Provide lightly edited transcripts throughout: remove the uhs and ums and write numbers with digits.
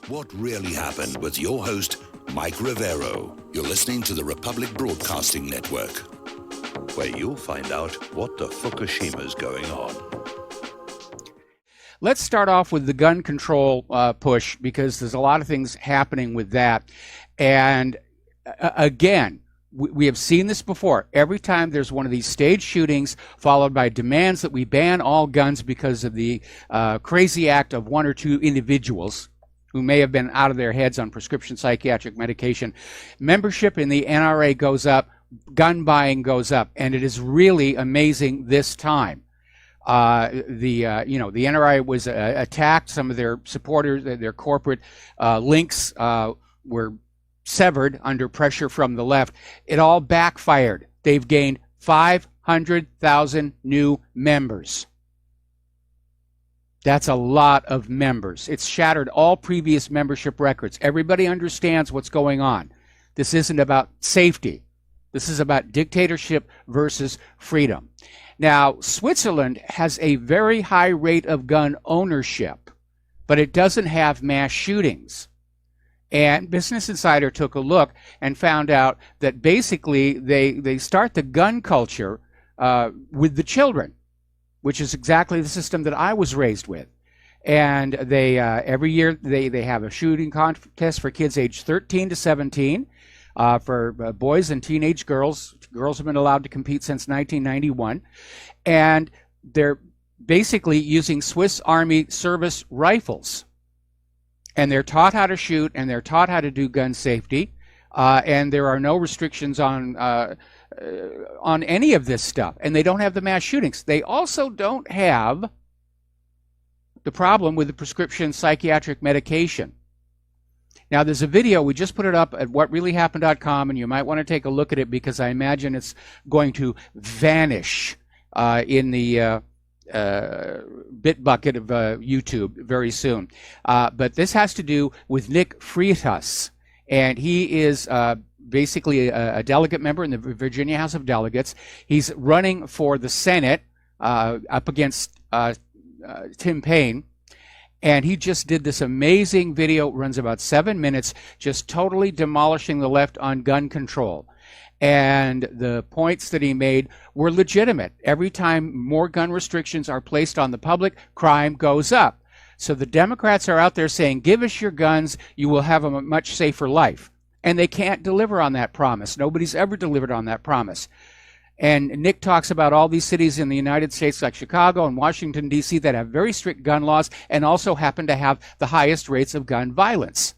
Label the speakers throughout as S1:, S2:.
S1: What really happened with your host, Mike Rivero. You're listening to the Republic Broadcasting Network, where you'll find out what the Fukushima's going on.
S2: Let's start off with the gun control push, because there's a lot of things happening with that. And again, we have seen this before. Every time there's one of these staged shootings followed by demands that we ban all guns because of the crazy act of one or two individuals who may have been out of their heads on prescription psychiatric medication, membership in the NRA goes up, gun buying goes up, and it is really amazing this time. The NRA was attacked. Some of their supporters, their corporate links were severed under pressure from the left. It all backfired. They've gained 500,000 new members. That's a lot of members. It's shattered all previous membership records. Everybody understands what's going on. This isn't about safety. This is about dictatorship versus freedom. Now, Switzerland has a very high rate of gun ownership, but it doesn't have mass shootings. And Business Insider took a look and found out that basically they start the gun culture with the children, which is exactly the system that I was raised with. And they every year they have a shooting contest for kids aged 13 to 17. For boys and teenage girls. Girls have been allowed to compete since 1991. And they're basically using Swiss Army service rifles. And they're taught how to shoot, and they're taught how to do gun safety. And there are no restrictions on any of this stuff. And they don't have the mass shootings. They also don't have the problem with the prescription psychiatric medication. Now, there's a video, we just put it up at whatreallyhappened.com, and you might want to take a look at it because I imagine it's going to vanish in the bit bucket of YouTube very soon. But this has to do with Nick Freitas, and he is basically a delegate member in the Virginia House of Delegates. He's running for the Senate up against Tim Payne. And he just did this amazing video, runs about 7 minutes, just totally demolishing the left on gun control. And the points that he made were legitimate. Every time more gun restrictions are placed on the public, crime goes up. So the Democrats are out there saying, give us your guns, you will have a much safer life. And they can't deliver on that promise. Nobody's ever delivered on that promise. And Nick talks about all these cities in the United States like Chicago and Washington, D.C. that have very strict gun laws and also happen to have the highest rates of gun violence.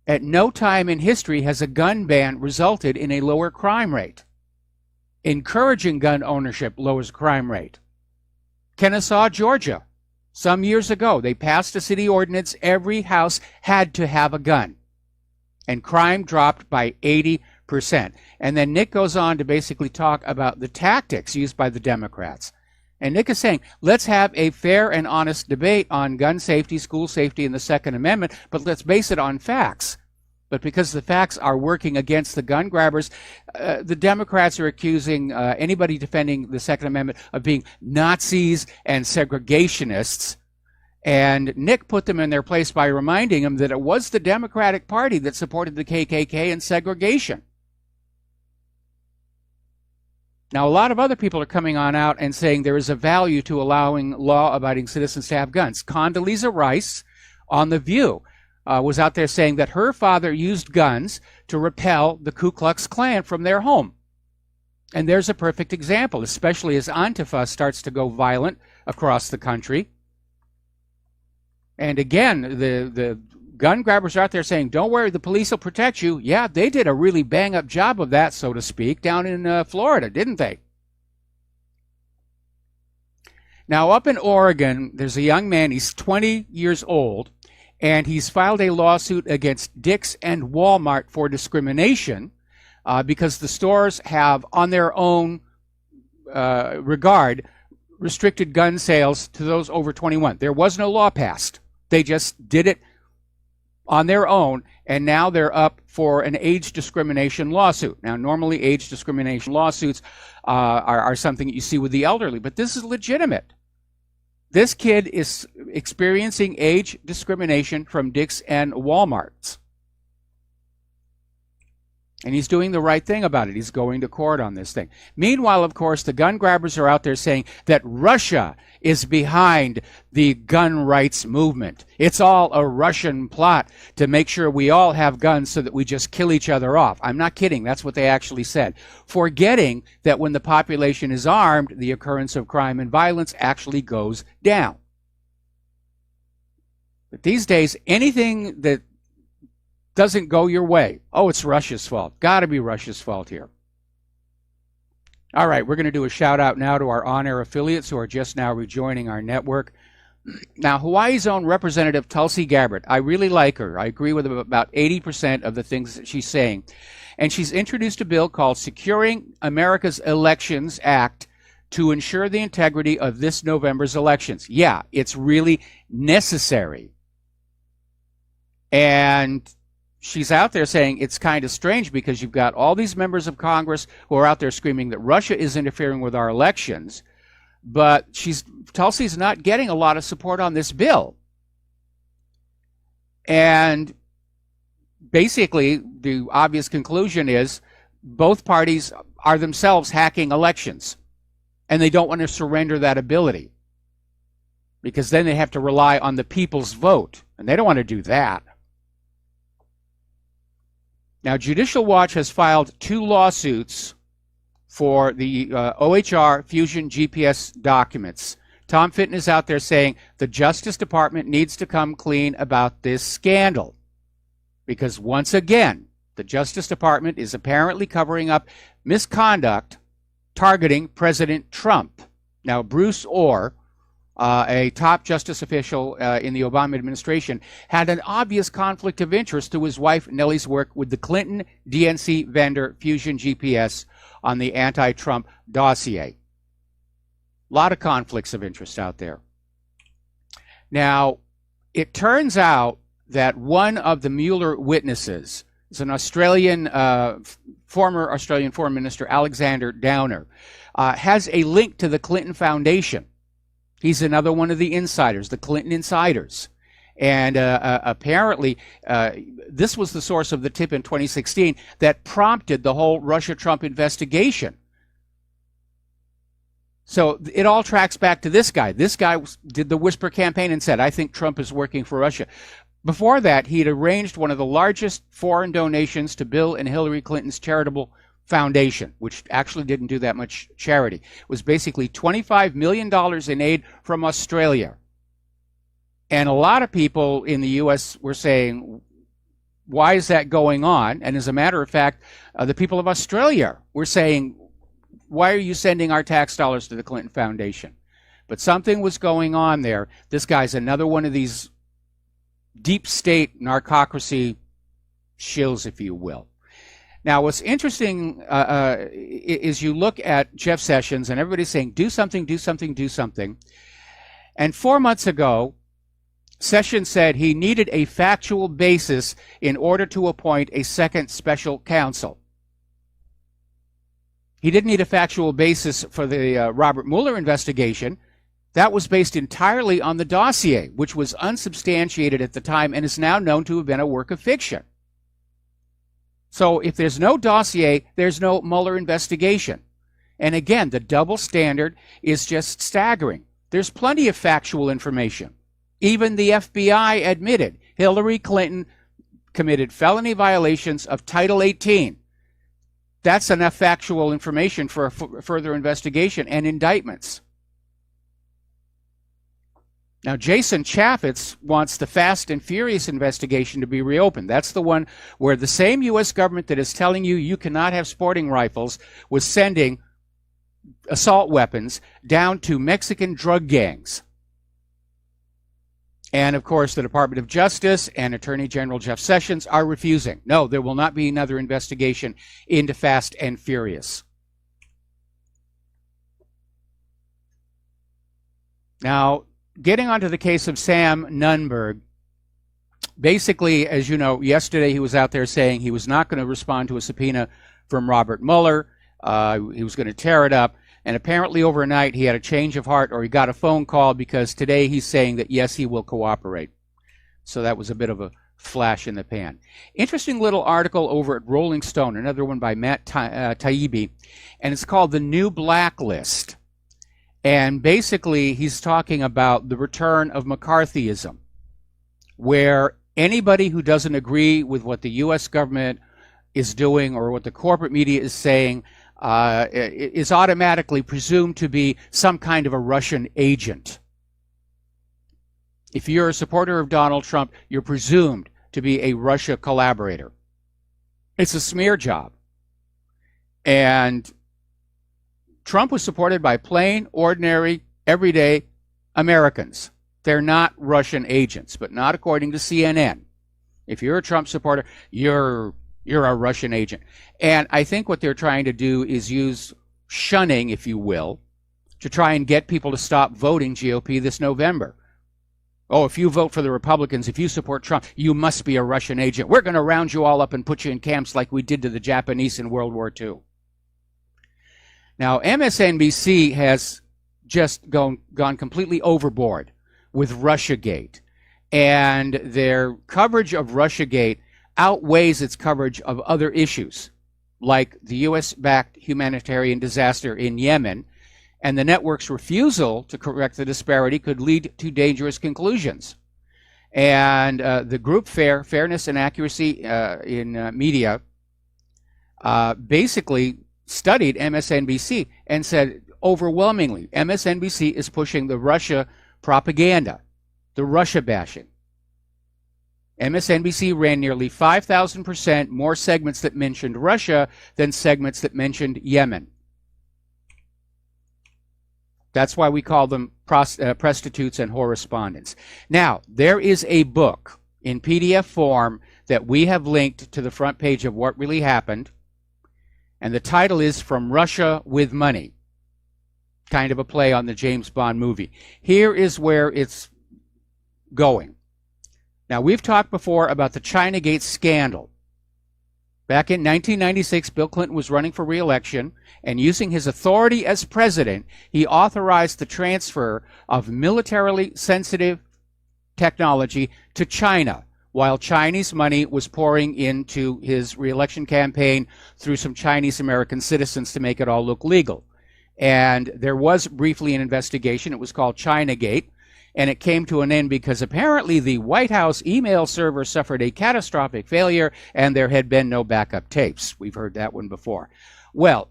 S2: At no time in history has a gun ban resulted in a lower crime rate. Encouraging gun ownership lowers crime rate. Kennesaw, Georgia, some years ago, they passed a city ordinance. Every house had to have a gun. And crime dropped by 80%. And then Nick goes on to basically talk about the tactics used by the Democrats. And Nick is saying, let's have a fair and honest debate on gun safety, school safety, and the Second Amendment, but let's base it on facts. But because the facts are working against the gun grabbers, the Democrats are accusing anybody defending the Second Amendment of being Nazis and segregationists. And Nick put them in their place by reminding them that it was the Democratic Party that supported the KKK and segregation. Now, a lot of other people are coming on out and saying there is a value to allowing law-abiding citizens to have guns. Condoleezza Rice on The View was out there saying that her father used guns to repel the Ku Klux Klan from their home. And there's a perfect example, especially as Antifa starts to go violent across the country. And again, the gun grabbers are out there saying, don't worry, the police will protect you. Yeah, they did a really bang-up job of that, so to speak, down in Florida, didn't they? Now, up in Oregon, there's a young man, he's 20 years old, and he's filed a lawsuit against Dick's and Walmart for discrimination because the stores have, on their own regard, restricted gun sales to those over 21. There was no law passed. They just did it on their own, and now they're up for an age discrimination lawsuit. Now, normally age discrimination lawsuits are something that you see with the elderly, but this is legitimate. This kid is experiencing age discrimination from Dick's and Walmart's. And he's doing the right thing about it. He's going to court on this thing. Meanwhile, of course, the gun grabbers are out there saying that Russia is behind the gun rights movement. It's all a Russian plot to make sure we all have guns so that we just kill each other off. I'm not kidding. That's what they actually said. Forgetting that when the population is armed, the occurrence of crime and violence actually goes down. But these days, anything that doesn't go your way, oh, it's Russia's fault. Got to be Russia's fault here. All right, we're going to do a shout out now to our on-air affiliates who are just now rejoining our network. Now, Hawaii's own Representative Tulsi Gabbard, I really like her. I agree with about 80% of the things that she's saying. And she's introduced a bill called Securing America's Elections Act to ensure the integrity of this November's elections. Yeah, it's really necessary. And she's out there saying it's kind of strange because you've got all these members of Congress who are out there screaming that Russia is interfering with our elections, but Tulsi's not getting a lot of support on this bill. And basically, the obvious conclusion is both parties are themselves hacking elections, and they don't want to surrender that ability because then they have to rely on the people's vote, and they don't want to do that. Now, Judicial Watch has filed 2 lawsuits for the OHR Fusion GPS documents. Tom Fitton is out there saying the Justice Department needs to come clean about this scandal because, once again, the Justice Department is apparently covering up misconduct targeting President Trump. Now, Bruce Orr, a top justice official in the Obama administration, had an obvious conflict of interest to his wife Nellie's work with the Clinton DNC vendor Fusion GPS on the anti-Trump dossier. A lot of conflicts of interest out there. Now, it turns out that one of the Mueller witnesses is an former Australian Foreign Minister, Alexander Downer, has a link to the Clinton Foundation. He's another one of the insiders, the Clinton insiders. And apparently, this was the source of the tip in 2016 that prompted the whole Russia-Trump investigation. So it all tracks back to this guy. This guy did the whisper campaign and said, I think Trump is working for Russia. Before that, he'd arranged one of the largest foreign donations to Bill and Hillary Clinton's charitable foundation, which actually didn't do that much charity. It was basically $25 million in aid from Australia. And a lot of people in the U.S. were saying, why is that going on? And as a matter of fact, the people of Australia were saying, why are you sending our tax dollars to the Clinton Foundation? But something was going on there. This guy's another one of these deep state narcocracy shills, if you will. Now, what's interesting is you look at Jeff Sessions, and everybody's saying, do something, do something, do something. And 4 months ago, Sessions said he needed a factual basis in order to appoint a second special counsel. He didn't need a factual basis for the Robert Mueller investigation. That was based entirely on the dossier, which was unsubstantiated at the time and is now known to have been a work of fiction. So if there's no dossier, there's no Mueller investigation. And again, the double standard is just staggering. There's plenty of factual information. Even the FBI admitted Hillary Clinton committed felony violations of Title 18. That's enough factual information for a further investigation and indictments. Now, Jason Chaffetz wants the Fast and Furious investigation to be reopened. That's the one where the same U.S. government that is telling you you cannot have sporting rifles was sending assault weapons down to Mexican drug gangs. And, of course, the Department of Justice and Attorney General Jeff Sessions are refusing. No, there will not be another investigation into Fast and Furious. Now, getting onto the case of Sam Nunberg, basically, as you know, yesterday he was out there saying he was not going to respond to a subpoena from Robert Mueller. He was going to tear it up. And apparently overnight he had a change of heart, or he got a phone call, because today he's saying that yes, he will cooperate. So that was a bit of a flash in the pan. Interesting little article over at Rolling Stone, another one by Matt Taibbi, and it's called The New Blacklist. And basically he's talking about the return of McCarthyism, where anybody who doesn't agree with what the U.S. government is doing or what the corporate media is saying is automatically presumed to be some kind of a Russian agent. If you're a supporter of Donald Trump, you're presumed to be a Russia collaborator. It's a smear job. And Trump was supported by plain, ordinary, everyday Americans. They're not Russian agents, but not according to CNN. If you're a Trump supporter, you're a Russian agent. And I think what they're trying to do is use shunning, if you will, to try and get people to stop voting GOP this November. Oh, if you vote for the Republicans, if you support Trump, you must be a Russian agent. We're going to round you all up and put you in camps like we did to the Japanese in World War II. Now, MSNBC has just gone completely overboard with Russiagate. And their coverage of Russiagate outweighs its coverage of other issues, like the U.S.-backed humanitarian disaster in Yemen, and the network's refusal to correct the disparity could lead to dangerous conclusions. And the group Fairness and Accuracy in Media basically studied MSNBC and said overwhelmingly MSNBC is pushing the Russia propaganda, the Russia bashing. MSNBC ran nearly 5,000% more segments that mentioned Russia than segments that mentioned Yemen. That's why we call them prostitutes and correspondents. Now, there is a book in PDF form that we have linked to the front page of What Really Happened, and the title is From Russia with Money, kind of a play on the James Bond movie. Here is where it's going. Now, we've talked before about the Chinagate scandal. Back in 1996, Bill Clinton was running for re-election, and using his authority as president, he authorized the transfer of militarily sensitive technology to China, while Chinese money was pouring into his re-election campaign through some Chinese American citizens to make it all look legal. And there was briefly an investigation. It was called Chinagate. And it came to an end because apparently the White House email server suffered a catastrophic failure and there had been no backup tapes. We've heard that one before. Well,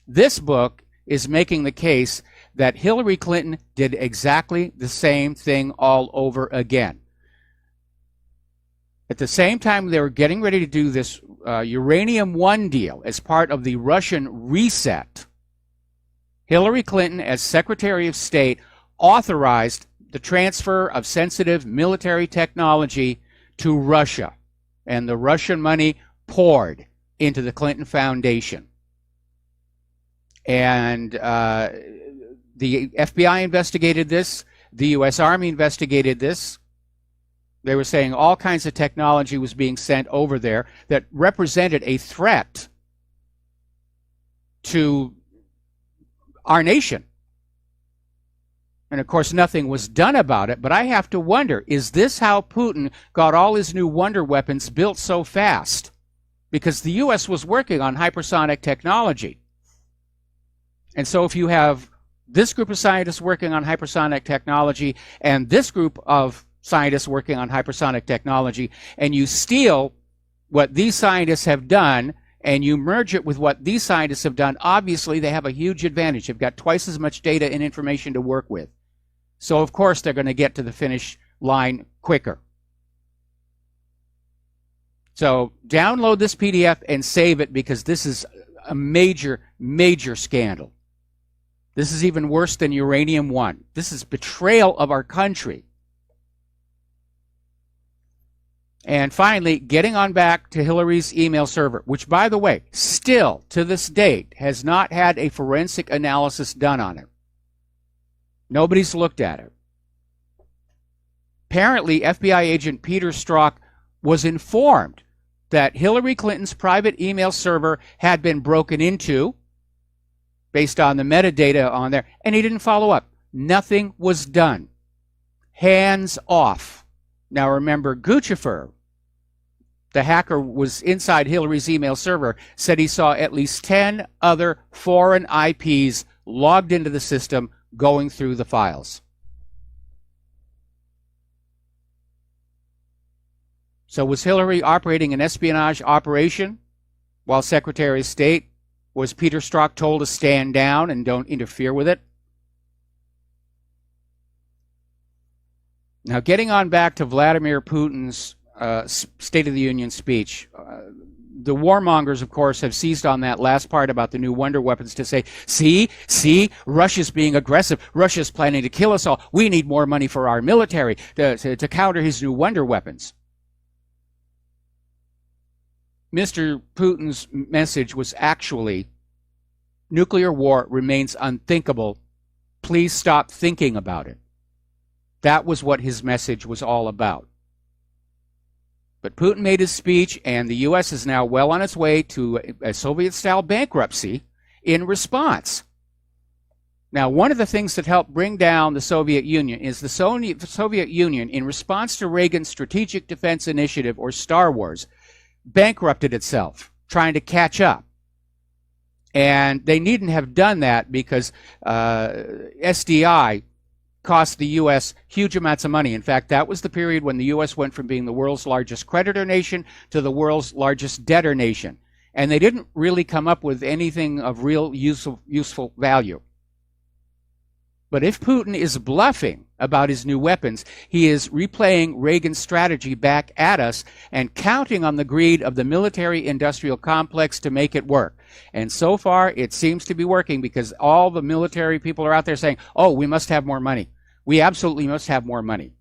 S2: this book is making the case that Hillary Clinton did exactly the same thing all over again. At the same time they were getting ready to do this Uranium One deal as part of the Russian reset, Hillary Clinton, as Secretary of State, authorized the transfer of sensitive military technology to Russia, and the Russian money poured into the Clinton Foundation. And the FBI investigated this, the U.S. Army investigated this. They were saying all kinds of technology was being sent over there that represented a threat to our nation. And of course, nothing was done about it. But I have to wonder, is this how Putin got all his new wonder weapons built so fast? Because the U.S. was working on hypersonic technology. And so if you have this group of scientists working on hypersonic technology and this group of scientists working on hypersonic technology, and you steal what these scientists have done and you merge it with what these scientists have done, obviously they have a huge advantage. They've got twice as much data and information to work with. So, of course, they're going to get to the finish line quicker. So, download this PDF and save it, because this is a major, major scandal. This is even worse than Uranium One. This is betrayal of our country. And finally, getting on back to Hillary's email server, which, by the way, still to this date has not had a forensic analysis done on it. Nobody's looked at it. Apparently, FBI agent Peter Strzok was informed that Hillary Clinton's private email server had been broken into, based on the metadata on there, and he didn't follow up. Nothing was done. Hands off. Now remember, Guccifer, the hacker was inside Hillary's email server, said he saw at least 10 other foreign IPs logged into the system going through the files. So was Hillary operating an espionage operation while Secretary of State? Was Peter Strzok told to stand down and don't interfere with it? Now, getting on back to Vladimir Putin's State of the Union speech, the warmongers, of course, have seized on that last part about the new wonder weapons to say, see, Russia's being aggressive. Russia's planning to kill us all. We need more money for our military to counter his new wonder weapons. Mr. Putin's message was actually, nuclear war remains unthinkable. Please stop thinking about it. That was what his message was all about. But Putin made his speech, and the U.S. is now well on its way to a Soviet-style bankruptcy in response. Now, one of the things that helped bring down the Soviet Union is the Soviet Union, in response to Reagan's Strategic Defense Initiative, or Star Wars, bankrupted itself, trying to catch up. And they needn't have done that because SDI cost the U.S. huge amounts of money. In fact, that was the period when the U.S. went from being the world's largest creditor nation to the world's largest debtor nation. And they didn't really come up with anything of real useful value. But if Putin is bluffing about his new weapons, he is replaying Reagan's strategy back at us and counting on the greed of the military-industrial complex to make it work. And so far, it seems to be working because all the military people are out there saying, oh, we must have more money. We absolutely must have more money.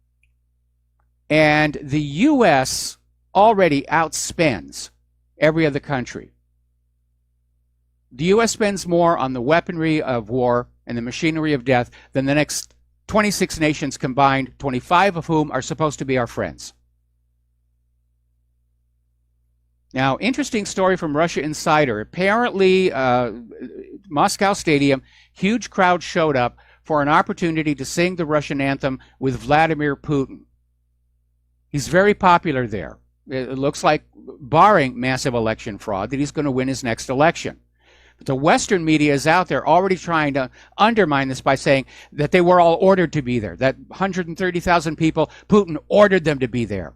S2: And the U.S. already outspends every other country. The U.S. spends more on the weaponry of war and the machinery of death than the next 26 nations combined, 25 of whom are supposed to be our friends. Now, interesting story from Russia Insider. Apparently, Moscow Stadium, huge crowd showed up for an opportunity to sing the Russian anthem with Vladimir Putin. He's very popular there. It looks like, barring massive election fraud, that he's going to win his next election. But the Western media is out there already trying to undermine this by saying that they were all ordered to be there, that 130,000 people, Putin ordered them to be there.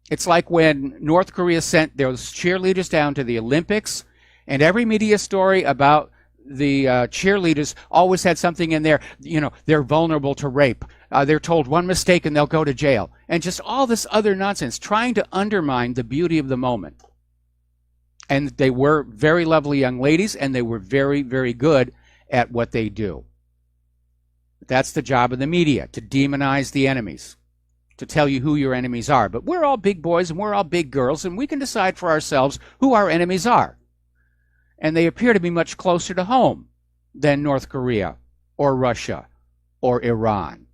S2: It's like when North Korea sent those cheerleaders down to the Olympics, and every media story about the cheerleaders always had something in there, they're vulnerable to rape. They're told one mistake and they'll go to jail. And just all this other nonsense, trying to undermine the beauty of the moment. And they were very lovely young ladies, and they were very, very good at what they do. That's the job of the media, to demonize the enemies, to tell you who your enemies are. But we're all big boys and we're all big girls, and we can decide for ourselves who our enemies are. And they appear to be much closer to home than North Korea or Russia or Iran.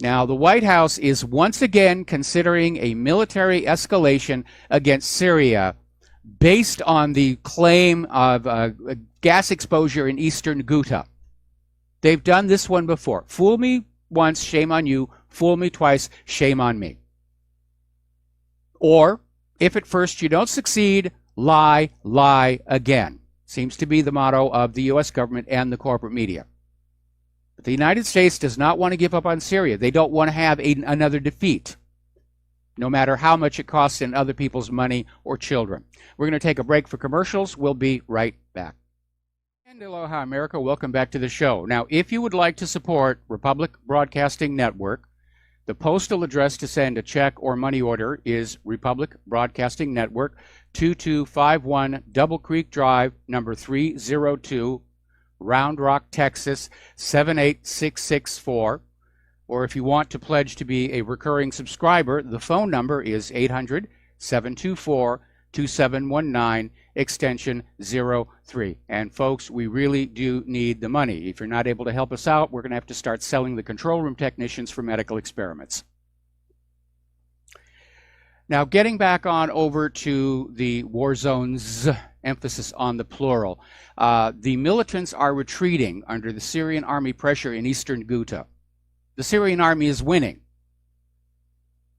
S2: Now, the White House is once again considering a military escalation against Syria based on the claim of gas exposure in eastern Ghouta. They've done this one before. Fool me once, shame on you. Fool me twice, shame on me. Or, if at first you don't succeed, lie, lie again. Seems to be the motto of the U.S. government and the corporate media. But the United States does not want to give up on Syria. They don't want to have another defeat, no matter how much it costs in other people's money or children. We're going to take a break for commercials. We'll be right back. And aloha, America. Welcome back to the show. Now, if you would like to support Republic Broadcasting Network, the postal address to send a check or money order is Republic Broadcasting Network, 2251 Double Creek Drive, number 302, Round Rock, Texas, 78664. Or if you want to pledge to be a recurring subscriber, the phone number is 800-724-2719, extension 03. And folks, we really do need the money. If you're not able to help us out, we're going to have to start selling the control room technicians for medical experiments. Now, getting back on over to the war zones, emphasis on the plural, the militants are retreating under the Syrian army pressure in eastern Ghouta. The Syrian army is winning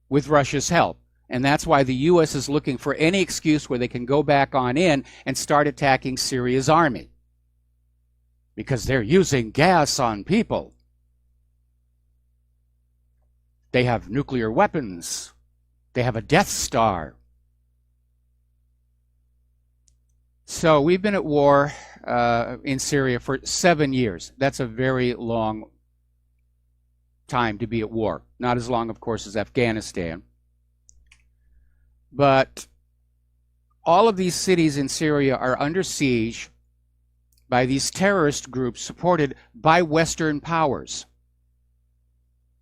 S2: with Russia's help, and that's why the U.S. is looking for any excuse where they can go back on in and start attacking Syria's army, because they're using gas on people. They have nuclear weapons. They have a Death Star. So we've been at war in Syria for 7 years. That's a very long time to be at war. Not as long, of course, as Afghanistan. But all of these cities in Syria are under siege by these terrorist groups supported by Western powers.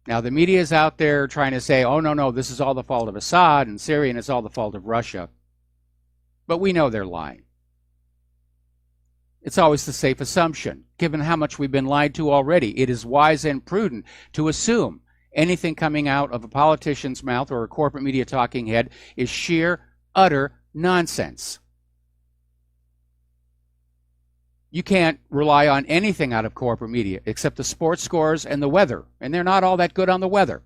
S2: Now, the media is out there trying to say, oh, no, this is all the fault of Assad and Syria, and it's all the fault of Russia. But we know they're lying. It's always the safe assumption. Given how much we've been lied to already, it is wise and prudent to assume anything coming out of a politician's mouth or a corporate media talking head is sheer, utter nonsense. You can't rely on anything out of corporate media except the sports scores and the weather, and they're not all that good on the weather.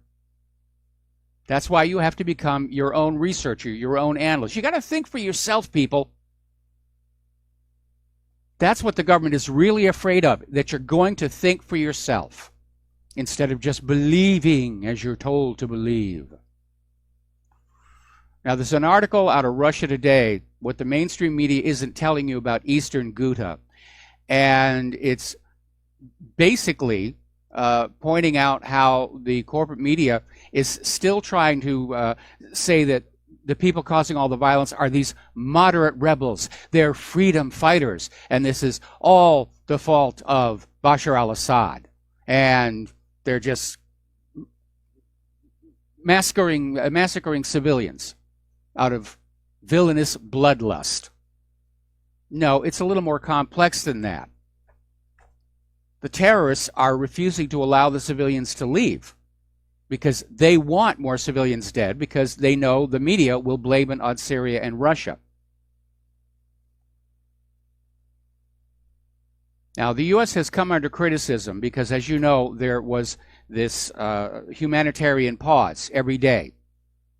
S2: That's why you have to become your own researcher, your own analyst. You got to think for yourself, people. That's what the government is really afraid of, that you're going to think for yourself instead of just believing as you're told to believe. Now, there's an article out of Russia Today, what the mainstream media isn't telling you about Eastern Ghouta. And it's basically pointing out how the corporate media is still trying to say that the people causing all the violence are these moderate rebels. They're freedom fighters. And this is all the fault of Bashar al-Assad. And they're just massacring civilians out of villainous bloodlust. No, it's a little more complex than that. The terrorists are refusing to allow the civilians to leave because they want more civilians dead, because they know the media will blame it on Syria and Russia. Now, the U.S. has come under criticism because, as you know, there was this humanitarian pause every day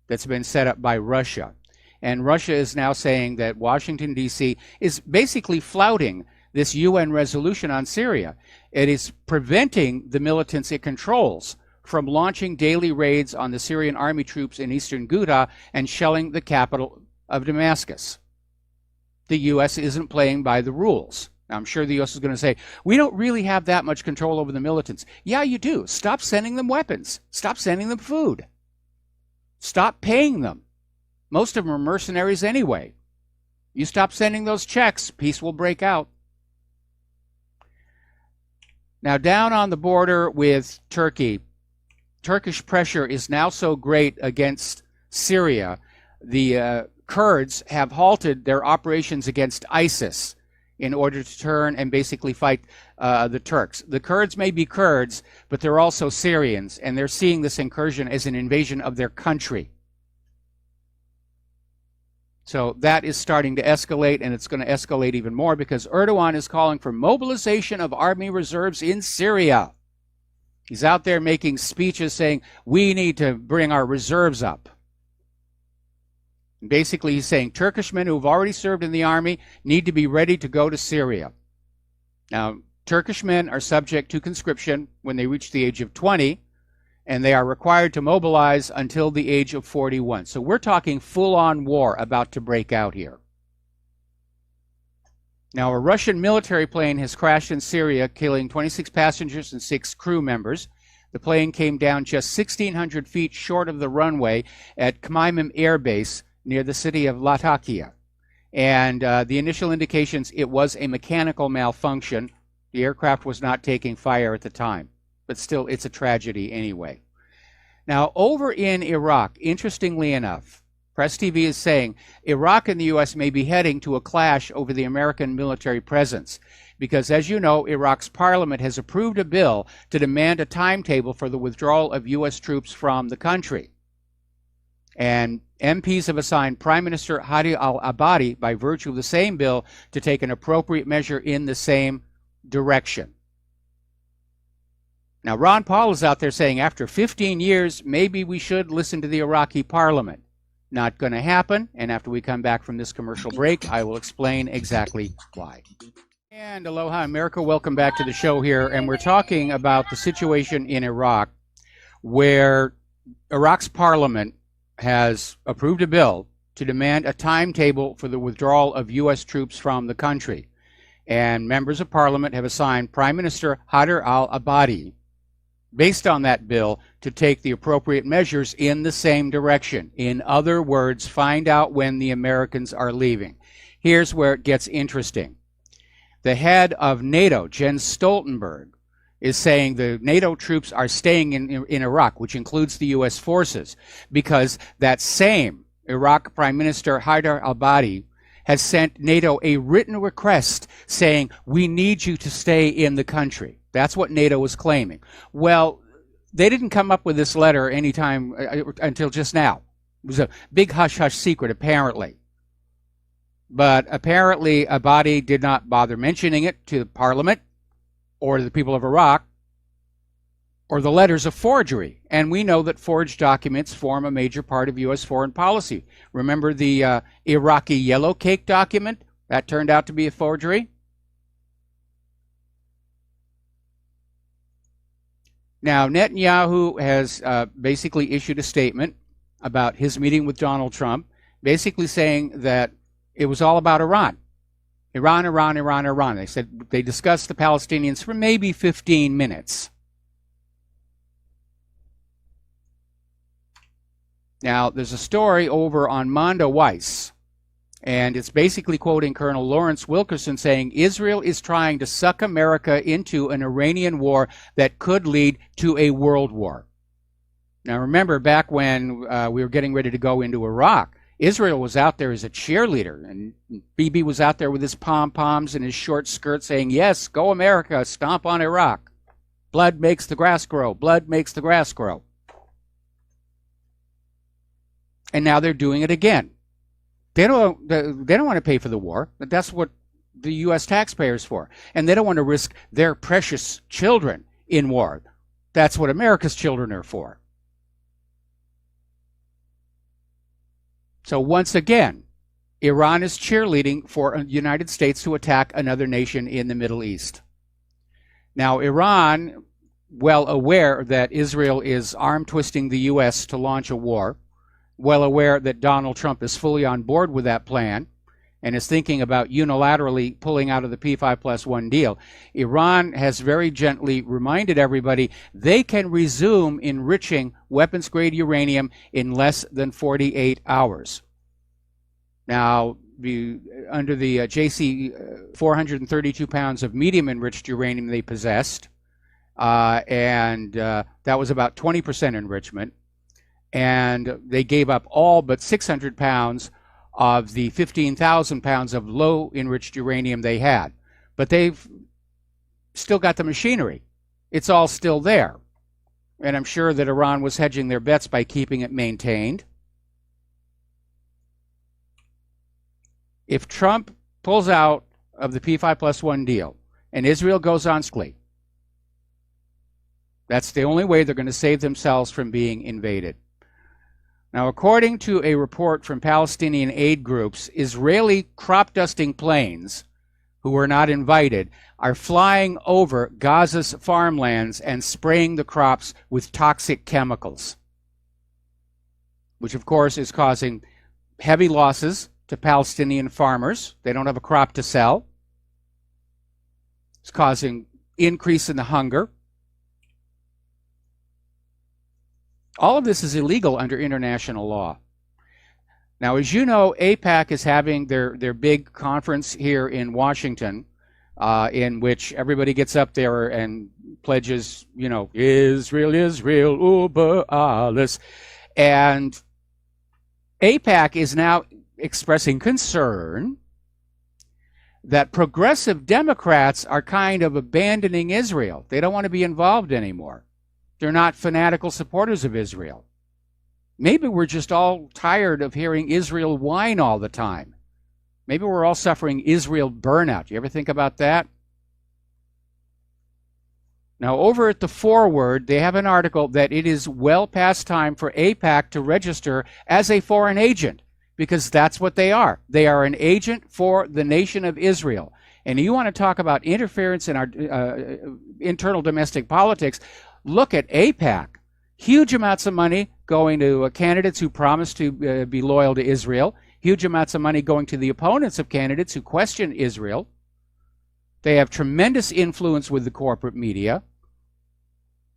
S2: that's been set up by Russia. And Russia is now saying that Washington, D.C. is basically flouting this UN resolution on Syria. It is preventing the militants it controls from launching daily raids on the Syrian army troops in eastern Ghouta and shelling the capital of Damascus. The U.S. isn't playing by the rules. Now, I'm sure the U.S. is going to say, we don't really have that much control over the militants. Yeah, you do. Stop sending them weapons. Stop sending them food. Stop paying them. Most of them are mercenaries anyway. You stop sending those checks, peace will break out. Now, down on the border with Turkey, Turkish pressure is now so great against Syria. The Kurds have halted their operations against ISIS in order to turn and basically fight the Turks. The Kurds may be Kurds, but they're also Syrians, and they're seeing this incursion as an invasion of their country. So that is starting to escalate, and it's going to escalate even more because Erdogan is calling for mobilization of army reserves in Syria. He's out there making speeches saying, we need to bring our reserves up. And basically, he's saying Turkish men who have already served in the army need to be ready to go to Syria. Now, Turkish men are subject to conscription when they reach the age of 20, and they are required to mobilize until the age of 41. So we're talking full-on war about to break out here. Now, a Russian military plane has crashed in Syria, killing 26 passengers and 6 crew members. The plane came down just 1,600 feet short of the runway at Khmeimim Air Base near the city of Latakia. And the initial indications, it was a mechanical malfunction. The aircraft was not taking fire at the time. But still, it's a tragedy anyway. Now, over in Iraq, interestingly enough, Press TV is saying Iraq and the U.S. may be heading to a clash over the American military presence because, as you know, Iraq's parliament has approved a bill to demand a timetable for the withdrawal of U.S. troops from the country. And MPs have assigned Prime Minister Hadi al-Abadi, by virtue of the same bill, to take an appropriate measure in the same direction. Now, Ron Paul is out there saying after 15 years, maybe we should listen to the Iraqi parliament. Not going to happen. And after we come back from this commercial break, I will explain exactly why. And aloha, America. Welcome back to the show here. And we're talking about the situation in Iraq, where Iraq's parliament has approved a bill to demand a timetable for the withdrawal of U.S. troops from the country. And members of parliament have assigned Prime Minister Haider al-Abadi, based on that bill, to take the appropriate measures in the same direction. In other words, find out when the Americans are leaving. Here's where it gets interesting. The head of NATO, Jens Stoltenberg, is saying the NATO troops are staying in Iraq, which includes the U.S. forces, because that same Iraq Prime Minister Haider al-Abadi has sent NATO a written request saying, we need you to stay in the country. That's what NATO is claiming. Well, they didn't come up with this letter anytime until just now. It was a big hush-hush secret, apparently. But apparently, Abadi did not bother mentioning it to the Parliament or the people of Iraq, or the letters of forgery. And we know that forged documents form a major part of U.S. foreign policy. Remember the Iraqi yellow cake document? That turned out to be a forgery. Now, Netanyahu has basically issued a statement about his meeting with Donald Trump, basically saying that it was all about Iran. Iran, Iran, Iran, Iran. They said they discussed the Palestinians for maybe 15 minutes. Now, there's a story over on Mondo Weiss, and it's basically quoting Colonel Lawrence Wilkerson saying Israel is trying to suck America into an Iranian war that could lead to a world war. Now, remember back when we were getting ready to go into Iraq, Israel was out there as a cheerleader, and Bibi was out there with his pom-poms and his short skirt saying, yes, go America, stomp on Iraq. Blood makes the grass grow. Blood makes the grass grow. And now they're doing it again. They don't want to pay for the war, but that's what the U.S. taxpayers for. And they don't want to risk their precious children in war. That's what America's children are for. So once again, Iran is cheerleading for the United States to attack another nation in the Middle East. Now, Iran, well aware that Israel is arm-twisting the U.S. to launch a war, well aware that Donald Trump is fully on board with that plan and is thinking about unilaterally pulling out of the P5+1 deal, Iran has very gently reminded everybody they can resume enriching weapons-grade uranium in less than 48 hours. Now, under the JC 432 pounds of medium-enriched uranium they possessed, and that was about 20% enrichment, and they gave up all but 600 pounds of the 15,000 pounds of low-enriched uranium they had. But they've still got the machinery. It's all still there. And I'm sure that Iran was hedging their bets by keeping it maintained. If Trump pulls out of the P5+1 deal and Israel goes on schly, that's the only way they're going to save themselves from being invaded. Now, according to a report from Palestinian aid groups, Israeli crop-dusting planes, who were not invited, are flying over Gaza's farmlands and spraying the crops with toxic chemicals, which, of course, is causing heavy losses to Palestinian farmers. They don't have a crop to sell. It's causing increase in the hunger. All of this is illegal under international law. Now, as you know, AIPAC is having their big conference here in Washington, in which everybody gets up there and pledges, you know, Israel, Israel, Uber alles. And AIPAC is now expressing concern that progressive Democrats are kind of abandoning Israel. They don't want to be involved anymore. They're not fanatical supporters of Israel. Maybe we're just all tired of hearing Israel whine all the time. Maybe we're all suffering Israel burnout. You ever think about that? Now, over at the foreword, they have an article that it is well past time for AIPAC to register as a foreign agent, because that's what they are. They are an agent for the nation of Israel. And you want to talk about interference in our internal domestic politics, look at AIPAC. Huge amounts of money going to candidates who promise to be loyal to Israel. Huge amounts of money going to the opponents of candidates who question Israel. They have tremendous influence with the corporate media.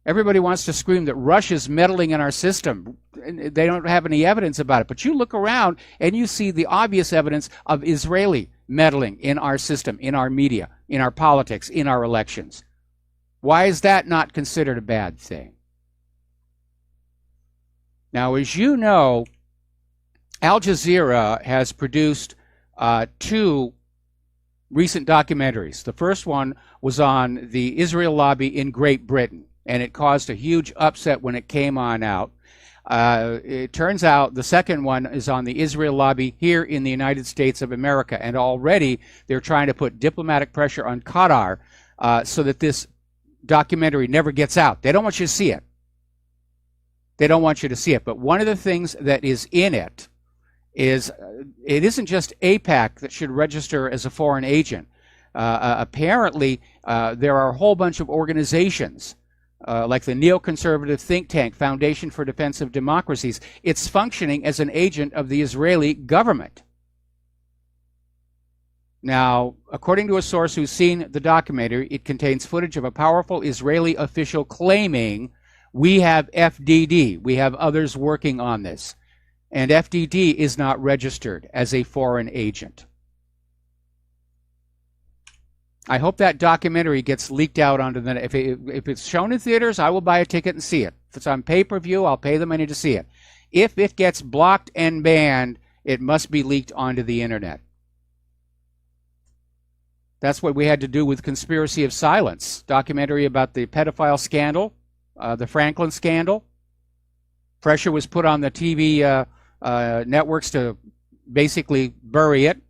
S2: Everybody wants to scream that Russia's meddling in our system. They don't have any evidence about it. But you look around and you see the obvious evidence of Israeli meddling in our system, in our media, in our politics, in our elections. Why is that not considered a bad thing? Now, as you know, Al Jazeera has produced 2 recent documentaries. The first one was on the Israel lobby in Great Britain, and it caused a huge upset when it came on out. It turns out the second one is on the Israel lobby here in the United States of America, and already they're trying to put diplomatic pressure on Qatar so that this documentary never gets out. They don't want you to see it. They don't want you to see it. But one of the things that is in it is it isn't just AIPAC that should register as a foreign agent. Apparently, there are a whole bunch of organizations like the neoconservative think tank Foundation for Defense of Democracies. It's functioning as an agent of the Israeli government. Now, according to a source who's seen the documentary, it contains footage of a powerful Israeli official claiming, "We have FDD, we have others working on this." And FDD is not registered as a foreign agent. I hope that documentary gets leaked out onto the net. If it's shown in theaters, I will buy a ticket and see it. If it's on pay-per-view, I'll pay the money to see it. If it gets blocked and banned, it must be leaked onto the internet. That's what we had to do with Conspiracy of Silence, documentary about the pedophile scandal, the Franklin scandal. Pressure was put on the TV networks to basically bury it.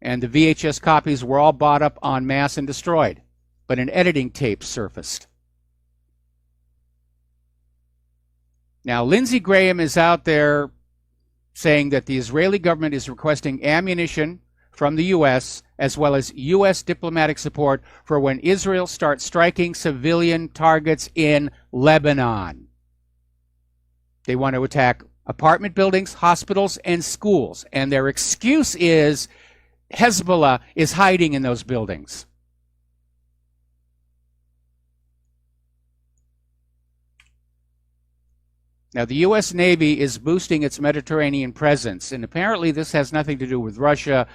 S2: And the VHS copies were all bought up en masse and destroyed. But an editing tape surfaced. Now, Lindsey Graham is out there saying that the Israeli government is requesting ammunition from the U.S. as well as U.S. diplomatic support for when Israel starts striking civilian targets in Lebanon. They want to attack apartment buildings, hospitals, and schools. And their excuse is Hezbollah is hiding in those buildings. Now, the U.S. Navy is boosting its Mediterranean presence, and apparently this has nothing to do with Russia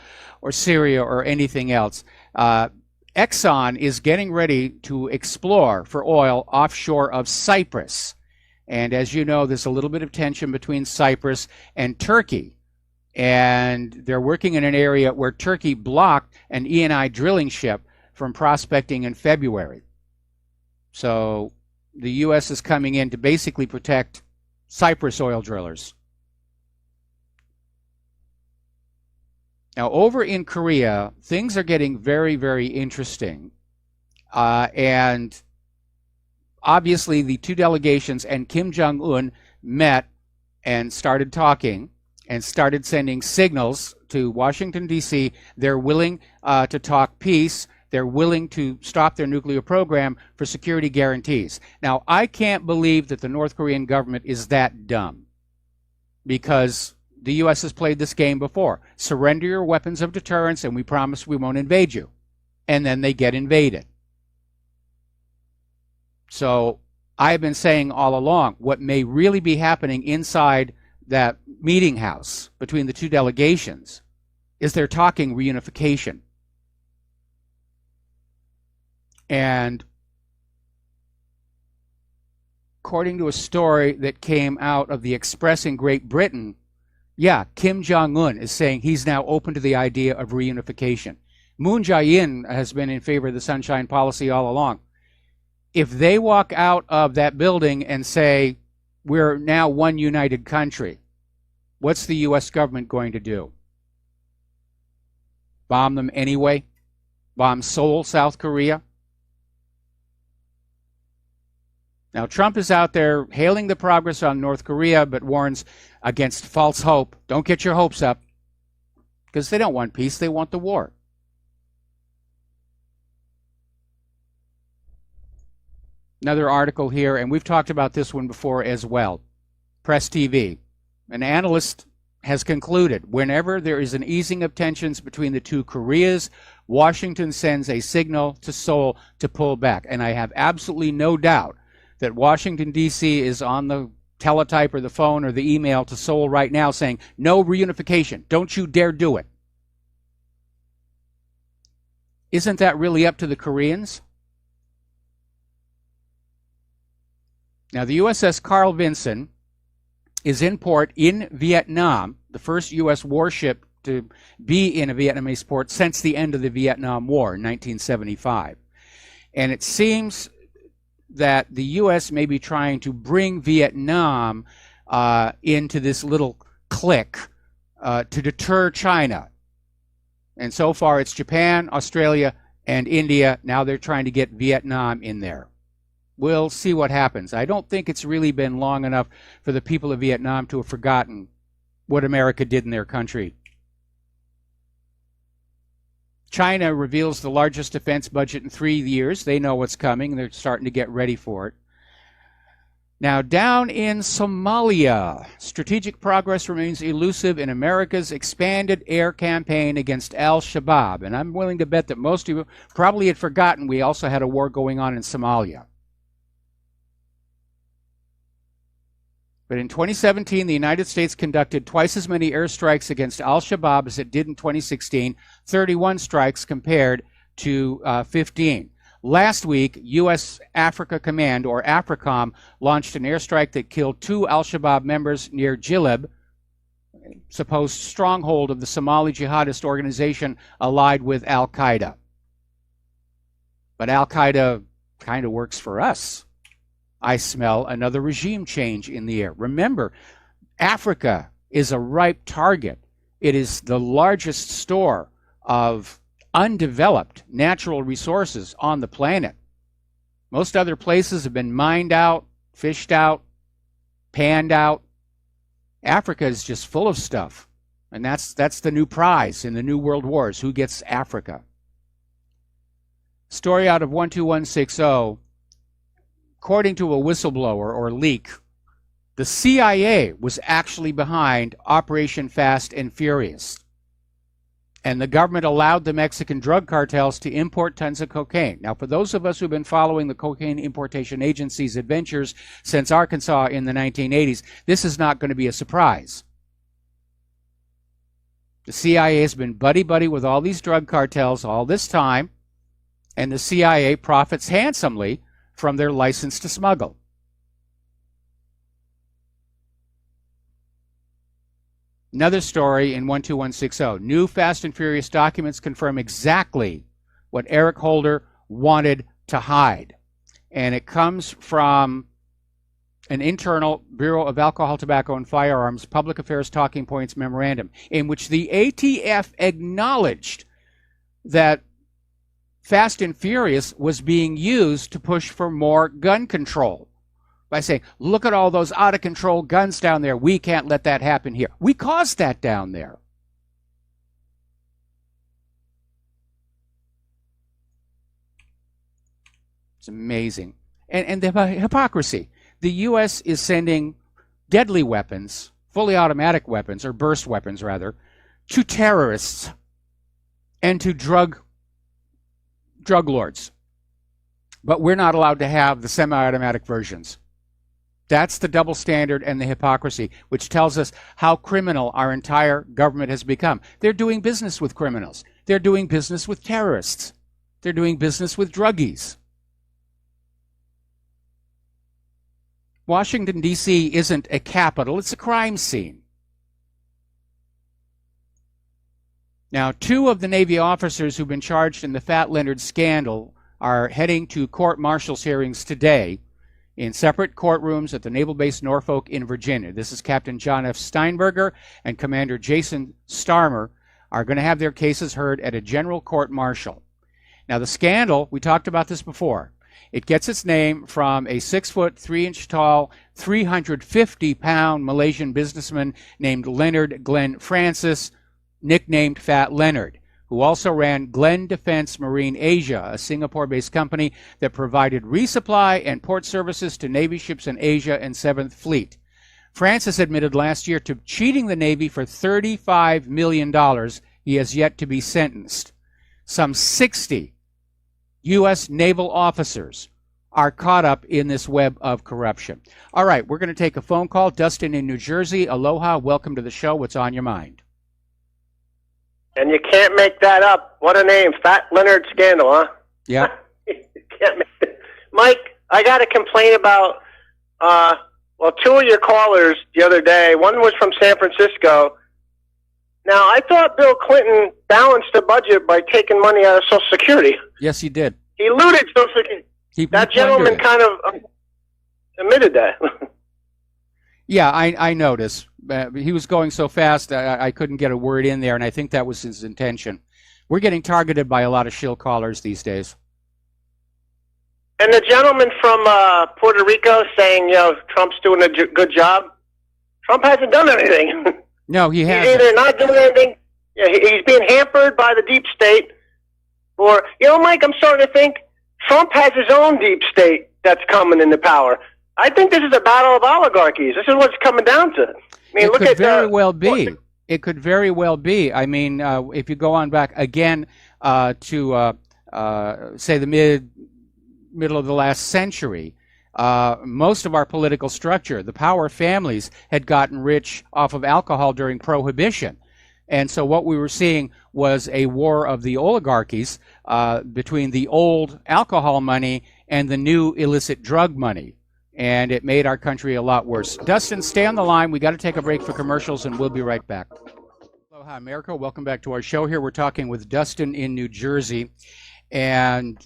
S2: or Syria or anything else. Exxon is getting ready to explore for oil offshore of Cyprus. And as you know, there's a little bit of tension between Cyprus and Turkey. And they're working in an area where Turkey blocked an Eni drilling ship from prospecting in February. So the U.S. is coming in to basically protect Cyprus oil drillers. Now, over in Korea, things are getting very, very interesting. And obviously, the 2 delegations and Kim Jong-un met and started talking and started sending signals to Washington, D.C. They're willing to talk peace. They're willing to stop their nuclear program for security guarantees. Now, I can't believe that the North Korean government is that dumb, because the U.S. has played this game before. Surrender your weapons of deterrence and we promise we won't invade you. And then they get invaded. So I've been saying all along, what may really be happening inside that meeting house between the 2 delegations is they're talking reunification. And according to a story that came out of the Express in Great Britain, yeah, Kim Jong-un is saying he's now open to the idea of reunification. Moon Jae-in has been in favor of the Sunshine Policy all along. If they walk out of that building and say, we're now one united country. What's the U.S. government going to do? Bomb them anyway? Bomb Seoul, South Korea? Now, Trump is out there hailing the progress on North Korea, but warns against false hope. Don't get your hopes up, because they don't want peace, they want the war. Another article here, and we've talked about this one before as well. Press TV. An analyst has concluded whenever there is an easing of tensions between the two Koreas, Washington sends a signal to Seoul to pull back. And I have absolutely no doubt that Washington, D.C. is on the teletype or the phone or the email to Seoul right now saying, no reunification. Don't you dare do it. Isn't that really up to the Koreans? Now, the USS Carl Vinson is in port in Vietnam, the first U.S. warship to be in a Vietnamese port since the end of the Vietnam War in 1975. And it seems that the U.S. may be trying to bring Vietnam into this little clique to deter China. And so far it's Japan, Australia, and India. Now they're trying to get Vietnam in there. We'll see what happens. I don't think it's really been long enough for the people of Vietnam to have forgotten what America did in their country. China reveals the largest defense budget in 3 years. They know what's coming. They're starting to get ready for it. Now, down in Somalia, strategic progress remains elusive in America's expanded air campaign against al-Shabaab. And I'm willing to bet that most of you probably had forgotten we also had a war going on in Somalia. But in 2017, the United States conducted twice as many airstrikes against al-Shabaab as it did in 2016, 31 strikes compared to 15. Last week, U.S. Africa Command, or AFRICOM, launched an airstrike that killed 2 al-Shabaab members near Jilib, a supposed stronghold of the Somali jihadist organization allied with al-Qaeda. But al-Qaeda kind of works for us. I smell another regime change in the air. Remember, Africa is a ripe target. It is the largest store of undeveloped natural resources on the planet. Most other places have been mined out, fished out, panned out. Africa is just full of stuff. And that's the new prize in the new world wars. Who gets Africa? Story out of 12160. According to a whistleblower or leak, the CIA was actually behind Operation Fast and Furious. And the government allowed the Mexican drug cartels to import tons of cocaine. Now, for those of us who've been following the Cocaine Importation Agency's adventures since Arkansas in the 1980s, this is not going to be a surprise. The CIA has been buddy-buddy with all these drug cartels all this time, and the CIA profits handsomely from their license to smuggle. Another story in 12160. New Fast and Furious documents confirm exactly what Eric Holder wanted to hide. And it comes from an internal Bureau of Alcohol, Tobacco, and Firearms Public Affairs Talking Points memorandum, in which the ATF acknowledged that Fast and Furious was being used to push for more gun control by saying, look at all those out-of-control guns down there. We can't let that happen here. We caused that down there. It's amazing. And the hypocrisy. The U.S. is sending deadly weapons, fully automatic weapons, or burst weapons rather, to terrorists and to drug lords. But we're not allowed to have the semi-automatic versions. That's the double standard and the hypocrisy, which tells us how criminal our entire government has become. They're doing business with criminals. They're doing business with terrorists. They're doing business with druggies. Washington, D.C. isn't a capital, it's a crime scene. Now, 2 of the Navy officers who've been charged in the Fat Leonard scandal are heading to court-martial's hearings today in separate courtrooms at the Naval Base Norfolk in Virginia. This is Captain John F. Steinberger and Commander Jason Starmer are going to have their cases heard at a general court-martial. Now, the scandal, we talked about this before. It gets its name from a 6-foot, 3-inch tall, 350-pound Malaysian businessman named Leonard Glenn Francis, nicknamed Fat Leonard, who also ran Glenn Defense Marine Asia, a Singapore-based company that provided resupply and port services to Navy ships in Asia and 7th Fleet. Francis admitted last year to cheating the Navy for $35 million. He has yet to be sentenced. Some 60 U.S. naval officers are caught up in this web of corruption. All right, we're going to take a phone call. Dustin in New Jersey. Aloha. Welcome to the show. What's on your mind?
S3: And you can't make that up. What a name. Fat Leonard Scandal, huh?
S2: Yeah.
S3: Can't make it. Mike, I got to complain about, two of your callers the other day. One was from San Francisco. Now, I thought Bill Clinton balanced the budget by taking money out of Social Security.
S2: Yes, he did.
S3: He looted Social Security. That gentleman kind of admitted that.
S2: Yeah, I noticed. He was going so fast, I couldn't get a word in there, and I think that was his intention. We're getting targeted by a lot of shill callers these days.
S3: And the gentleman from Puerto Rico saying, Trump's doing a good job. Trump hasn't done anything.
S2: No, he hasn't.
S3: He's either not doing anything. Yeah, he's being hampered by the deep state. Or, Mike, I'm starting to think Trump has his own deep state that's coming into power. I think this is a battle of oligarchies. This is what it's coming down to. I mean,
S2: it could very well be. It could very well be. I mean, if you go on back again to, say, the middle of the last century, most of our political structure, the power families, had gotten rich off of alcohol during Prohibition. And so what we were seeing was a war of the oligarchies between the old alcohol money and the new illicit drug money. And it made our country a lot worse. Dustin, stay on the line. We got to take a break for commercials, and we'll be right back. Aloha, America. Welcome back to our show here. We're talking with Dustin in New Jersey. And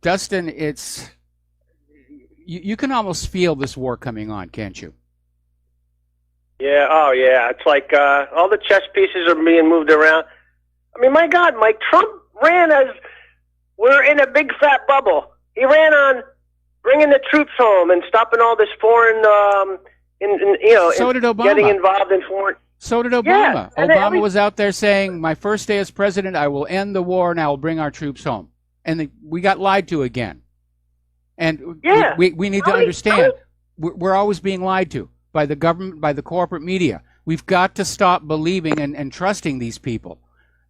S2: Dustin, it's... You can almost feel this war coming on, can't you?
S3: Yeah, oh yeah. It's like all the chess pieces are being moved around. I mean, my God, Mike, Trump ran as we're in a big fat bubble. He ran on bringing the troops home and stopping all this foreign,
S2: so did Obama.
S3: Getting involved in foreign.
S2: So did Obama.
S3: Yeah,
S2: Obama was out there saying, my first day as president, I will end the war and I will bring our troops home. And we got lied to again. And
S3: yeah.
S2: we need to understand, we're always being lied to by the government, by the corporate media. We've got to stop believing and trusting these people.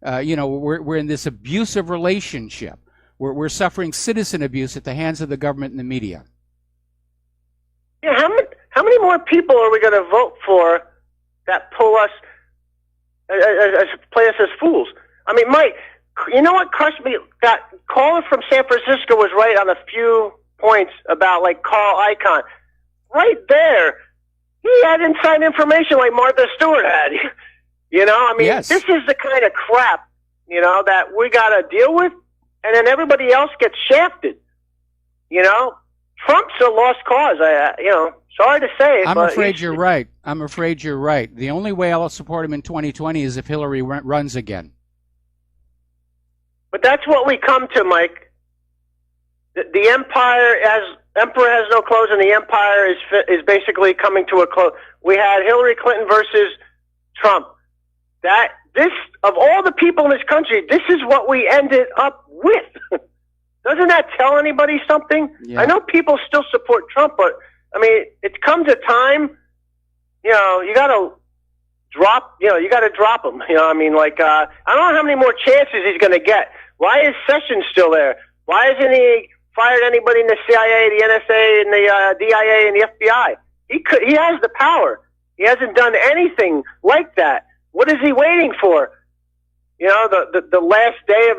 S2: We're in this abusive relationship. We're suffering citizen abuse at the hands of the government and the media.
S3: Yeah, how many more people are we going to vote for that pull us, play us as fools? I mean, Mike, you know what crushed me? That caller from San Francisco was right on a few points about, like, Carl Icahn. Right there, he had inside information like Martha Stewart had. Yes. This is the kind of crap, that we got to deal with, and then everybody else gets shafted. Trump's a lost cause. Sorry to say it.
S2: I'm afraid you're right. I'm afraid you're right. The only way I'll support him in 2020 is if Hillary runs again.
S3: But that's what we come to, Mike. The emperor has no clothes, and the empire is basically coming to a close. We had Hillary Clinton versus Trump. This of all the people in this country, this is what we ended up with. Doesn't that tell anybody something? Yeah. I know people still support Trump, but I mean, it comes a time, you got to drop. You got to drop him. I don't know how many more chances he's going to get. Why is Sessions still there? Why isn't he fired anybody in the CIA, the NSA, and the DIA, and the FBI? He has the power. He hasn't done anything like that. What is he waiting for? The last day of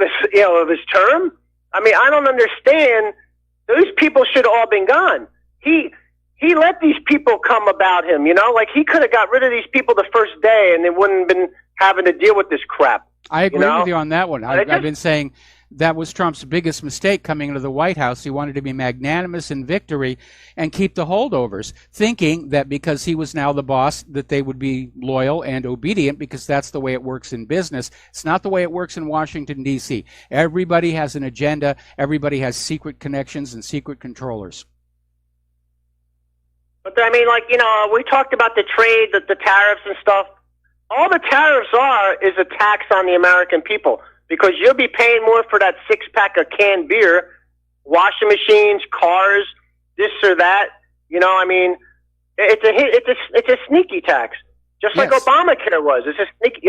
S3: his term? I mean, I don't understand. Those people should have all been gone. He let these people come about him, he could have got rid of these people the first day and they wouldn't have been having to deal with this crap.
S2: I agree with you on that one. I've been saying that was Trump's biggest mistake coming into the White House. He wanted to be magnanimous in victory and keep the holdovers, thinking that because he was now the boss that they would be loyal and obedient, because that's the way it works in business. It's not the way it works in Washington, D.C. Everybody has an agenda. Everybody has secret connections and secret controllers.
S3: But I mean, like, we talked about the trade, the tariffs and stuff. All the tariffs is a tax on the American people, because you'll be paying more for that 6-pack of canned beer, washing machines, cars, this or that. I mean, it's a sneaky tax, just like Obamacare was. It's a sneaky.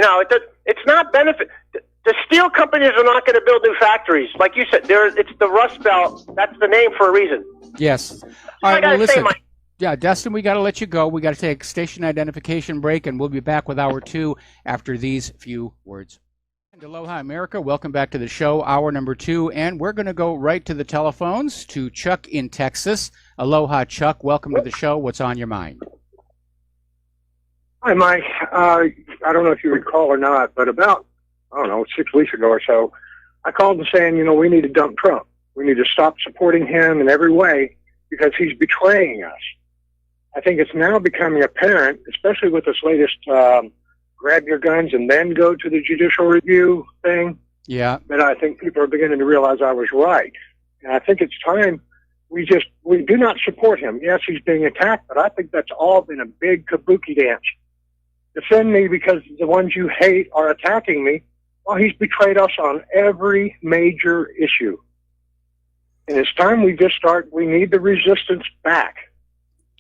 S3: It's not benefit. The steel companies are not going to build new factories, like you said. It's the Rust Belt. That's the name for a reason.
S2: Yes. All right. Well, listen. Yeah, Dustin, we got to let you go. We got to take a station identification break, and we'll be back with hour 2 after these few words. And aloha, America. Welcome back to the show, hour number 2, and we're going to go right to the telephones to Chuck in Texas. Aloha, Chuck. Welcome to the show. What's on your mind?
S4: Hi, Mike. I don't know if you recall or not, but about, 6 weeks ago or so, I called and saying, we need to dump Trump. We need to stop supporting him in every way because he's betraying us. I think it's now becoming apparent, especially with this latest grab your guns and then go to the judicial review thing.
S2: Yeah.
S4: That I think people are beginning to realize I was right. And I think it's time we do not support him. Yes, he's being attacked, but I think that's all been a big kabuki dance. Defend me because the ones you hate are attacking me. Well, he's betrayed us on every major issue. And it's time we we need the resistance back.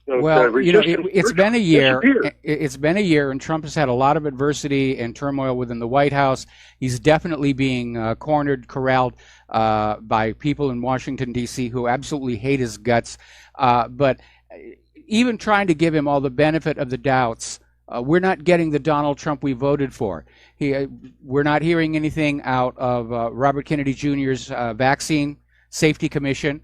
S2: Well, it's been a year. It's been a year, and Trump has had a lot of adversity and turmoil within the White House. He's definitely being cornered, corralled by people in Washington, D.C. who absolutely hate his guts. But even trying to give him all the benefit of the doubts, we're not getting the Donald Trump we voted for. We're not hearing anything out of Robert Kennedy Jr.'s Vaccine Safety Commission.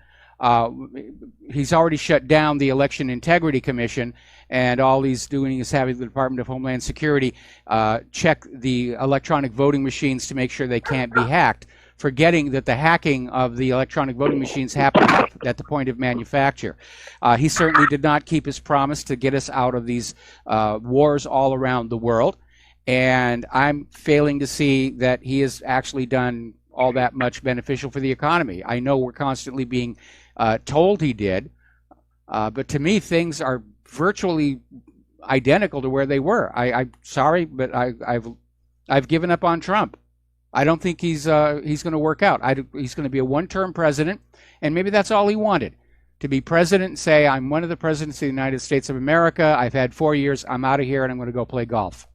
S2: He's already shut down the Election Integrity Commission, and all he's doing is having the Department of Homeland Security check the electronic voting machines to make sure they can't be hacked, forgetting that the hacking of the electronic voting machines happened at the point of manufacture. He certainly did not keep his promise to get us out of these wars all around the world, and I'm failing to see that he has actually done all that much beneficial for the economy. I know we're constantly being told he did, but to me things are virtually identical to where they were. I'm sorry, but I've given up on Trump. I don't think he's going to work out. He's going to be a one-term president, and maybe that's all he wanted, to be president and say, I'm one of the presidents of the United States of America. I've had 4 years. I'm out of here, and I'm going to go play golf.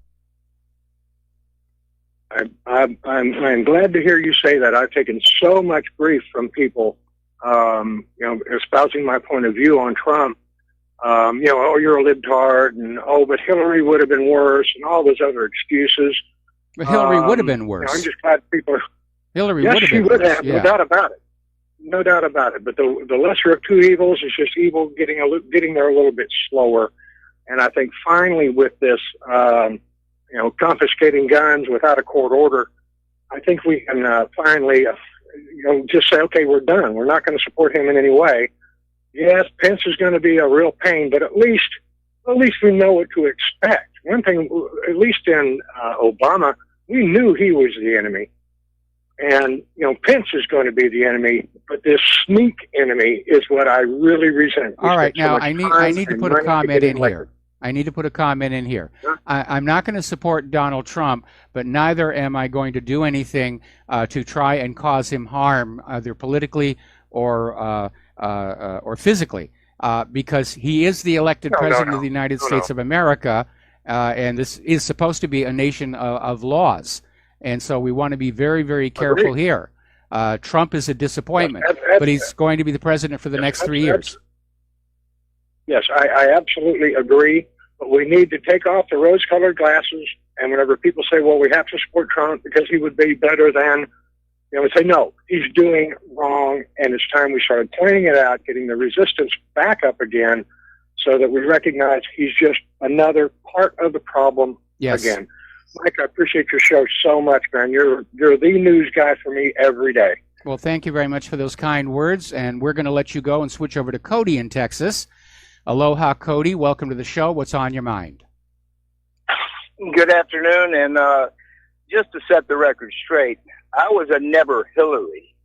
S4: I'm glad to hear you say that. I've taken so much grief from people, espousing my point of view on Trump. Oh, you're a libtard, and but Hillary would have been worse, and all those other excuses.
S2: But Hillary would have been worse.
S4: I'm just glad people.
S2: Hillary
S4: yes,
S2: would have
S4: she
S2: been
S4: would
S2: worse.
S4: have,
S2: Yeah.
S4: no doubt about it. No doubt about it. But the lesser of two evils is just evil getting there a little bit slower. And I think finally with this, confiscating guns without a court order, I think we can finally, just say, okay, we're done. We're not going to support him in any way. Yes, Pence is going to be a real pain, but at least we know what to expect. One thing, at least in Obama, we knew he was the enemy. And, Pence is going to be the enemy, but this sneak enemy is what I really resent.
S2: All right, now I need to put a comment in here. I need to put a comment in here. I'm not going to support Donald Trump, but neither am I going to do anything to try and cause him harm, either politically or physically, because he is the elected president of the United States of America, and this is supposed to be a nation of laws. And so we want to be very, very careful here. Trump is a disappointment, but he's going to be the president for the next 3 years.
S4: Yes, I absolutely agree, but we need to take off the rose-colored glasses, and whenever people say, well, we have to support Trump because he would be better than, we say, no, he's doing wrong, and it's time we started pointing it out, getting the resistance back up again so that we recognize he's just another part of the problem again. Mike, I appreciate your show so much, man. You're the news guy for me every day.
S2: Well, thank you very much for those kind words, and we're going to let you go and switch over to Cody in Texas. Aloha, Cody. Welcome to the show. What's on your mind?
S5: Good afternoon, and just to set the record straight, I was a never Hillary,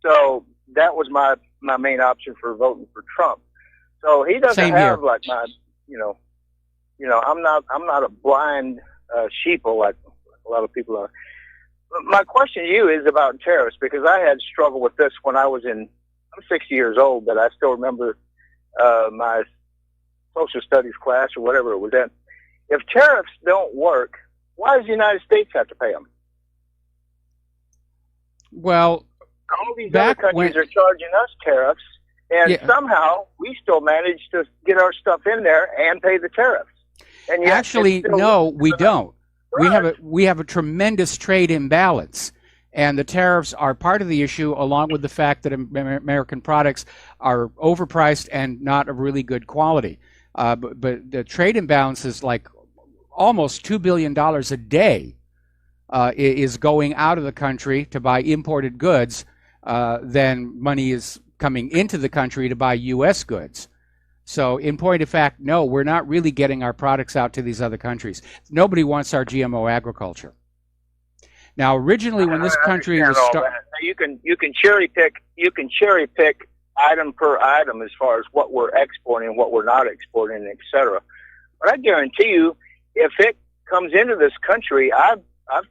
S5: so that was my main option for voting for Trump. So he doesn't
S2: Same
S5: have
S2: here.
S5: like my, I'm not a blind sheeple like a lot of people are. But my question to you is about tariffs, because I had struggled with this when I'm 60 years old, but I still remember my social studies class or whatever it was in. If tariffs don't work, why does the United States have to pay them?
S2: Well,
S5: all these other countries are charging us tariffs, and somehow we still manage to get our stuff in there and pay the tariffs. And yet
S2: actually, no, we don't. We have a tremendous trade imbalance, and the tariffs are part of the issue, along with the fact that American products are overpriced and not of really good quality. But the trade imbalance is like almost $2 billion a day is going out of the country to buy imported goods. Then money is coming into the country to buy U.S. goods. So in point of fact, no, we're not really getting our products out to these other countries. Nobody wants our GMO agriculture. Now, originally, when this country was started,
S5: you can cherry pick item per item as far as what we're exporting, what we're not exporting, etc. But I guarantee you, if it comes into this country, I've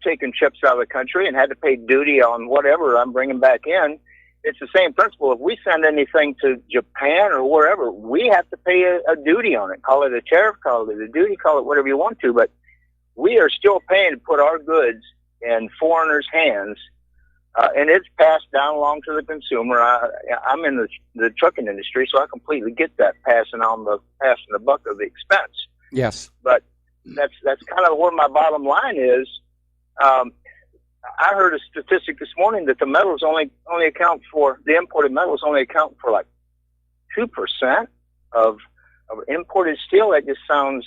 S5: taken chips out of the country and had to pay duty on whatever I'm bringing back in. It's the same principle. If we send anything to Japan or wherever, we have to pay a duty on it. Call it a tariff, call it a duty, call it whatever you want to, but we are still paying to put our goods in foreigners' hands, and it's passed down along to the consumer. I'm in the trucking industry, so I completely get that passing the buck of the expense.
S2: yes.
S5: But that's kind of where my bottom line is. I heard a statistic this morning that the metals only account for, the imported metals only account for like 2% of imported steel. That just sounds,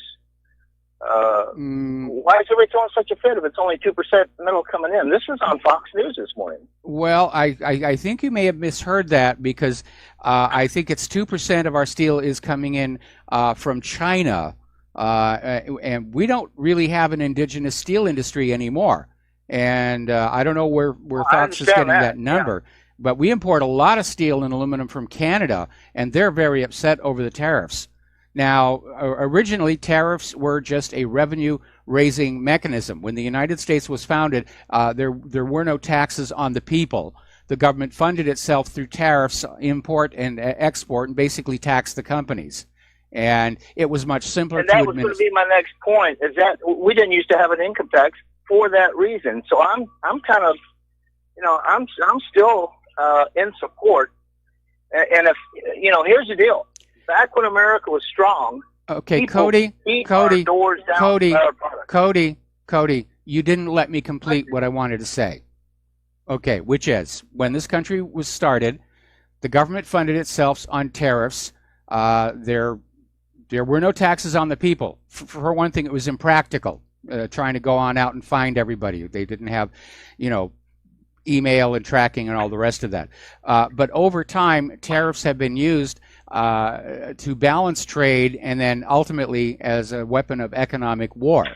S5: why is everybody throwing such a fit if it's only 2% metal coming in? This was on Fox News this morning.
S2: Well, I think you may have misheard that, because I think it's 2% of our steel is coming in from China, and we don't really have an indigenous steel industry anymore. And I don't know where Fox is getting that number, but we import a lot of steel and aluminum from Canada, and they're very upset over the tariffs. Now, originally, tariffs were just a revenue-raising mechanism. When the United States was founded, there were no taxes on the people. The government funded itself through tariffs, import and export, and basically taxed the companies. And it was much simpler to administer. And
S5: that was going to be my next point, is that we didn't used to have an income tax for that reason. So I'm kind of, I'm still in support. And if, here's the deal. Back when America was strong,
S2: okay, Cody, you didn't let me complete what I wanted to say. Okay, which is, when this country was started, the government funded itself on tariffs. There were no taxes on the people. For one thing, it was impractical. Trying to go on out and find everybody. They didn't have, email and tracking and all the rest of that. But over time, tariffs have been used to balance trade and then ultimately as a weapon of economic war.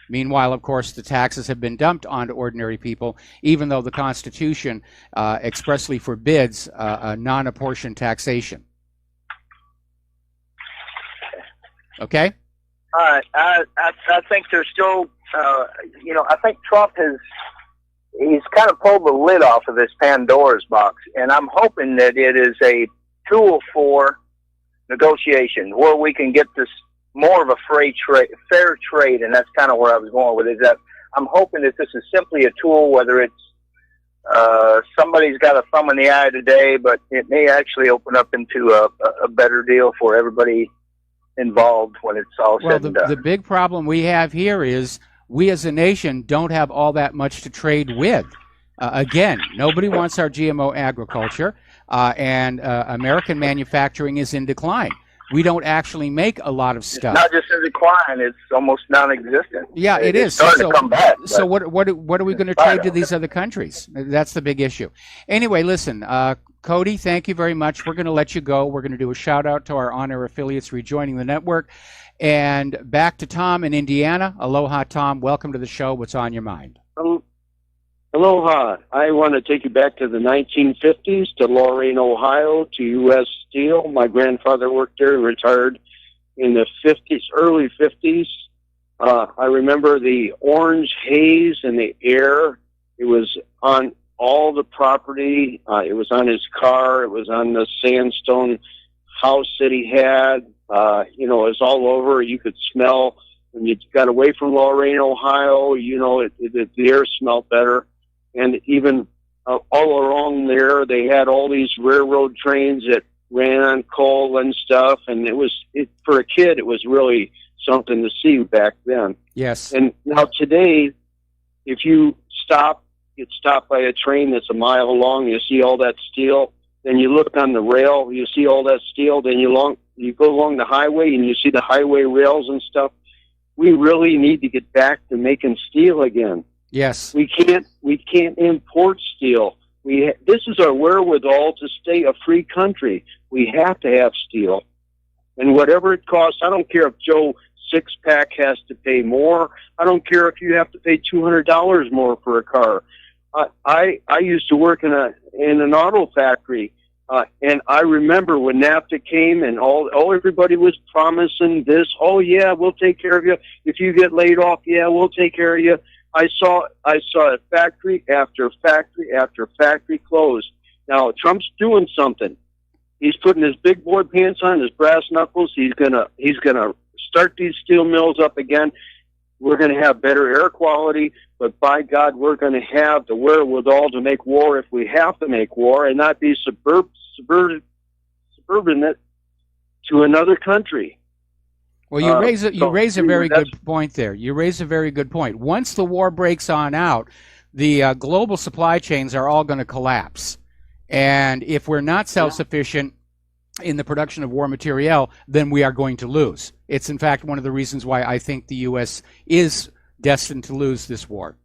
S2: Meanwhile, of course, the taxes have been dumped onto ordinary people, even though the Constitution expressly forbids a non-apportioned taxation. Okay?
S5: All right. I think there's still, I think Trump he's kind of pulled the lid off of this Pandora's box, and I'm hoping that it is a tool for negotiation where we can get this more of a fair trade, and that's kind of where I was going with it. That I'm hoping that this is simply a tool, whether it's somebody's got a thumb in the eye today, but it may actually open up into a better deal for everybody involved when it's all said and done.
S2: The big problem we have here is we as a nation don't have all that much to trade with. Again, nobody wants our GMO agriculture, and American manufacturing is in decline. we don't actually make a lot of stuff.
S5: Not just in decline; it's almost non-existent.
S2: Yeah, it is.
S5: It's starting to come back.
S2: So what are we going to trade to these other countries? That's the big issue. Anyway, listen, Cody, thank you very much. We're going to let you go. We're going to do a shout out to our on-air affiliates rejoining the network. And back to Tom in Indiana. Aloha, Tom. Welcome to the show. What's on your mind?
S6: Aloha. I want to take you back to the 1950s, to Lorain, Ohio, to U.S. Steel. My grandfather worked there, retired in the 50s, early 50s. I remember the orange haze in the air. It was on all the property. It was on his car. It was on the sandstone house that he had. It was all over. You could smell when you got away from Lorain, Ohio. The air smelled better. And even all along there, they had all these railroad trains that ran on coal and stuff. And for a kid, it was really something to see back then.
S2: Yes.
S6: And now today, if you get stopped by a train that's a mile long, you see all that steel. Then you look on the rail, you see all that steel. Then you go along the highway and you see the highway rails and stuff. We really need to get back to making steel again.
S2: Yes.
S6: We can't import steel. This is our wherewithal to stay a free country. We have to have steel. And whatever it costs, I don't care if Joe Six-Pack has to pay more. I don't care if you have to pay $200 more for a car. I used to work in an auto factory, and I remember when NAFTA came and everybody was promising this. Oh yeah, we'll take care of you if you get laid off. Yeah, we'll take care of you. I saw factory after factory after factory closed. Now Trump's doing something. He's putting his big boy pants on, his brass knuckles. He's gonna start these steel mills up again. We're going to have better air quality, but by God, we're going to have the wherewithal to make war if we have to make war, and not be subordinate to another country.
S2: Well, you raise a very good point there. You raise a very good point. Once the war breaks on out, the global supply chains are all going to collapse. And if we're not self-sufficient in the production of war materiel, then we are going to lose. It's, in fact, one of the reasons why I think the U.S. is destined to lose this war.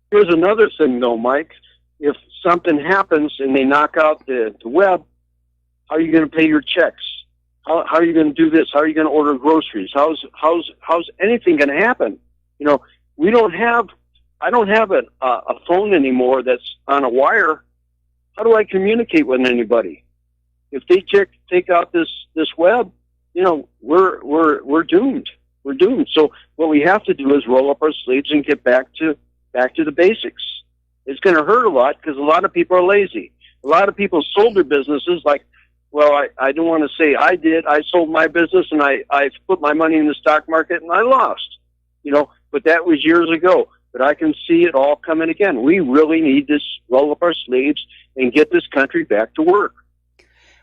S6: Here's another thing, though, Mike. If something happens and they knock out the web, how are you going to pay your checks? How are you going to do this? How are you going to order groceries? How's anything going to happen? I don't have a phone anymore that's on a wire. How do I communicate with anybody? If they take out this web, we're doomed. We're doomed. So what we have to do is roll up our sleeves and get back to the basics. It's going to hurt a lot because a lot of people are lazy. A lot of people sold their businesses I don't want to say I did. I sold my business and I put my money in the stock market and I lost. But that was years ago. But I can see it all coming again. We really need to roll up our sleeves and get this country back to work.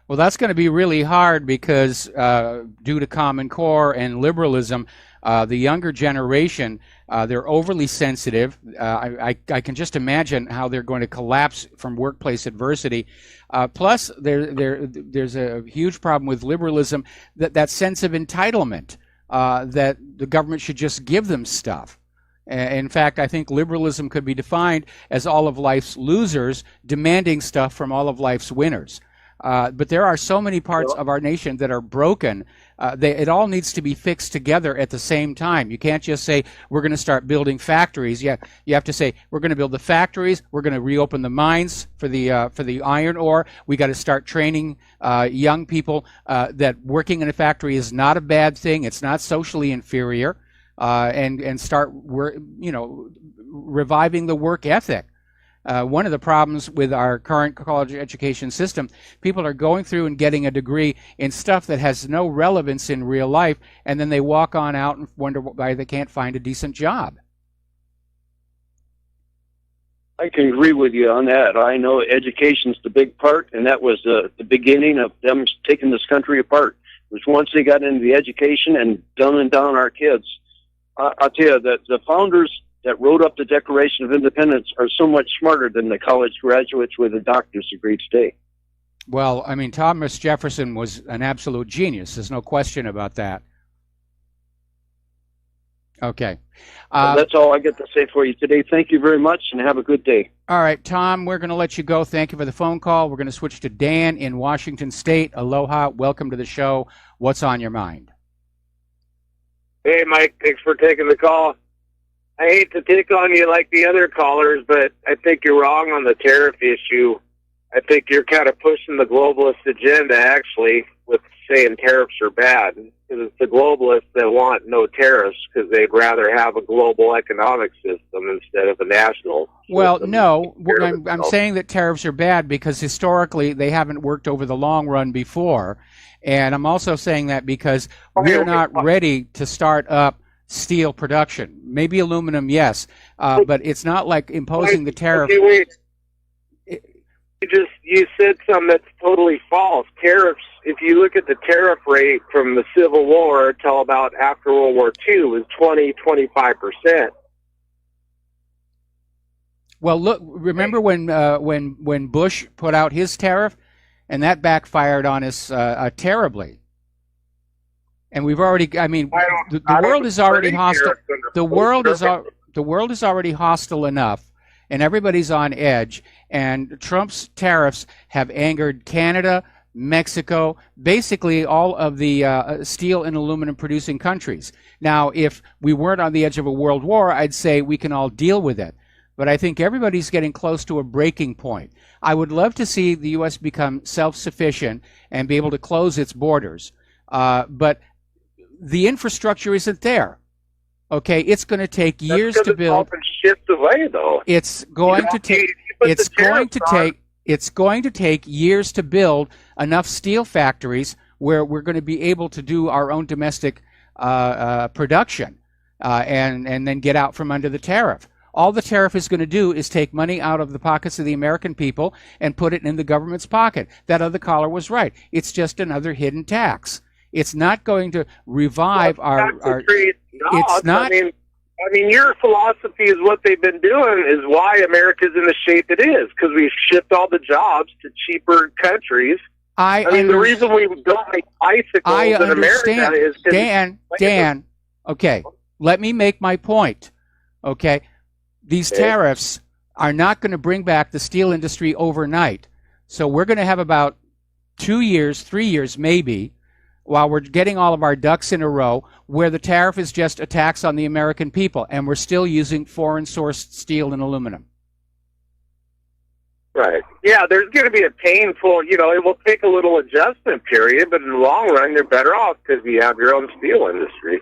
S2: Well, that's going to be really hard because due to Common Core and liberalism, the younger generation, they're overly sensitive. I can just imagine how they're going to collapse from workplace adversity. Plus, there's a huge problem with liberalism, that sense of entitlement, that the government should just give them stuff. In fact, I think liberalism could be defined as all of life's losers demanding stuff from all of life's winners. But there are so many parts of our nation that are broken. It all needs to be fixed together at the same time. You can't just say, we're going to start building factories. You have to say, we're going to build the factories. We're going to reopen the mines for the iron ore. We got to start training young people that working in a factory is not a bad thing. It's not socially inferior. And start reviving the work ethic. One of the problems with our current college education system, people are going through and getting a degree in stuff that has no relevance in real life, and then they walk on out and wonder why they can't find a decent job.
S6: I can agree with you on that. I know education's the big part, and that was the beginning of them taking this country apart. It was once they got into the education and dumbing down our kids. I'll tell you that the founders that wrote up the Declaration of Independence are so much smarter than the college graduates with a doctor's degree today.
S2: Well, I mean, Thomas Jefferson was an absolute genius. There's no question about that. Okay.
S6: Well, that's all I get to say for you today. Thank you very much, and have a good day.
S2: All right, Tom, we're going to let you go. Thank you for the phone call. We're going to switch to Dan in Washington State. Aloha. Welcome to the show. What's on your mind?
S7: Hey, Mike. Thanks for taking the call. I hate to pick on you like the other callers, but I think you're wrong on the tariff issue. I think you're kind of pushing the globalist agenda, actually, with saying tariffs are bad. Because it's the globalists that want no tariffs because they'd rather have a global economic system instead of a national system.
S2: Well, no, I'm saying that tariffs are bad because historically they haven't worked over the long run before. And I'm also saying that because we're not ready to start up steel production. Maybe aluminum, yes, but it's not like imposing the tariff.
S7: Okay, wait. You said something that's totally false. Tariffs, if you look at the tariff rate from the Civil War till about after World War II, was 25%.
S2: Well, look, remember when Bush put out his tariff, and that backfired on us terribly. And we've already, I mean, the world is already hostile. The world is already hostile enough, and everybody's on edge. And Trump's tariffs have angered Canada, Mexico, basically all of the steel and aluminum producing countries. Now, if we weren't on the edge of a world war, I'd say we can all deal with it. But I think everybody's getting close to a breaking point. I would love to see the U.S. become self-sufficient and be able to close its borders. But the infrastructure isn't there. Okay, it's going to take years to build.
S7: It's all been shipped away, though.
S2: It's going to take. It's going to take years to build enough steel factories where we're going to be able to do our own domestic production and then get out from under the tariff. All the tariff is going to do is take money out of the pockets of the American people and put it in the government's pocket. That other caller was right. It's just another hidden tax. It's not going to revive our it's not.
S7: I mean, your philosophy is what they've been doing is why America's in the shape it is, because we've shipped all the jobs to cheaper countries. I mean, the reason we don't make bicycles in America is
S2: Dan, okay, let me make my point, okay? These tariffs are not going to bring back the steel industry overnight. So we're going to have about 2 years, 3 years maybe, while we're getting all of our ducks in a row, where the tariff is just a tax on the American people, and we're still using foreign-sourced steel and aluminum.
S7: Right. Yeah, there's going to be a painful, it will take a little adjustment period, but in the long run, you're better off because you have your own steel industry,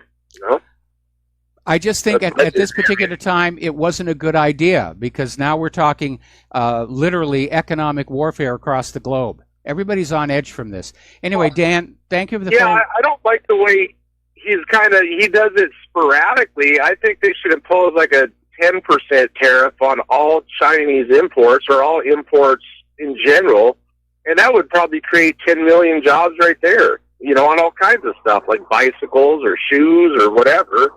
S2: I just think at this particular time, it wasn't a good idea, because now we're talking literally economic warfare across the globe. Everybody's on edge from this. Anyway, Dan, thank you for the phone.
S7: Yeah, I don't like the way he does it sporadically. I think they should impose like a 10% tariff on all Chinese imports or all imports in general, and that would probably create 10 million jobs right there, on all kinds of stuff like bicycles or shoes or whatever,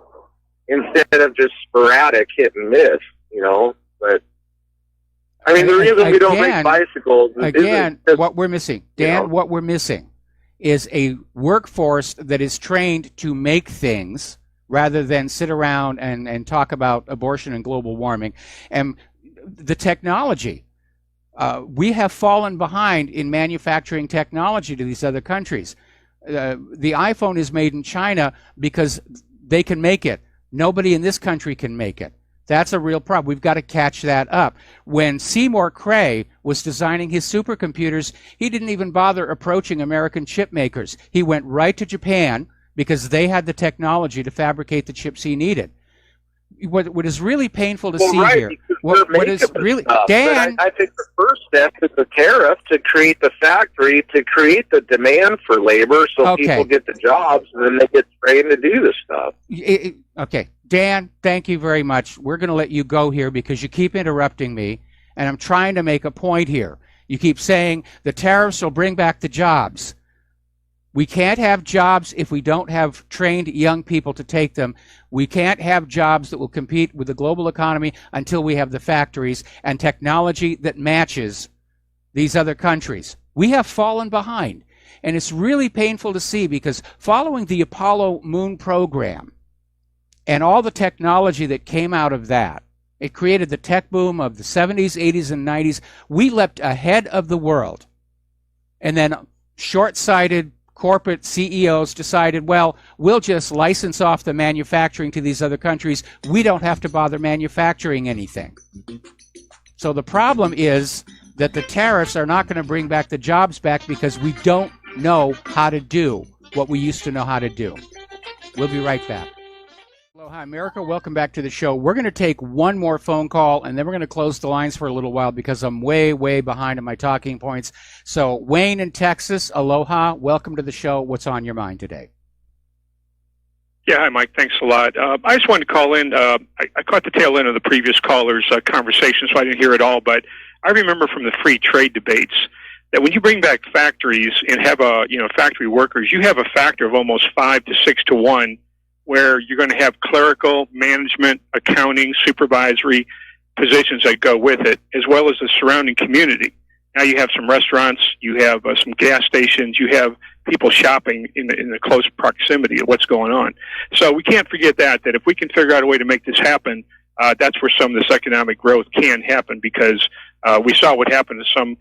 S7: instead of just sporadic hit and miss, but I mean, the reason we don't make bicycles is
S2: what we're missing, Dan, what we're missing is a workforce that is trained to make things rather than sit around and talk about abortion and global warming. And the technology, we have fallen behind in manufacturing technology to these other countries. The iPhone is made in China because they can make it. Nobody in this country can make it. That's a real problem. We've got to catch that up. When Seymour Cray was designing his supercomputers, he didn't even bother approaching American chip makers. He went right to Japan because they had the technology to fabricate the chips he needed. What is really painful to see here, what is really, Dan,
S7: I think the first step is the tariff to create the factory, to create the demand for labor so people get the jobs and then they get trained to do this stuff.
S2: Okay. Dan, thank you very much. We're going to let you go here because you keep interrupting me, and I'm trying to make a point here. You keep saying the tariffs will bring back the jobs. We can't have jobs if we don't have trained young people to take them. We can't have jobs that will compete with the global economy until we have the factories and technology that matches these other countries. We have fallen behind. And it's really painful to see, because following the Apollo moon program and all the technology that came out of that, it created the tech boom of the 70s, 80s, and 90s. We leapt ahead of the world. And then short-sighted corporate CEOs decided, well, we'll just license off the manufacturing to these other countries. We don't have to bother manufacturing anything. So the problem is that the tariffs are not going to bring back the jobs back, because we don't know how to do what we used to know how to do. We'll be right back. Aloha, America. Welcome back to the show. We're going to take one more phone call, and then we're going to close the lines for a little while, because I'm way, way behind on my talking points. So, Wayne in Texas, aloha. Welcome to the show. What's on your mind today?
S8: Yeah, hi, Mike. Thanks a lot. I just wanted to call in. I caught the tail end of the previous caller's conversation, so I didn't hear it all. But I remember from the free trade debates that when you bring back factories and have factory workers, you have a factor of almost 5 to 6 to 1, where you're going to have clerical, management, accounting, supervisory positions that go with it, as well as the surrounding community. Now you have some restaurants, you have some gas stations, you have people shopping in the close proximity of what's going on. So we can't forget that if we can figure out a way to make this happen, that's where some of this economic growth can happen, because we saw what happened to some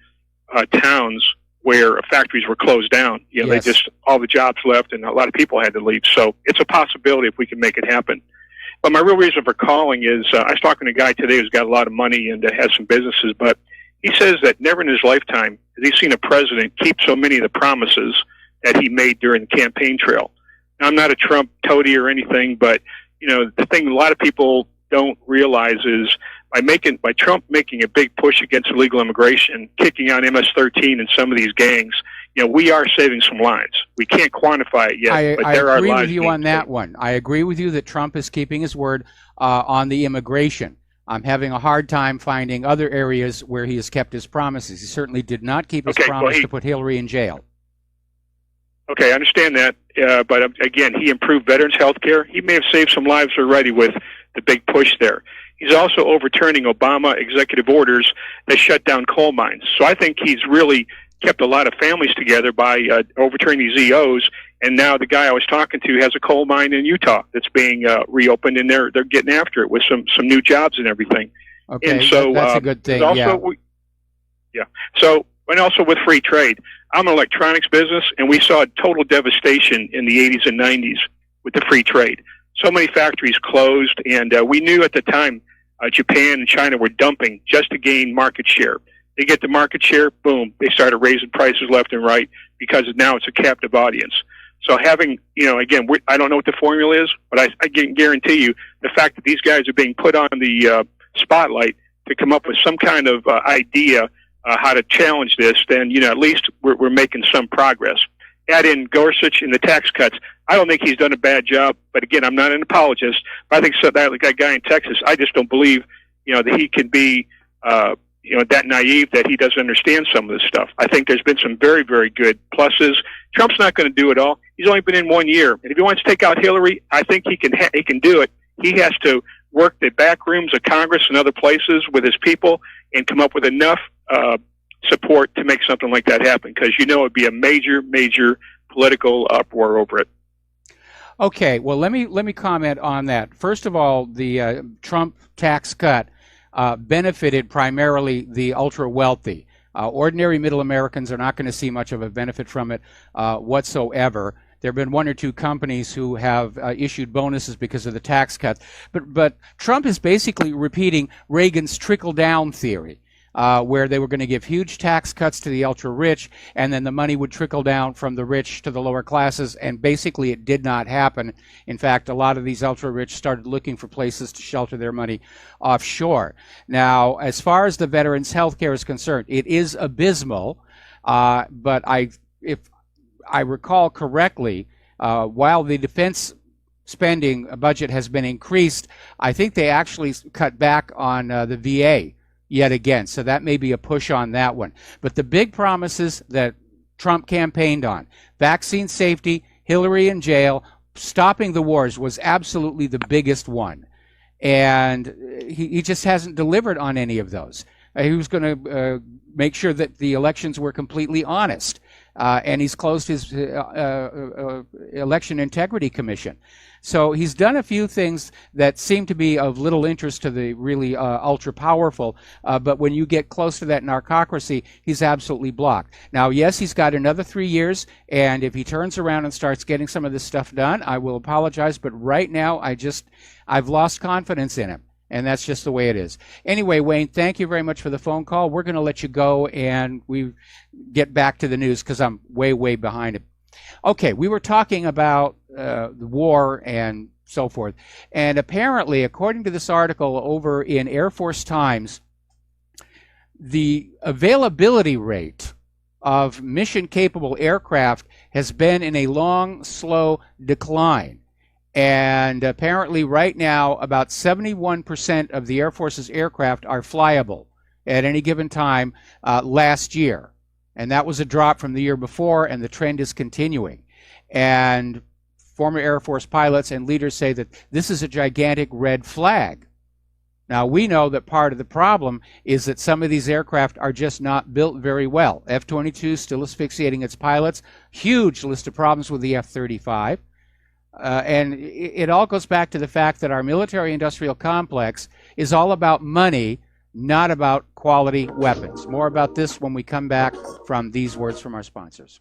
S8: towns where factories were closed down.
S2: Yes.
S8: They just, all the jobs left, and a lot of people had to leave. So it's a possibility if we can make it happen. But my real reason for calling is I was talking to a guy today who's got a lot of money and has some businesses, but he says that never in his lifetime has he seen a president keep so many of the promises that he made during the campaign trail. Now, I'm not a Trump toady or anything, but the thing a lot of people don't realize is by Trump making a big push against illegal immigration, kicking out MS-13 and some of these gangs, we are saving some lives. We can't quantify it yet, but there are lives.
S2: I agree with you on that one. I agree with you that Trump is keeping his word on the immigration. I'm having a hard time finding other areas where he has kept his promises. He certainly did not keep his promise to put Hillary in jail.
S8: Okay, I understand that, but again, he improved veterans' health care. He may have saved some lives already with the big push there. He's also overturning Obama executive orders that shut down coal mines. So I think he's really kept a lot of families together by overturning these EOs. And now the guy I was talking to has a coal mine in Utah that's being reopened, and they're getting after it with some new jobs and everything.
S2: Okay,
S8: and so
S2: that's a good thing.
S8: So, and also with free trade, I'm an electronics business, and we saw total devastation in the 80s and 90s with the free trade. So many factories closed, and we knew at the time Japan and China were dumping just to gain market share. They get the market share, boom, they started raising prices left and right, because now it's a captive audience. So having, again, I don't know what the formula is, but I can guarantee you the fact that these guys are being put on the spotlight to come up with some kind of idea how to challenge this, then, at least we're making some progress. Add in Gorsuch and the tax cuts. I don't think he's done a bad job, but again, I'm not an apologist. But I think that guy in Texas, I just don't believe, that he can be, that naive that he doesn't understand some of this stuff. I think there's been some very, very good pluses. Trump's not going to do it all. He's only been in 1 year, and if he wants to take out Hillary, I think he can do it. He has to work the back rooms of Congress and other places with his people and come up with enough support to make something like that happen, because it'd be a major, major political uproar over it.
S2: Okay, well, let me comment on that. First of all, the Trump tax cut benefited primarily the ultra wealthy. Ordinary middle Americans are not going to see much of a benefit from it whatsoever. There have been one or two companies who have issued bonuses because of the tax cuts, but Trump is basically repeating Reagan's trickle-down theory. Where they were going to give huge tax cuts to the ultra-rich, and then the money would trickle down from the rich to the lower classes, and basically it did not happen. In fact, a lot of these ultra-rich started looking for places to shelter their money offshore. Now, as far as the veterans' health care is concerned, it is abysmal, but if I recall correctly, while the defense spending budget has been increased, I think they actually cut back on the VA yet again. So that may be a push on that one. But the big promises that Trump campaigned on, vaccine safety, Hillary in jail, stopping the wars, was absolutely the biggest one. And he just hasn't delivered on any of those. He was going to make sure that the elections were completely honest. And he's closed his election integrity commission. So he's done a few things that seem to be of little interest to the really ultra powerful, but when you get close to that narcocracy, he's absolutely blocked. Now, yes, he's got another 3 years, and if he turns around and starts getting some of this stuff done, I will apologize, but right now I've lost confidence in him. And that's just the way it is. Anyway, Wayne, thank you very much for the phone call. We're going to let you go and we get back to the news because I'm way, way behind it. Okay, we were talking about the war and so forth. And apparently, according to this article over in Air Force Times, the availability rate of mission-capable aircraft has been in a long, slow decline. And apparently right now, about 71% of the Air Force's aircraft are flyable at any given time last year. And that was a drop from the year before, and the trend is continuing. And former Air Force pilots and leaders say that this is a gigantic red flag. Now, we know that part of the problem is that some of these aircraft are just not built very well. F-22 still asphyxiating its pilots. Huge list of problems with the F-35. And it all goes back to the fact that our military-industrial complex is all about money, not about quality weapons. More about this when we come back from these words from our sponsors.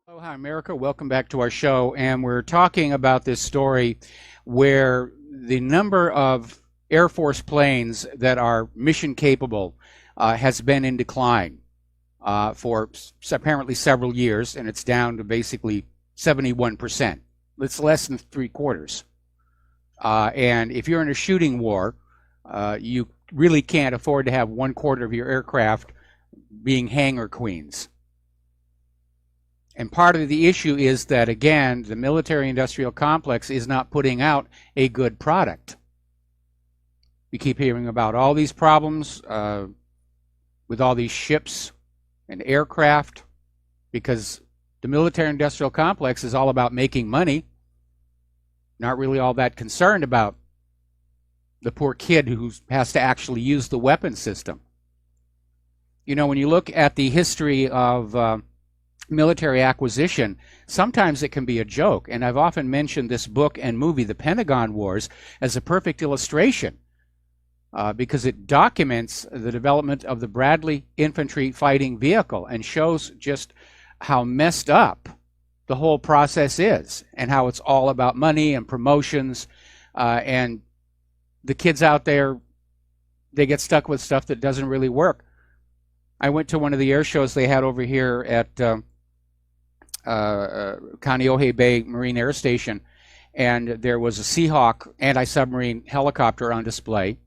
S2: Aloha, America. Welcome back to our show. And we're talking about this story where the number of Air Force planes that are mission-capable has been in decline for apparently several years, and it's down to basically 71%. It's less than 3/4. And if you're in a shooting war, you really can't afford to have 1/4 of your aircraft being hangar queens. And part of the issue is that, again, the military-industrial complex is not putting out a good product. We keep hearing about all these problems with all these ships and aircraft because the military-industrial complex is all about making money, not really all that concerned about the poor kid who has to actually use the weapon system. You know, when you look at the history of military acquisition, sometimes it can be a joke. And I've often mentioned this book and movie, The Pentagon Wars, as a perfect illustration because it documents the development of the Bradley infantry fighting vehicle and shows just how messed up the whole process is and how it's all about money and promotions and the kids out there, they get stuck with stuff that doesn't really work. I went to one of the air shows they had over here at Kaonohi Bay Marine Air Station, and there was a Seahawk anti-submarine helicopter on display,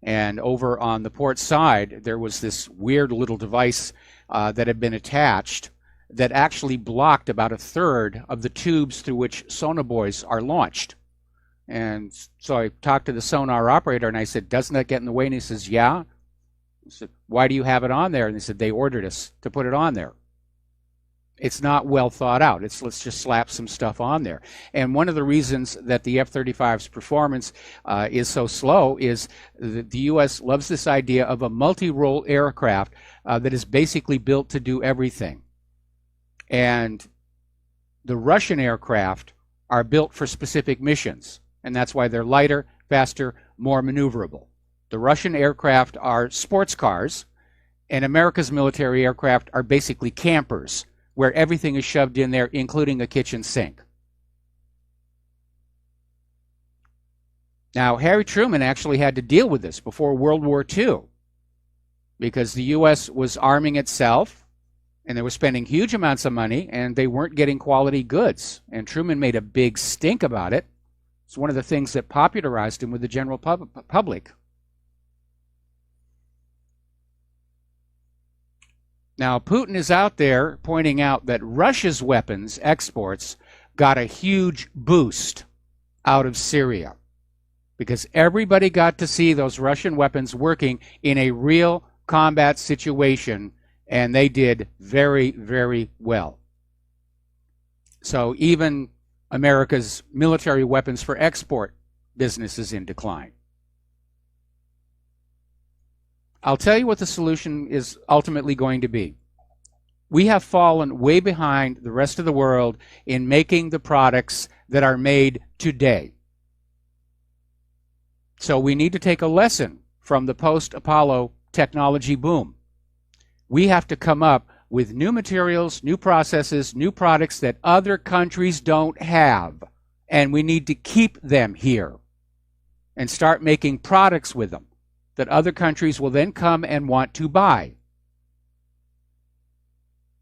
S2: and over on the port side there was this weird little device that had been attached that actually blocked about 1/3 of the tubes through which sonobuoys are launched. And so I talked to the sonar operator and I said, doesn't that get in the way? And he says, yeah. I said, why do you have it on there? And they said, they ordered us to put it on there. It's not well thought out. It's let's just slap some stuff on there. And one of the reasons that the F-35's performance is so slow is that the U.S. loves this idea of a multi-role aircraft that is basically built to do everything. And the Russian aircraft are built for specific missions, and that's why they're lighter, faster, more maneuverable. The Russian aircraft are sports cars, and America's military aircraft are basically campers, where everything is shoved in there, including a kitchen sink. Now, Harry Truman actually had to deal with this before World War II, because the U.S. was arming itself, and they were spending huge amounts of money, and they weren't getting quality goods. And Truman made a big stink about it. It's one of the things that popularized him with the general public. Now, Putin is out there pointing out that Russia's weapons exports got a huge boost out of Syria because everybody got to see those Russian weapons working in a real combat situation, and they did very, very well. So even America's military weapons for export business is in decline. I'll tell you what the solution is ultimately going to be. We have fallen way behind the rest of the world in making the products that are made today. So we need to take a lesson from the post-Apollo technology boom. We have to come up with new materials, new processes, new products that other countries don't have. And we need to keep them here and start making products with them that other countries will then come and want to buy.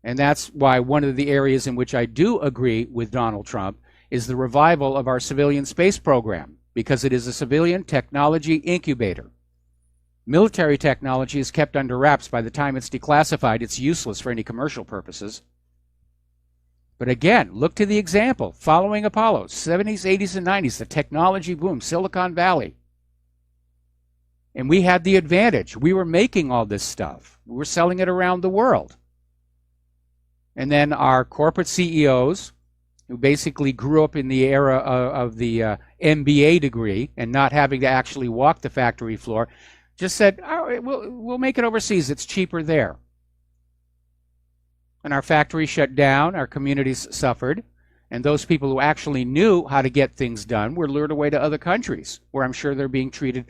S2: And that's why one of the areas in which I do agree with Donald Trump is the revival of our civilian space program, because it is a civilian technology incubator. Military technology is kept under wraps. By the time it's declassified, it's useless for any commercial purposes. But again, look to the example following Apollo, 70s, 80s, and 90s, the technology boom, Silicon Valley. And we had the advantage. We were making all this stuff. We were selling it around the world. And then our corporate CEOs, who basically grew up in the era of the MBA degree and not having to actually walk the factory floor, just said, oh, we'll make it overseas. It's cheaper there. And our factory shut down. Our communities suffered. And those people who actually knew how to get things done were lured away to other countries, where I'm sure they're being treated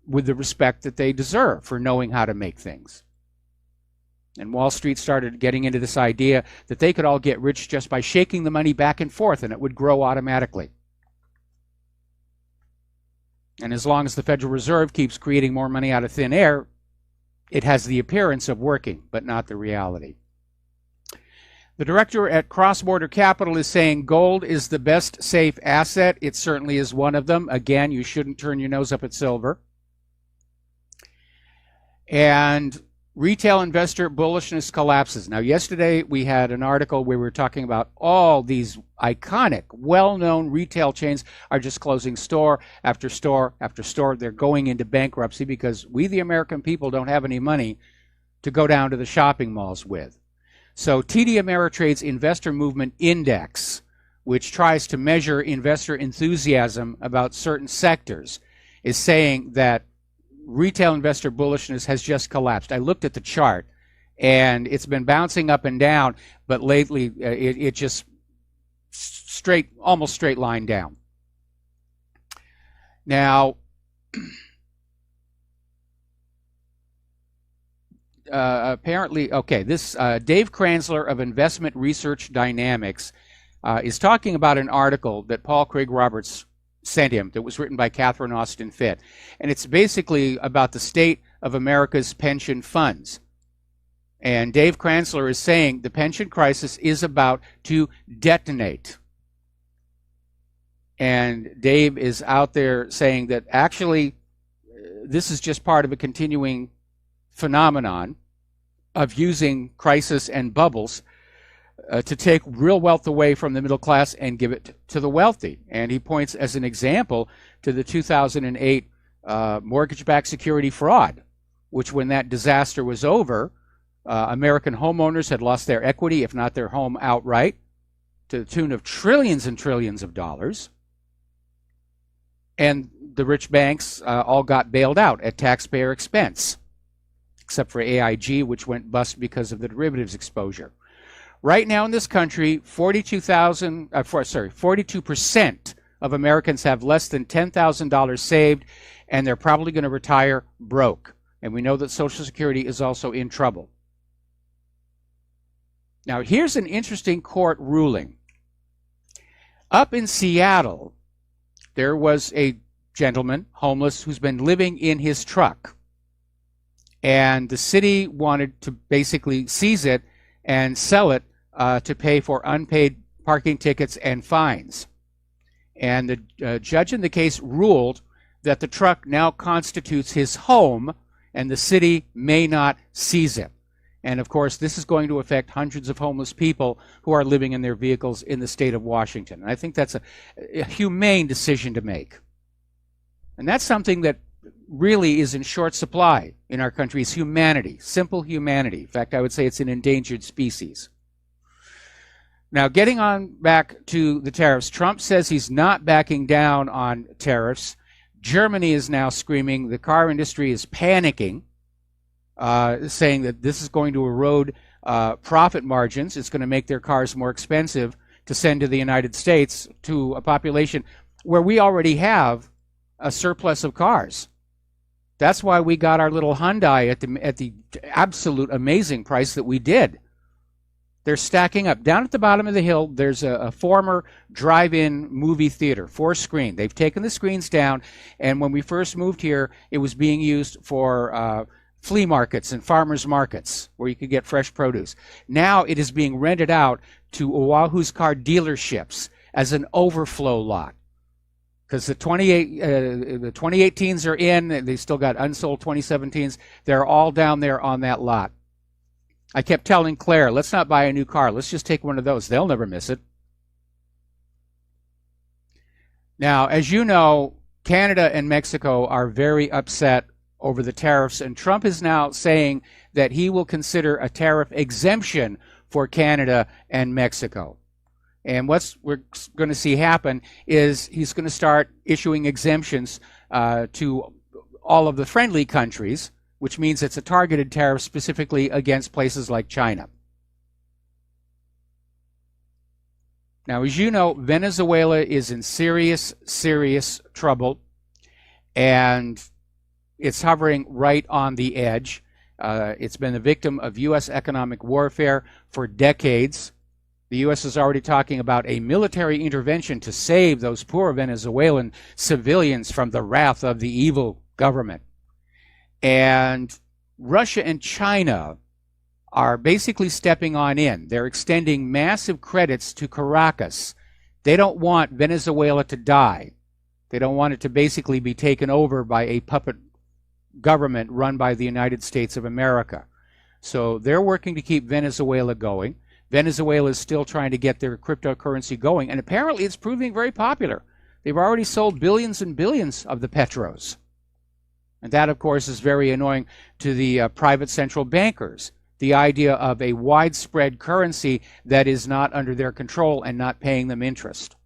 S2: with the respect that they deserve for knowing how to make things. And Wall Street started getting into this idea that they could all get rich just by shaking the money back and forth and it would grow automatically. And as long as the Federal Reserve keeps creating more money out of thin air, it has the appearance of working, but not the reality. The director at Cross Border Capital is saying gold is the best safe asset. It certainly is one of them. Again, you shouldn't turn your nose up at silver. And retail investor bullishness collapses. Now, yesterday we had an article where we were talking about all these iconic, well-known retail chains are just closing store after store after store. They're going into bankruptcy because we, the American people, don't have any money to go down to the shopping malls with. So TD Ameritrade's Investor Movement Index, which tries to measure investor enthusiasm about certain sectors, is saying that retail investor bullishness has just collapsed. I looked at the chart, and it's been bouncing up and down, but lately it just almost straight line down. Now, apparently, okay, this Dave Kranzler of Investment Research Dynamics is talking about an article that Paul Craig Roberts sent him that was written by Catherine Austin Fitt. And it's basically about the state of America's pension funds. And Dave Kranzler is saying the pension crisis is about to detonate. And Dave is out there saying that actually this is just part of a continuing phenomenon of using crisis and bubbles to take real wealth away from the middle class and give it to the wealthy. And he points as an example to the 2008 mortgage-backed security fraud, which when that disaster was over, American homeowners had lost their equity, if not their home outright, to the tune of trillions and trillions of dollars. And the rich banks all got bailed out at taxpayer expense, except for AIG, which went bust because of the derivatives exposure. Right now in this country, 42% of Americans have less than $10,000 saved, and they're probably going to retire broke. And we know that Social Security is also in trouble. Now, here's an interesting court ruling. Up in Seattle, there was a gentleman, homeless, who's been living in his truck. And the city wanted to basically seize it and sell it to pay for unpaid parking tickets and fines. And the judge in the case ruled that the truck now constitutes his home and the city may not seize it. And of course, this is going to affect hundreds of homeless people who are living in their vehicles in the state of Washington. And I think that's a humane decision to make. And that's something that really is in short supply in our country, is humanity, simple humanity. In fact, I would say it's an endangered species. Now, getting on back to the tariffs, Trump says he's not backing down on tariffs. Germany is now screaming. The car industry is panicking. saying that this is going to erode profit margins. It's going to make their cars more expensive to send to the United States, to a population where we already have a surplus of cars. That's why we got our little Hyundai at the absolute amazing price that we did. They're stacking up. Down at the bottom of the hill, there's a former drive-in movie theater, 4-screen. They've taken the screens down, and when we first moved here, it was being used for flea markets and farmers markets where you could get fresh produce. Now it is being rented out to Oahu's car dealerships as an overflow lot. Because the 2018s are in, they still got unsold 2017s. They're all down there on that lot. I kept telling Claire, let's not buy a new car. Let's just take one of those. They'll never miss it. Now, as you know, Canada and Mexico are very upset over the tariffs, and Trump is now saying that he will consider a tariff exemption for Canada and Mexico. And what we're going to see happen is he's going to start issuing exemptions to all of the friendly countries, which means it's a targeted tariff specifically against places like China. Now, as you know, Venezuela is in serious, serious trouble, and it's hovering right on the edge. It's been the victim of U.S. economic warfare for decades. The U.S. is already talking about a military intervention to save those poor Venezuelan civilians from the wrath of the evil government. And Russia and China are basically stepping on in. They're extending massive credits to Caracas. They don't want Venezuela to die. They don't want it to basically be taken over by a puppet government run by the United States of America. So they're working to keep Venezuela going. Venezuela is still trying to get their cryptocurrency going, and apparently it's proving very popular. They've already sold billions and billions of the petros. And that, of course, is very annoying to the private central bankers. The idea of a widespread currency that is not under their control and not paying them interest.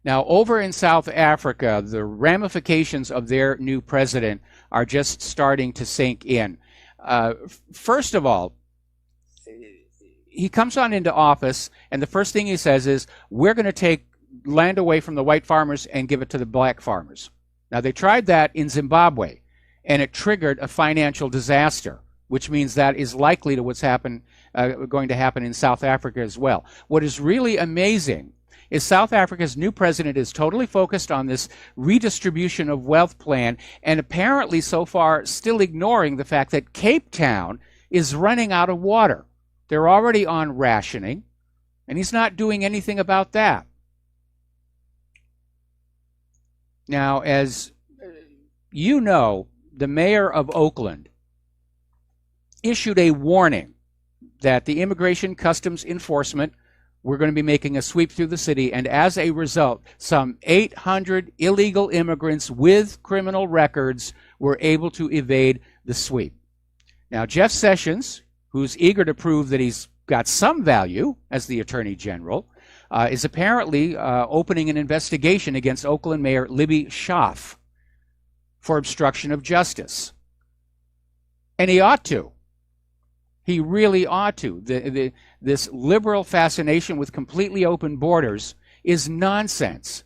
S2: Now, over in South Africa, the ramifications of their new president are just starting to sink in. First of all, he comes on into office, and the first thing he says is, we're going to take land away from the white farmers and give it to the black farmers. Now, they tried that in Zimbabwe, and it triggered a financial disaster, which means that is likely to what's going to happen in South Africa as well. What is really amazing is South Africa's new president is totally focused on this redistribution of wealth plan, and apparently so far still ignoring the fact that Cape Town is running out of water. They're already on rationing, and he's not doing anything about that. Now, as you know, the mayor of Oakland issued a warning that the Immigration Customs Enforcement were going to be making a sweep through the city, and as a result, some 800 illegal immigrants with criminal records were able to evade the sweep. Now, Jeff Sessions, who's eager to prove that he's got some value as the Attorney General, is apparently opening an investigation against Oakland Mayor Libby Schaaf for obstruction of justice. And he ought to. He really ought to. This liberal fascination with completely open borders is nonsense.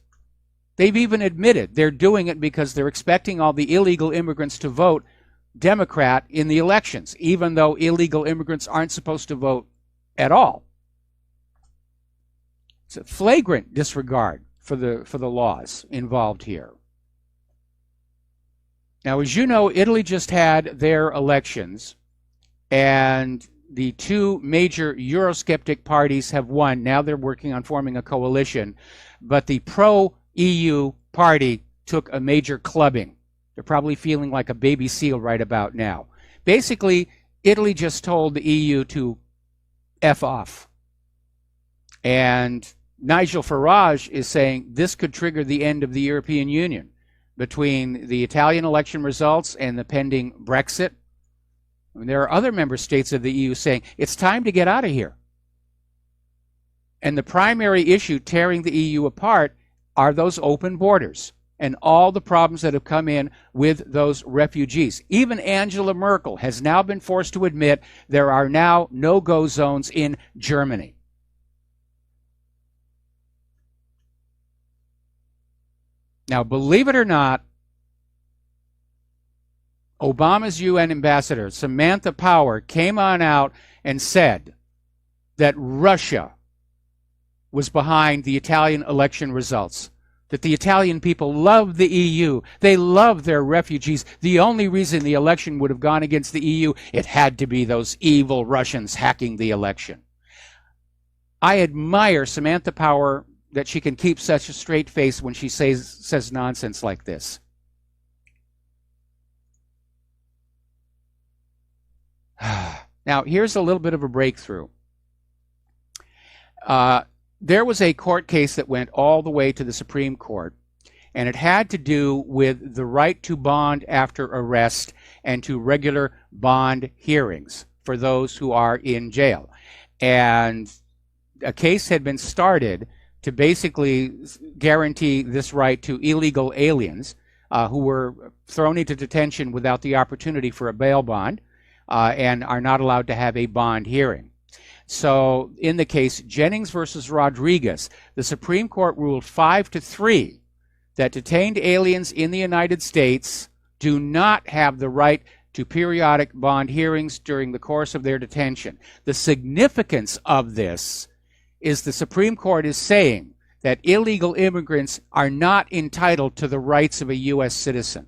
S2: They've even admitted they're doing it because they're expecting all the illegal immigrants to vote Democrat in the elections, even though illegal immigrants aren't supposed to vote at all. It's a flagrant disregard for the laws involved here. Now, as you know, Italy just had their elections, and the two major Eurosceptic parties have won. Now they're working on forming a coalition, but the pro-EU party took a major clubbing. They're probably feeling like a baby seal right about now. Basically, Italy just told the EU to F off. And Nigel Farage is saying this could trigger the end of the European Union between the Italian election results and the pending Brexit. I mean, there are other member states of the EU saying it's time to get out of here. And the primary issue tearing the EU apart are those open borders. and all the problems that have come in with those refugees. Even Angela Merkel has now been forced to admit there are now no-go zones in Germany. Now, believe it or not, Obama's UN ambassador, Samantha Power, came on out and said that Russia was behind the Italian election results, that the Italian people love the EU. They love their refugees. The only reason the election would have gone against the EU, it had to be those evil Russians hacking the election. I admire Samantha Power that she can keep such a straight face when she says nonsense like this. Now, here's a little bit of a breakthrough. There was a court case that went all the way to the Supreme Court, and it had to do with the right to bond after arrest and to regular bond hearings for those who are in jail. And a case had been started to basically guarantee this right to illegal aliens who were thrown into detention without the opportunity for a bail bond and are not allowed to have a bond hearing. So in the case Jennings versus Rodriguez, the Supreme Court ruled 5-3 that detained aliens in the United States do not have the right to periodic bond hearings during the course of their detention. The significance of this is the Supreme Court is saying that illegal immigrants are not entitled to the rights of a U.S. citizen.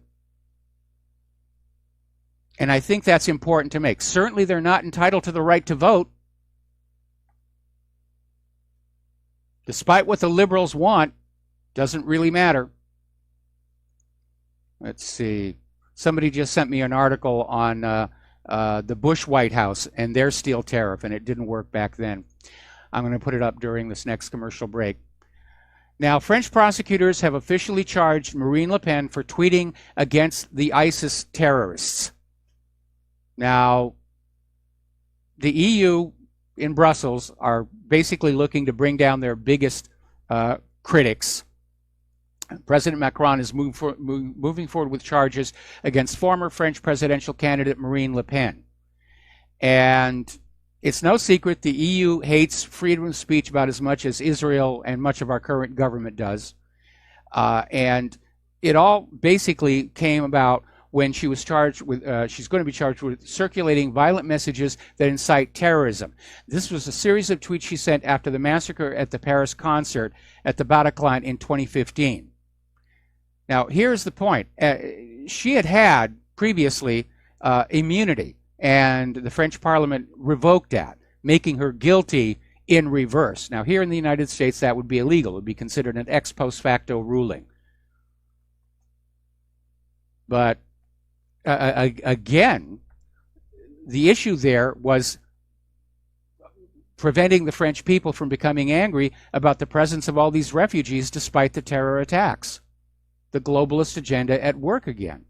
S2: And I think that's important to make. Certainly they're not entitled to the right to vote. Despite what the liberals want, doesn't really matter. Let's see. Somebody just sent me an article on the Bush White House and their steel tariff, and it didn't work back then. I'm going to put it up during this next commercial break. Now, French prosecutors have officially charged Marine Le Pen for tweeting against the ISIS terrorists. Now, the EU in Brussels are basically looking to bring down their biggest critics. President Macron is moving forward with charges against former French presidential candidate Marine Le Pen. And it's no secret the EU hates freedom of speech about as much as Israel and much of our current government does. And it all basically came about when she was charged with, she's going to be charged with circulating violent messages that incite terrorism. This was a series of tweets she sent after the massacre at the Paris concert at the Bataclan in 2015. Now, here's the point. She had previously immunity, and the French Parliament revoked that, making her guilty in reverse. Now, here in the United States, that would be illegal. It would be considered an ex post facto ruling. But again, the issue there was preventing the French people from becoming angry about the presence of all these refugees despite the terror attacks. The globalist agenda at work again.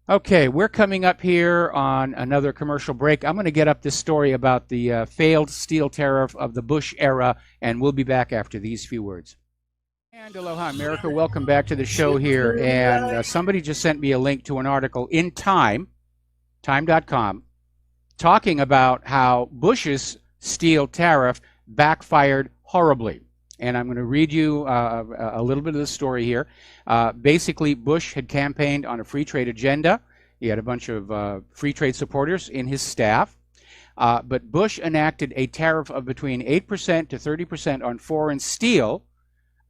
S2: Okay, we're coming up here on another commercial break. I'm going to get up this story about the failed steel tariff of the Bush era, and we'll be back after these few words. And aloha, America. Welcome back to the show here. And somebody just sent me a link to an article in time.com, talking about how Bush's steel tariff backfired horribly. And I'm going to read you a little bit of the story here. Basically, Bush had campaigned on a free trade agenda. He had a bunch of free trade supporters in his staff. But Bush enacted a tariff of between 8% to 30% on foreign steel,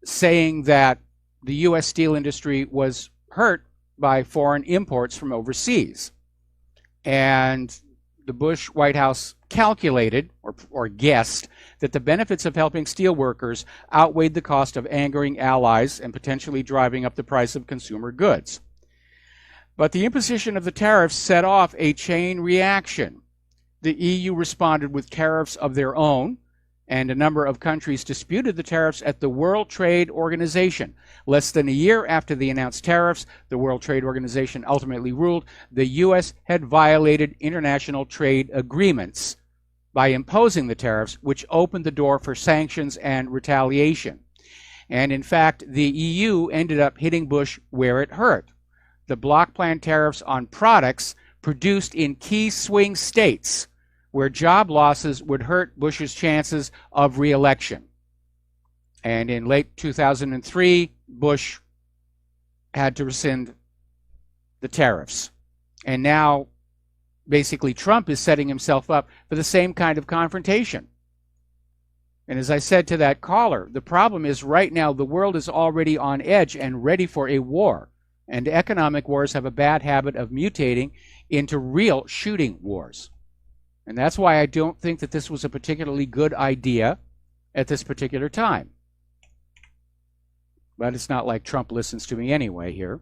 S2: saying that the U.S. steel industry was hurt by foreign imports from overseas. And the Bush White House calculated or guessed that the benefits of helping steel workers outweighed the cost of angering allies and potentially driving up the price of consumer goods. But the imposition of the tariffs set off a chain reaction. The EU responded with tariffs of their own, and a number of countries disputed the tariffs at the World Trade Organization. Less than a year after the announced tariffs, the World Trade Organization ultimately ruled the U.S. had violated international trade agreements by imposing the tariffs, which opened the door for sanctions and retaliation. And in fact, the EU ended up hitting Bush where it hurt. The block plan tariffs on products produced in key swing states where job losses would hurt Bush's chances of re-election. And in late 2003, Bush had to rescind the tariffs. And now, basically, Trump is setting himself up for the same kind of confrontation. And as I said to that caller, the problem is right now the world is already on edge and ready for a war. And economic wars have a bad habit of mutating into real shooting wars. And that's why I don't think that this was a particularly good idea at this particular time. But it's not like Trump listens to me anyway here.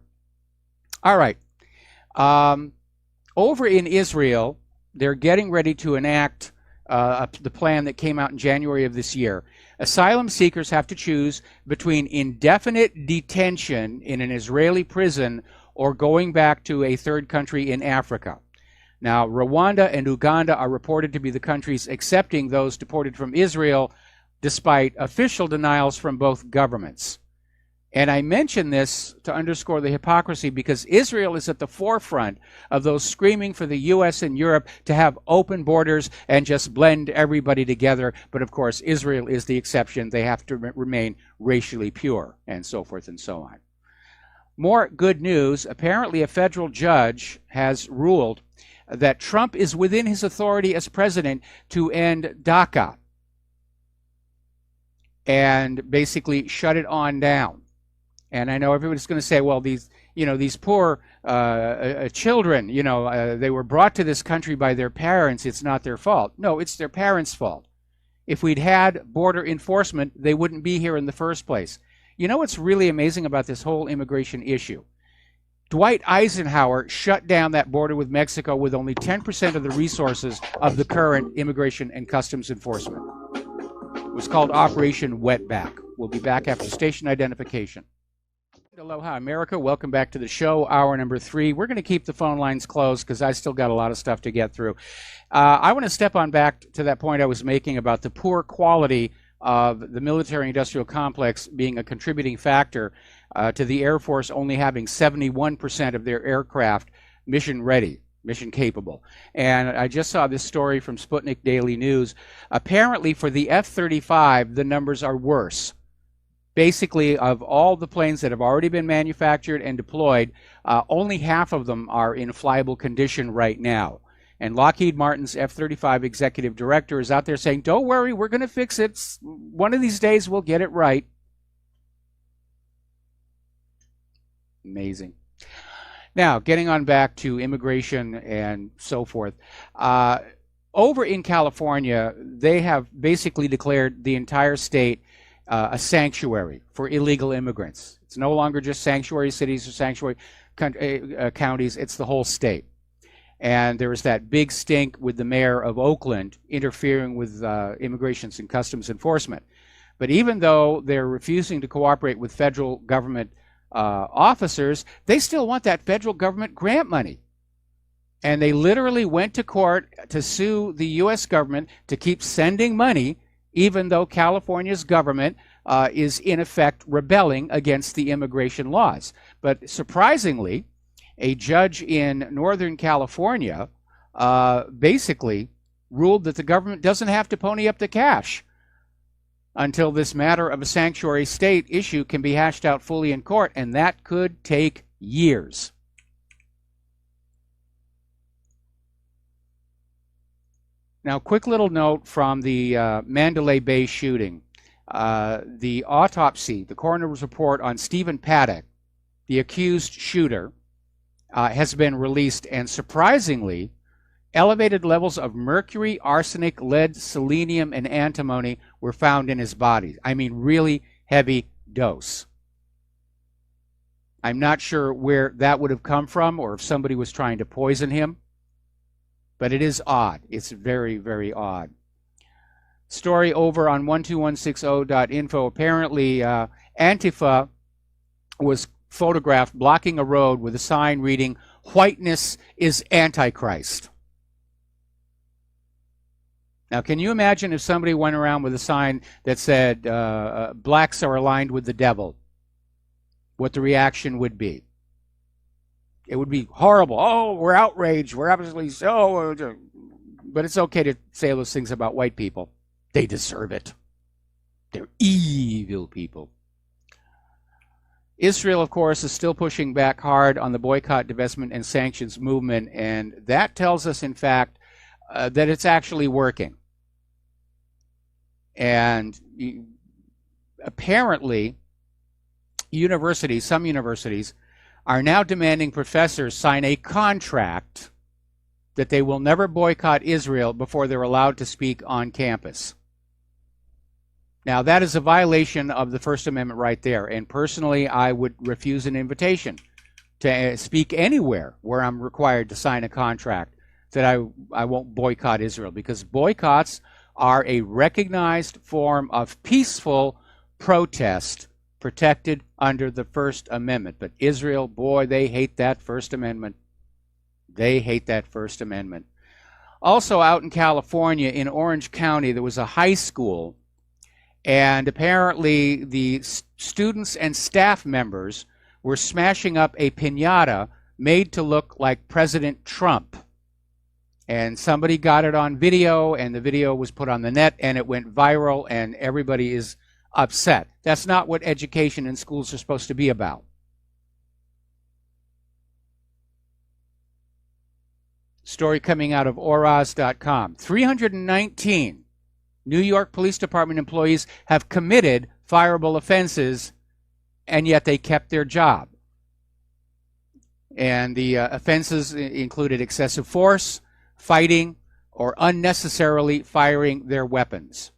S2: All right. Over in Israel, they're getting ready to enact the plan that came out in January of this year. Asylum seekers have to choose between indefinite detention in an Israeli prison or going back to a third country in Africa. Now, Rwanda and Uganda are reported to be the countries accepting those deported from Israel, despite official denials from both governments. And I mention this to underscore the hypocrisy because Israel is at the forefront of those screaming for the U.S. and Europe to have open borders and just blend everybody together. But of course, Israel is the exception. They have to remain racially pure and so forth and so on. More good news. Apparently, a federal judge has ruled that Trump is within his authority as president to end DACA and basically shut it on down. And I know everybody's going to say, well, these poor children, they were brought to this country by their parents. It's not their fault. No, it's their parents' fault. If we'd had border enforcement, they wouldn't be here in the first place. You know what's really amazing about this whole immigration issue? Dwight Eisenhower shut down that border with Mexico with only 10% of the resources of the current immigration and customs enforcement. It was called Operation Wetback. We'll be back after station identification. Aloha, America. Welcome back to the show, hour number 3. We're going to keep the phone lines closed because I still got a lot of stuff to get through. I want to step on back to that point I was making about the poor quality of the military-industrial complex being a contributing factor to the Air Force only having 71% of their aircraft mission-ready, mission-capable. And I just saw this story from Sputnik Daily News. Apparently, for the F-35, the numbers are worse. Basically, of all the planes that have already been manufactured and deployed, only half of them are in flyable condition right now. And Lockheed Martin's F-35 executive director is out there saying, don't worry, we're going to fix it. One of these days, we'll get it right. Amazing. Now, getting on back to immigration and so forth. Over in California, they have basically declared the entire state a sanctuary for illegal immigrants. It's no longer just sanctuary cities or sanctuary counties, it's the whole state. And there was that big stink with the mayor of Oakland interfering with immigration and customs enforcement. But even though they're refusing to cooperate with federal government officers, they still want that federal government grant money. And they literally went to court to sue the U.S. government to keep sending money, even though California's government is in effect rebelling against the immigration laws. But surprisingly, a judge in Northern California basically ruled that the government doesn't have to pony up the cash until this matter of a sanctuary state issue can be hashed out fully in court, and that could take years. Now, quick little note from the Mandalay Bay shooting. The autopsy, the coroner's report on Stephen Paddock, the accused shooter, has been released, and surprisingly, elevated levels of mercury, arsenic, lead, selenium, and antimony were found in his body. I mean, really heavy dose. I'm not sure where that would have come from or if somebody was trying to poison him. But it is odd. It's very, very odd. Story over on 12160.info. Apparently, Antifa was photographed blocking a road with a sign reading, "Whiteness is Antichrist." Now, can you imagine if somebody went around with a sign that said, blacks are aligned with the devil, what the reaction would be? It would be horrible. Oh, we're outraged. We're absolutely so. But it's okay to say those things about white people. They deserve it. They're evil people. Israel, of course, is still pushing back hard on the boycott, divestment, and sanctions movement, and that tells us, in fact, that it's actually working. And apparently, some universities, are now demanding professors sign a contract that they will never boycott Israel before they're allowed to speak on campus. Now, that is a violation of the First Amendment right there. And personally, I would refuse an invitation to speak anywhere where I'm required to sign a contract that I won't boycott Israel, because boycotts are a recognized form of peaceful protest protected under the First Amendment. But Israel, boy, they hate that First Amendment. They hate that First Amendment. Also out in California, in Orange County, there was a high school, and apparently the students and staff members were smashing up a piñata made to look like President Trump. And somebody got it on video, and the video was put on the net, and it went viral, and everybody is upset. That's not what education in schools are supposed to be about. Story coming out of Oraz.com. 319 New York Police Department employees have committed fireable offenses, and yet they kept their job. And the offenses included excessive force, fighting, or unnecessarily firing their weapons.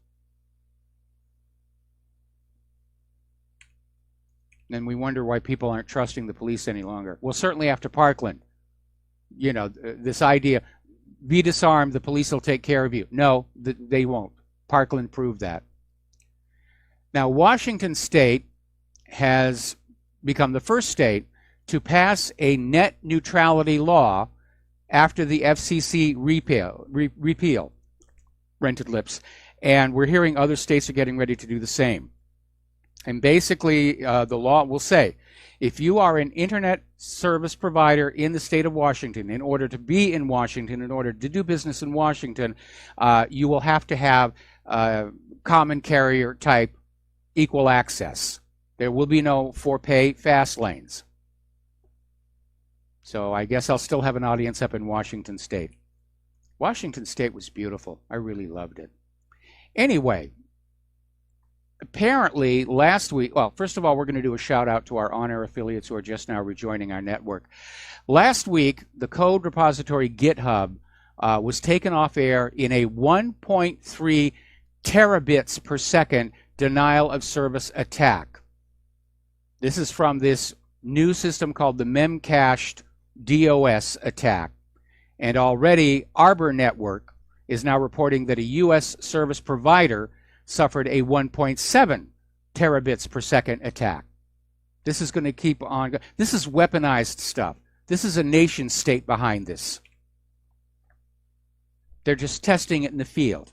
S2: And we wonder why people aren't trusting the police any longer. Well, certainly after Parkland, you know, this idea, be disarmed, the police will take care of you. No, they won't. Parkland proved that. Now, Washington State has become the first state to pass a net neutrality law after the FCC repeal. Rented lips. And we're hearing other states are getting ready to do the same. And basically, the law will say, if you are an internet service provider in the state of Washington, in order to be in Washington, in order to do business in Washington, you will have to have common carrier type equal access. There will be no for-pay fast lanes. So I guess I'll still have an audience up in Washington State. Washington State was beautiful. I really loved it. Anyway, apparently last week, well, first of all, we're going to do a shout out to our on-air affiliates who are just now rejoining our network. Last week, the code repository GitHub was taken off air in a 1.3 terabits per second denial of service attack. This is from this new system called the Memcached DOS attack. And already Arbor Network is now reporting that a U.S. service provider suffered a 1.7 terabits per second attack. This is going to keep on. This is weaponized stuff. This is a nation state behind this. They're just testing it in the field.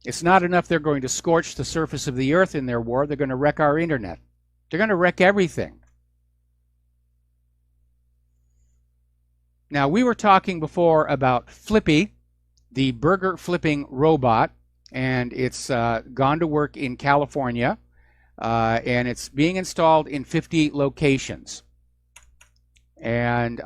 S2: It's not enough they're going to scorch the surface of the earth in their war. They're going to wreck our internet. They're going to wreck everything. Now, we were talking before about Flippy, the burger flipping robot, and it's gone to work in California, and it's being installed in 50 locations. And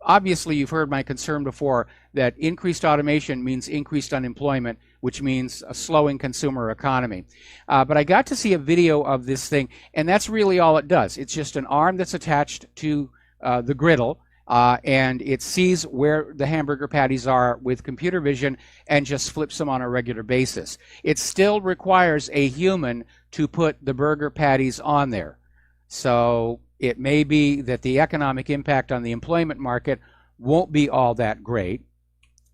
S2: obviously, you've heard my concern before that increased automation means increased unemployment, which means a slowing consumer economy. But I got to see a video of this thing, and that's really all it does. It's just an arm that's attached to the griddle, and it sees where the hamburger patties are with computer vision and just flips them on a regular basis. It still requires a human to put the burger patties on there. So it may be that the economic impact on the employment market won't be all that great,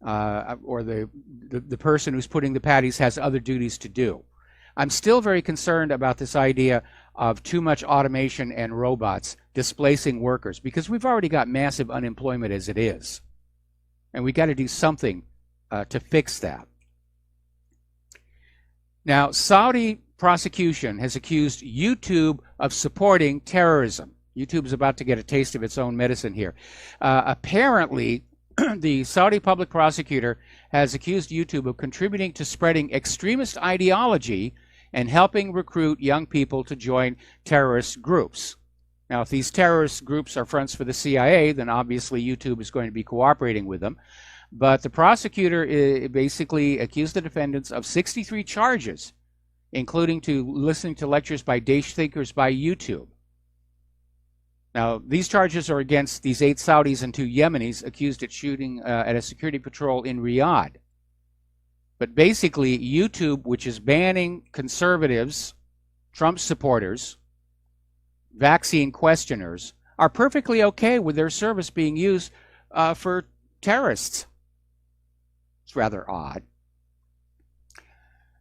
S2: or the person who's putting the patties has other duties to do. I'm still very concerned about this idea of too much automation and robots displacing workers, because we've already got massive unemployment as it is. And we got to do something to fix that. Now, Saudi prosecution has accused YouTube of supporting terrorism. YouTube is about to get a taste of its own medicine here. Apparently, the Saudi public prosecutor has accused YouTube of contributing to spreading extremist ideology and helping recruit young people to join terrorist groups. Now, if these terrorist groups are fronts for the CIA, then obviously YouTube is going to be cooperating with them. But the prosecutor basically accused the defendants of 63 charges, including to listening to lectures by Daesh thinkers by YouTube. Now, these charges are against these 8 Saudis and 2 Yemenis accused at shooting at a security patrol in Riyadh. But basically, YouTube, which is banning conservatives, Trump supporters, vaccine questioners, are perfectly okay with their service being used for terrorists. It's rather odd.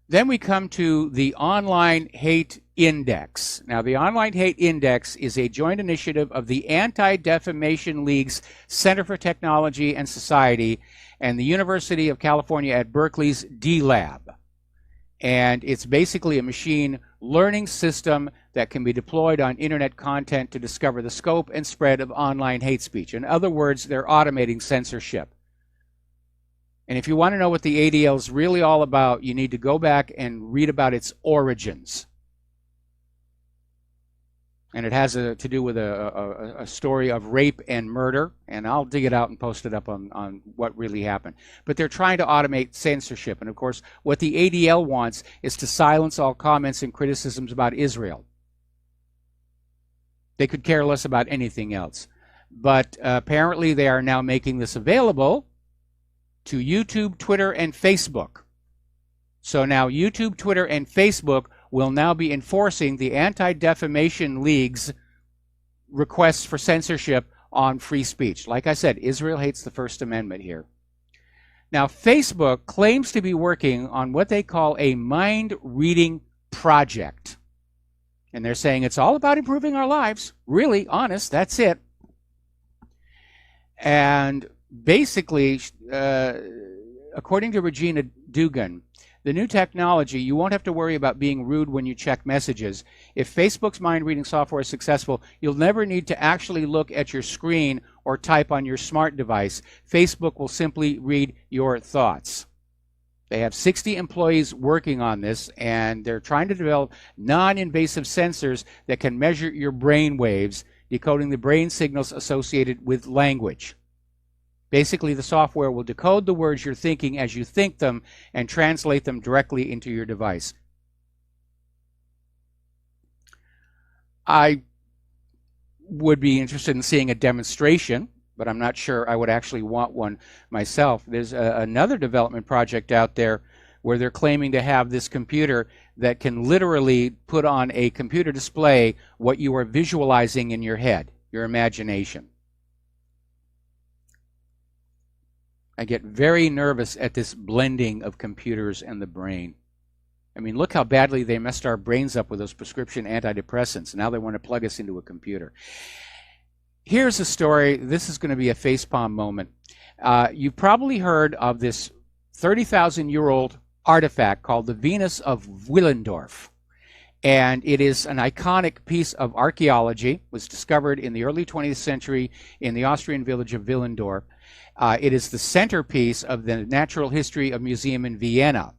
S2: Then we come to the Online Hate Index. Now, the Online Hate Index is a joint initiative of the Anti-Defamation League's Center for Technology and Society and the University of California at Berkeley's D-Lab. And it's basically a machine learning system that can be deployed on internet content to discover the scope and spread of online hate speech. In other words, they're automating censorship. And if you want to know what the ADL is really all about, you need to go back and read about its origins. And it has to do with a story of rape and murder, and I'll dig it out and post it up on what really happened. But they're trying to automate censorship, and of course, what the ADL wants is to silence all comments and criticisms about Israel. They could care less about anything else. But apparently they are now making this available to YouTube, Twitter, and Facebook. So now YouTube, Twitter, and Facebook will now be enforcing the Anti-Defamation League's requests for censorship on free speech. Like I said, Israel hates the First Amendment here. Now, Facebook claims to be working on what they call a mind-reading project. And they're saying it's all about improving our lives. Really, honest, that's it. And basically, according to Regina Dugan, the new technology, you won't have to worry about being rude when you check messages. If Facebook's mind-reading software is successful, you'll never need to actually look at your screen or type on your smart device. Facebook will simply read your thoughts. They have 60 employees working on this, and they're trying to develop non-invasive sensors that can measure your brain waves, decoding the brain signals associated with language. Basically, the software will decode the words you're thinking as you think them and translate them directly into your device. I would be interested in seeing a demonstration, but I'm not sure I would actually want one myself. There's another development project out there where they're claiming to have this computer that can literally put on a computer display what you are visualizing in your head, your imagination. I get very nervous at this blending of computers and the brain. I mean, look how badly they messed our brains up with those prescription antidepressants. Now they want to plug us into a computer. Here's a story. This is going to be a facepalm moment. You've probably heard of this 30,000-year-old artifact called the Venus of Willendorf. And it is an iconic piece of archaeology. It was discovered in the early 20th century in the Austrian village of Willendorf. It is the centerpiece of the Natural History Museum in Vienna.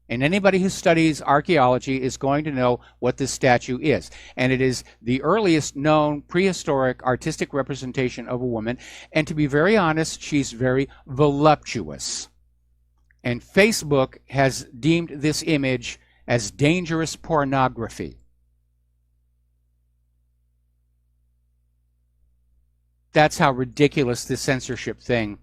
S2: And anybody who studies archaeology is going to know what this statue is. And it is the earliest known prehistoric artistic representation of a woman. And to be very honest, she's very voluptuous. And Facebook has deemed this image as dangerous pornography. That's how ridiculous this censorship thing,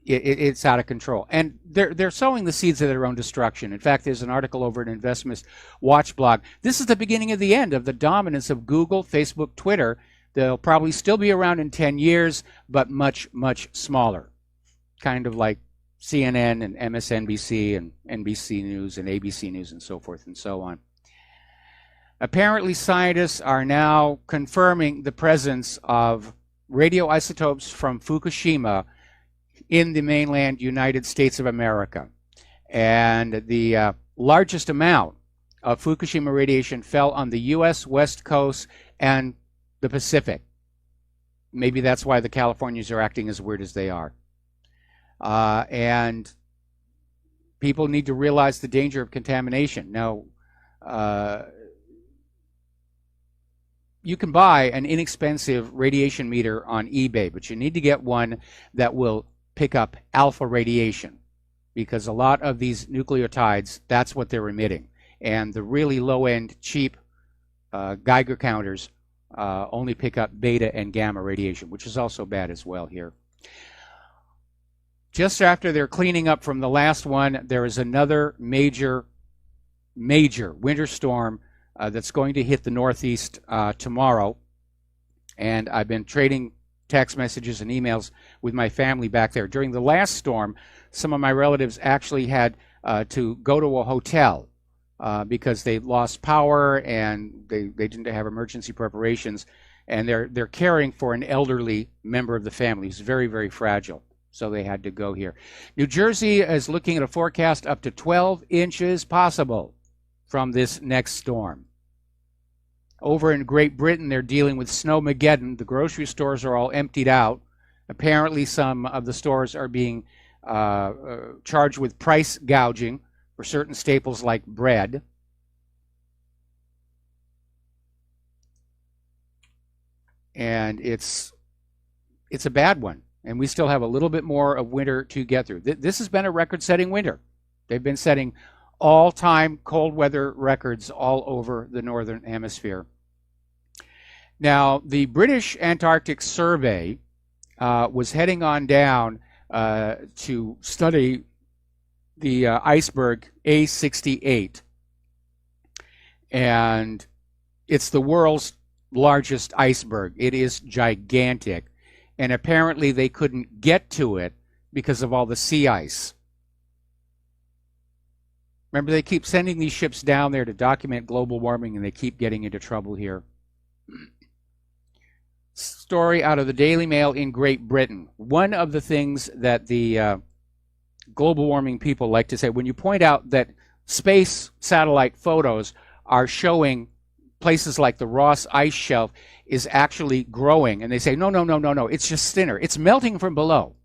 S2: it's out of control. And they're sowing the seeds of their own destruction. In fact, there's an article over at Investment Watch blog. This is the beginning of the end of the dominance of Google, Facebook, Twitter. They'll probably still be around in 10 years, but much, much smaller. Kind of like CNN and MSNBC and NBC News and ABC News and so forth and so on. Apparently, scientists are now confirming the presence of radioisotopes from Fukushima in the mainland United States of America. And the largest amount of Fukushima radiation fell on the U.S. West Coast and the Pacific. Maybe that's why the Californians are acting as weird as they are. And people need to realize the danger of contamination. Now, you can buy an inexpensive radiation meter on eBay, but you need to get one that will pick up alpha radiation, because a lot of these nucleotides, that's what they're emitting. And the really low-end, cheap Geiger counters only pick up beta and gamma radiation, which is also bad as well here. Just after they're cleaning up from the last one, there is another major winter storm that's going to hit the Northeast tomorrow. And I've been trading text messages and emails with my family back there. During the last storm, some of my relatives actually had to go to a hotel because they lost power and they didn't have emergency preparations. And they're caring for an elderly member of the family who's very, very fragile. So they had to go here. New Jersey is looking at a forecast up to 12 inches possible from this next storm. Over in Great Britain, they're dealing with snowmageddon. The grocery stores are all emptied out. Apparently, some of the stores are being charged with price gouging for certain staples like bread. And it's a bad one. And we still have a little bit more of winter to get through. This has been a record-setting winter. They've been setting all-time cold weather records all over the northern hemisphere. Now, the British Antarctic Survey was heading on down to study the iceberg A68. And it's the world's largest iceberg. It is gigantic. And apparently they couldn't get to it because of all the sea ice. Remember, they keep sending these ships down there to document global warming, and they keep getting into trouble here. Story out of the Daily Mail in Great Britain. One of the things that the global warming people like to say, when you point out that space satellite photos are showing places like the Ross Ice Shelf is actually growing, and they say, no, it's just thinner. It's melting from below.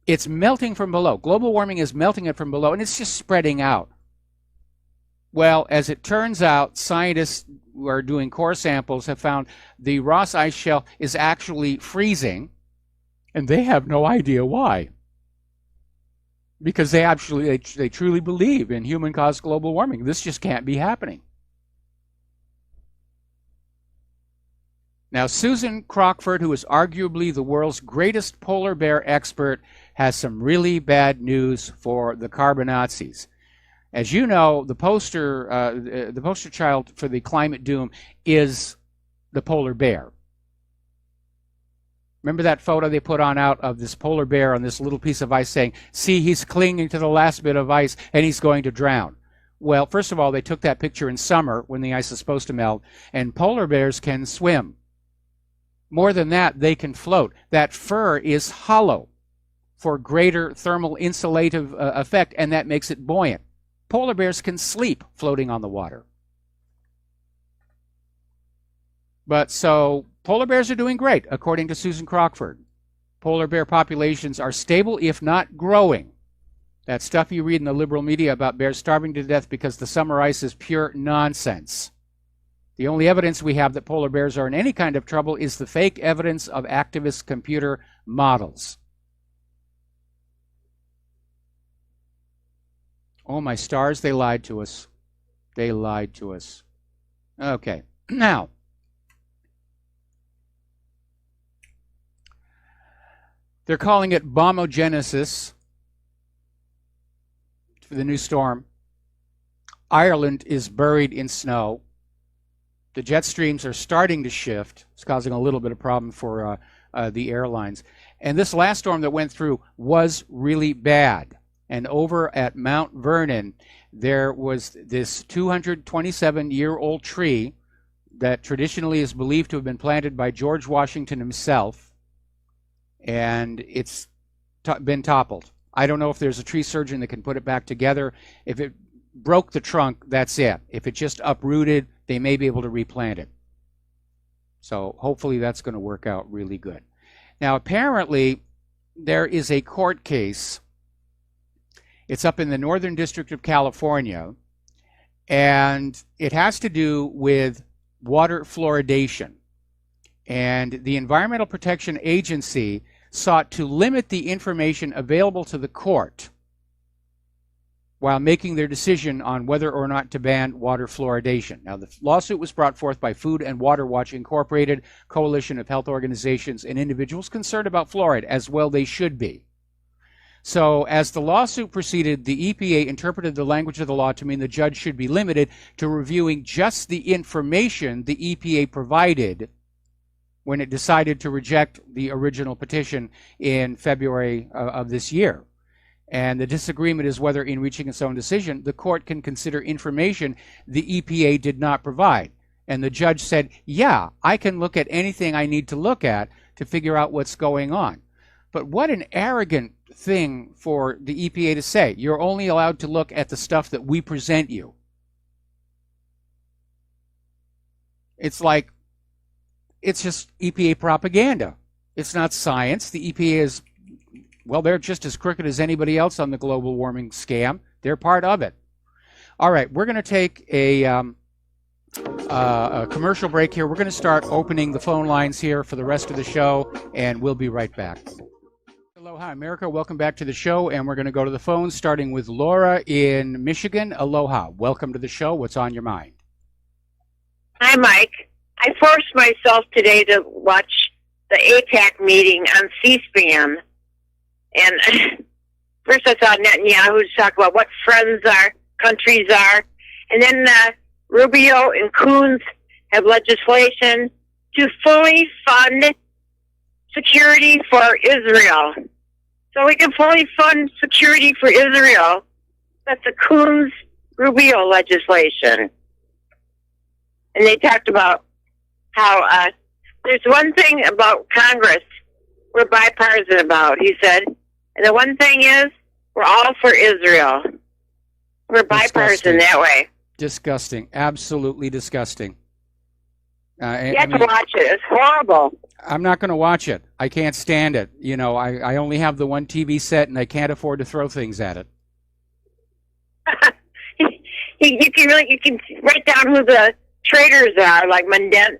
S2: It's melting from below. Global warming is melting it from below, and it's just spreading out. Well, as it turns out, scientists who are doing core samples have found the Ross Ice Shelf is actually freezing, and they have no idea why. Because they truly believe in human-caused global warming. This just can't be happening. Now, Susan Crockford, who is arguably the world's greatest polar bear expert, has some really bad news for the Carbonazis. As you know, the poster child for the climate doom is the polar bear. Remember that photo they put out of this polar bear on this little piece of ice saying, see, he's clinging to the last bit of ice and he's going to drown. Well, first of all, they took that picture in summer when the ice is supposed to melt, and polar bears can swim. More than that, they can float. That fur is hollow for greater thermal insulative effect, and that makes it buoyant. Polar bears can sleep floating on the water. But so polar bears are doing great, according to Susan Crockford. Polar bear populations are stable, if not growing. That stuff you read in the liberal media about bears starving to death because the summer ice is pure nonsense. The only evidence we have that polar bears are in any kind of trouble is the fake evidence of activist computer models. Oh, my stars, they lied to us. They lied to us. Okay, now, they're calling it bombogenesis for the new storm. Ireland is buried in snow. The jet streams are starting to shift. It's causing a little bit of problem for the airlines. And this last storm that went through was really bad. And over at Mount Vernon, there was this 227-year-old tree that traditionally is believed to have been planted by George Washington himself. And it's been toppled. I don't know if there's a tree surgeon that can put it back together. If it broke the trunk, that's it. If it just uprooted, they may be able to replant it. So hopefully that's going to work out really good. Now, apparently, there is a court case. It's up in the Northern District of California, and it has to do with water fluoridation. And the Environmental Protection Agency sought to limit the information available to the court while making their decision on whether or not to ban water fluoridation. Now, the lawsuit was brought forth by Food and Water Watch Incorporated, coalition of health organizations and individuals concerned about fluoride, as well they should be. So, as the lawsuit proceeded, the EPA interpreted the language of the law to mean the judge should be limited to reviewing just the information the EPA provided when it decided to reject the original petition in February of this year. And the disagreement is whether, in reaching its own decision, the court can consider information the EPA did not provide. And the judge said, yeah, I can look at anything I need to look at to figure out what's going on. But what an arrogant thing for the EPA to say. You're only allowed to look at the stuff that we present you. It's like, it's just EPA propaganda. It's not science. The EPA is, well, they're just as crooked as anybody else on the global warming scam. They're part of it. All right, we're going to take a commercial break here. We're going to start opening the phone lines here for the rest of the show, and we'll be right back. Aloha, America. Welcome back to the show, and we're going to go to the phones, starting with Laura in Michigan. Aloha. Welcome to the show. What's on your mind?
S9: Hi, Mike. I forced myself today to watch the APAC meeting on C-SPAN. And first I saw Netanyahu talk about what friends are, countries are. And then Rubio and Coons have legislation to fully fund security for Israel. So we can fully fund security for Israel. That's the Coons-Rubio legislation. And they talked about how there's one thing about Congress we're bipartisan about, he said. And the one thing is, we're all for Israel. We're bipartisan that way.
S2: Disgusting. Absolutely disgusting.
S9: You have to watch it. It's horrible.
S2: I'm not going to watch it. I can't stand it. You know, I only have the one TV set, and I can't afford to throw things at it.
S9: You can write down who the traitors are, like Mendez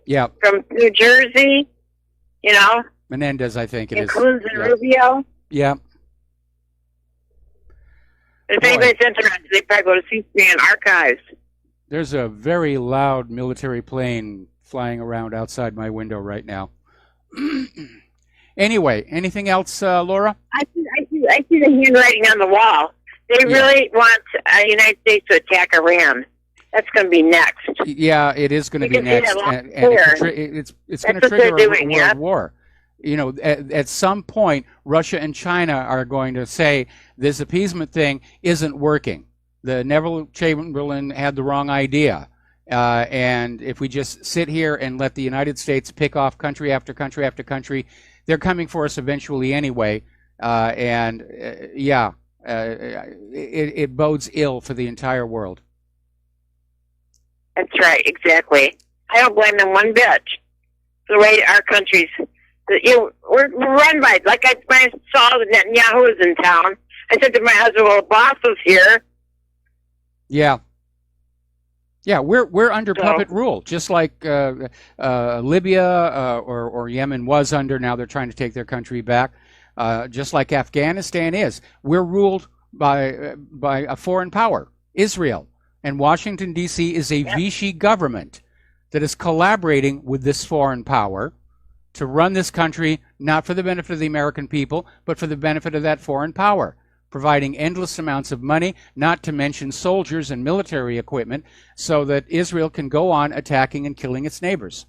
S2: yeah,
S9: from New Jersey, you know.
S2: Menendez, I think it is.
S9: Coons and Rubio.
S2: Yeah.
S9: If anybody's interested, they probably go to C-SPAN archives.
S2: There's a very loud military plane flying around outside my window right now. Anyway, anything else, Laura?
S9: I see the handwriting on the wall. They really want the United States to attack Iran. That's going to be next.
S2: Yeah, it is going to be next, and it's going to trigger a world war. You know, at some point, Russia and China are going to say this appeasement thing isn't working. The Neville Chamberlain had the wrong idea, and if we just sit here and let the United States pick off country after country after country, they're coming for us eventually anyway. It bodes ill for the entire world.
S9: That's right, exactly. I don't blame them one bit. The way our country's, we're run by, when I saw that Netanyahu was in town, I said to my husband, well, the boss was here.
S2: Yeah. Yeah, we're under puppet rule, just like Libya or Yemen was under. Now they're trying to take their country back, just like Afghanistan is. We're ruled by a foreign power, Israel. And Washington, D.C. is a Vichy government that is collaborating with this foreign power to run this country, not for the benefit of the American people, but for the benefit of that foreign power, providing endless amounts of money, not to mention soldiers and military equipment, so that Israel can go on attacking and killing its neighbors.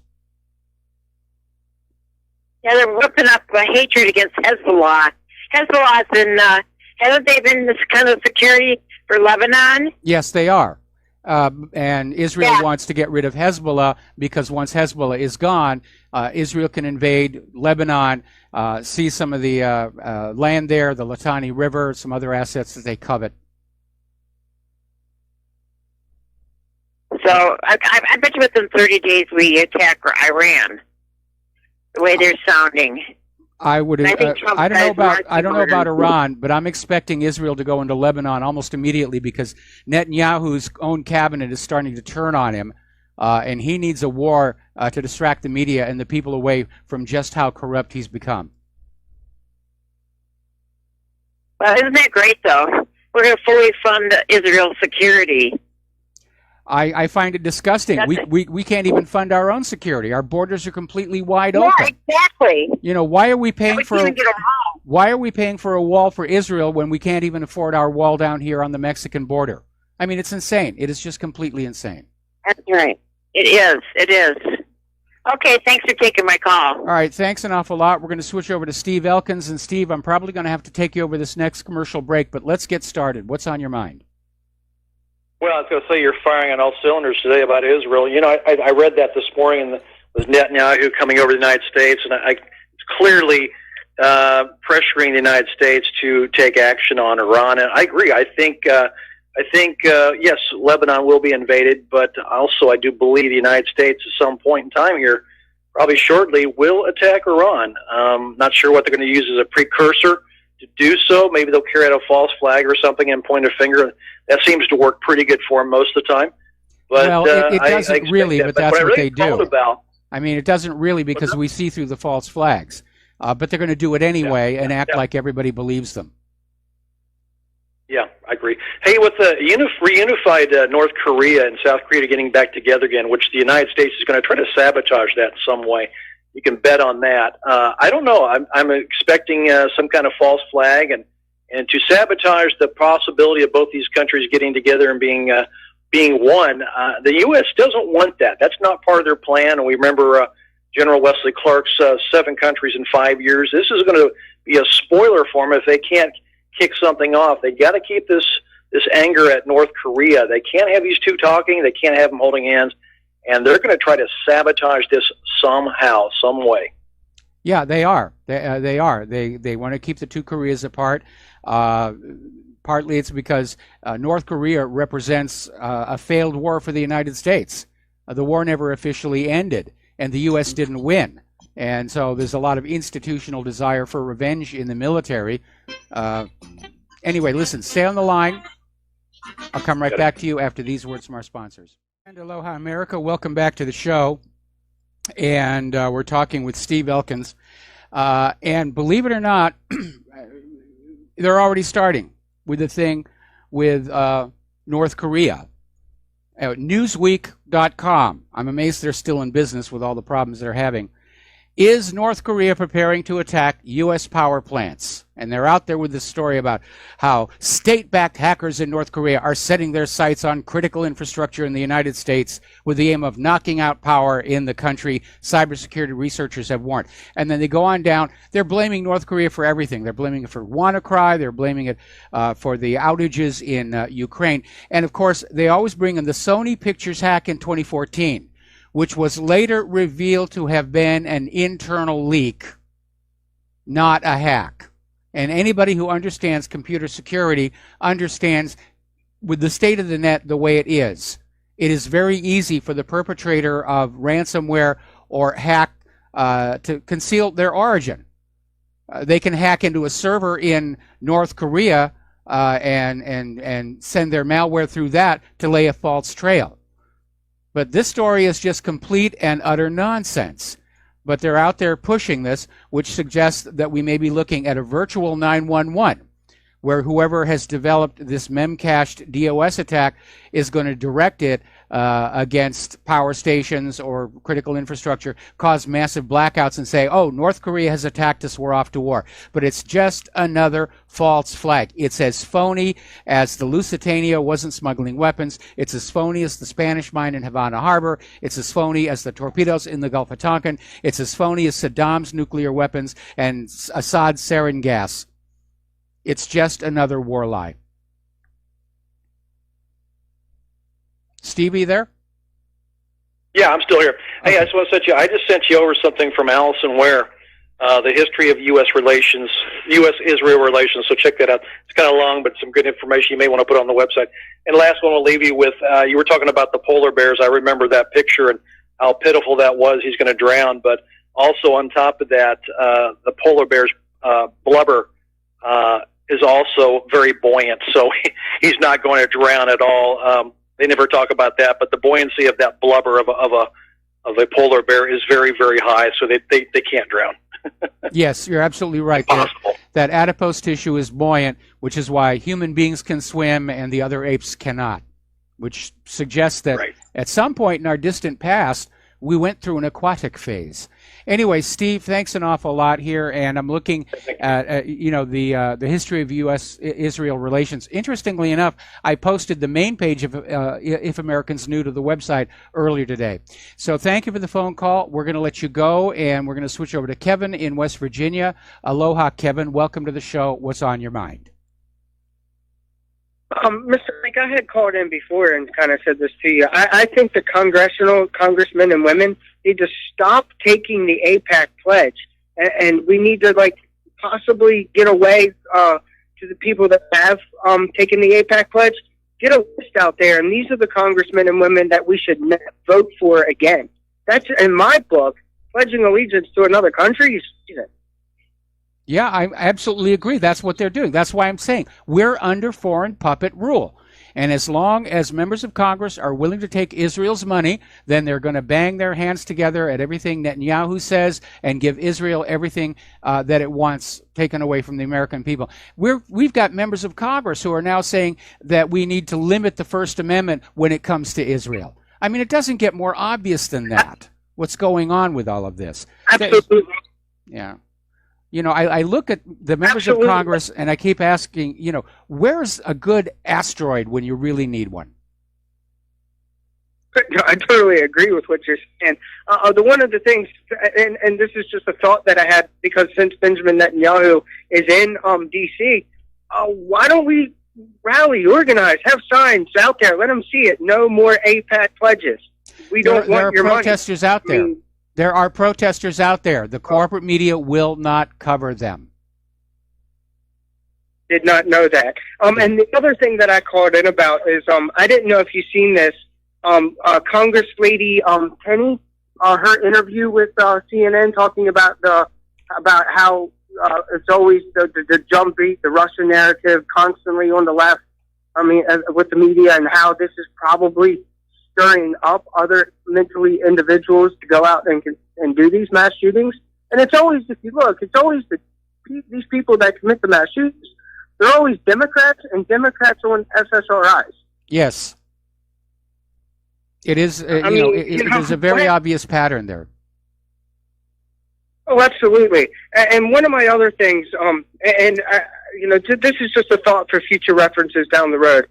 S9: Yeah, they're whipping up hatred against Hezbollah. Hezbollah's been, haven't they been this kind of security for Lebanon?
S2: Yes, they are. and Israel wants to get rid of Hezbollah because once Hezbollah is gone, Israel can invade Lebanon, see some of the land there, the Litani River, some other assets that they covet.
S9: So I bet you within 30 days we attack Iran, the way they're sounding.
S2: I would. I don't know about Iran, but I'm expecting Israel to go into Lebanon almost immediately because Netanyahu's own cabinet is starting to turn on him, and he needs a war to distract the media and the people away from just how corrupt he's become.
S9: Well, isn't that great, though? We're going to fully fund Israel's security.
S2: I find it disgusting. We can't even fund our own security. Our borders are completely wide open.
S9: Yeah, exactly.
S2: You know, why are we paying for a wall for Israel when we can't even afford our wall down here on the Mexican border? I mean, it's insane. It is just completely insane.
S9: That's right. It is. It is. Okay, thanks for taking my call.
S2: All right, thanks an awful lot. We're going to switch over to Steve Elkins. And Steve, I'm probably going to have to take you over this next commercial break, but let's get started. What's on your mind?
S10: Well, I was going to say you're firing on all cylinders today about Israel. You know, I read that this morning with Netanyahu coming over to the United States, and it's clearly pressuring the United States to take action on Iran. And I agree. I think yes, Lebanon will be invaded, but also I do believe the United States at some point in time here, probably shortly, will attack Iran. Not sure what they're going to use as a precursor to do so. Maybe they'll carry out a false flag or something and point a finger. That seems to work pretty good for them most of the time. But,
S2: well, it doesn't really, but that's what they do.
S10: I
S2: mean, it doesn't really because we see through the false flags. But they're going to do it anyway and act like everybody believes them.
S10: Yeah, I agree. Hey, with the reunified North Korea and South Korea getting back together again, which the United States is going to try to sabotage that in some way, you can bet on that. I don't know. I'm expecting some kind of false flag and to sabotage the possibility of both these countries getting together and being one. The U.S. doesn't want that. That's not part of their plan. And we remember General Wesley Clark's 7 countries in 5 years. This is going to be a spoiler for them if they can't kick something off. They got to keep this anger at North Korea. They can't have these two talking. They can't have them holding hands. And they're going to try to sabotage this somehow, some way.
S2: Yeah, they are. They are. They want to keep the two Koreas apart. Partly it's because North Korea represents a failed war for the United States. The war never officially ended, and the U.S. didn't win. And so there's a lot of institutional desire for revenge in the military. Anyway, listen, stay on the line. I'll come right back to you after these words from our sponsors. And aloha, America. Welcome back to the show. And we're talking with Steve Elkins. And believe it or not, they're already starting with the thing with North Korea. Newsweek.com. I'm amazed they're still in business with all the problems they're having. Is North Korea preparing to attack U.S. power plants? And they're out there with this story about how state-backed hackers in North Korea are setting their sights on critical infrastructure in the United States with the aim of knocking out power in the country, cybersecurity researchers have warned. And then they go on down. They're blaming North Korea for everything. They're blaming it for WannaCry. They're blaming it for the outages in Ukraine. And, of course, they always bring in the Sony Pictures hack in 2014. Which was later revealed to have been an internal leak, not a hack. And anybody who understands computer security understands with the state of the net the way it is very easy for the perpetrator of ransomware or hack to conceal their origin. They can hack into a server in North Korea and send their malware through that to lay a false trail. But this story is just complete and utter nonsense. But they're out there pushing this, which suggests that we may be looking at a virtual 911, where whoever has developed this memcached DOS attack is going to direct it against power stations or critical infrastructure, cause massive blackouts and say, oh, North Korea has attacked us, we're off to war. But it's just another false flag. It's as phony as the Lusitania wasn't smuggling weapons. It's as phony as the Spanish mine in Havana Harbor. It's as phony as the torpedoes in the Gulf of Tonkin. It's as phony as Saddam's nuclear weapons and Assad's sarin gas. It's just another war lie. Stevie there?
S10: Yeah, I'm still here. Hey,
S2: Okay.
S10: I just sent you over something from Allison Ware, the history of U.S. relations, U.S.-Israel relations. So check that out. It's kind of long, but some good information you may want to put on the website. And last one I'll leave you with, you were talking about the polar bears. I remember that picture and how pitiful that was. He's going to drown. But also on top of that, the polar bear's blubber is also very buoyant. So he's not going to drown at all. They never talk about that, but the buoyancy of that blubber of a polar bear is very, very high, so they can't drown.
S2: Yes, you're absolutely right. That adipose tissue is buoyant, which is why human beings can swim and the other apes cannot, which suggests that at some point in our distant past, we went through an aquatic phase. Anyway, Steve, thanks an awful lot here, and I'm looking at the history of U.S.-Israel relations. Interestingly enough, I posted the main page of If Americans Knew to the website earlier today. So thank you for the phone call. We're going to let you go, and we're going to switch over to Kevin in West Virginia. Aloha, Kevin. Welcome to the show. What's on your mind?
S11: Mr. Mike, I had called in before and kind of said this to you. I think the congressmen and women need to stop taking the AIPAC pledge, and we need to possibly get away to the people that have taken the AIPAC pledge. Get a list out there, and these are the congressmen and women that we should vote for again. That's, in my book, pledging allegiance to another country. You see that.
S2: Yeah, I absolutely agree. That's what they're doing. That's why I'm saying we're under foreign puppet rule. And as long as members of Congress are willing to take Israel's money, then they're going to bang their hands together at everything Netanyahu says and give Israel everything that it wants taken away from the American people. We've got members of Congress who are now saying that we need to limit the First Amendment when it comes to Israel. I mean, it doesn't get more obvious than that, what's going on with all of this.
S11: Absolutely.
S2: Yeah. You know, I look at the members of Congress and I keep asking, where's a good asteroid when you really need one?
S11: I totally agree with what you're saying. One of the things, and this is just a thought that I had, because since Benjamin Netanyahu is in D.C., why don't we rally, organize, have signs out there, let them see it, no more AIPAC pledges. We don't want your money.
S2: There are protesters out there. There are protesters out there. The corporate media will not cover them.
S11: Did not know that. And the other thing that I called in about is I didn't know if you've seen this. Congress Lady Penny, her interview with CNN, talking about how it's always the jump beat, the Russian narrative, constantly on the left. I mean, with the media, and how this is probably stirring up other mentally individuals to go out and do these mass shootings. And it's always, if you look, it's always these people that commit the mass shootings. They're always Democrats, and Democrats on SSRIs.
S2: Yes. It is, there's a very obvious pattern there.
S11: Oh, absolutely. And one of my other things, this is just a thought for future references down the road.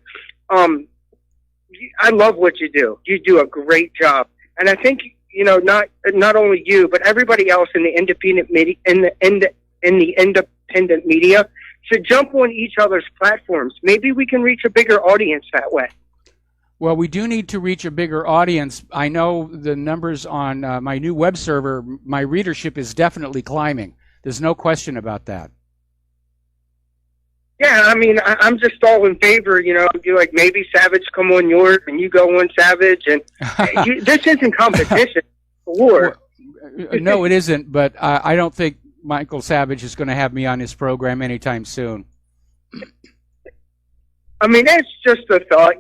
S11: I love what you do. You do a great job, and I think not only you, but everybody else in the independent media, in the independent media, should jump on each other's platforms. Maybe we can reach a bigger audience that way.
S2: Well, we do need to reach a bigger audience. I know the numbers on my new web server. My readership is definitely climbing. There's no question about that.
S11: Yeah, I mean, I'm just all in favor, you're like, maybe Savage come on yours and you go on Savage, and this isn't competition. War.
S2: No, it isn't, but I don't think Michael Savage is going to have me on his program anytime soon.
S11: I mean, that's just a thought,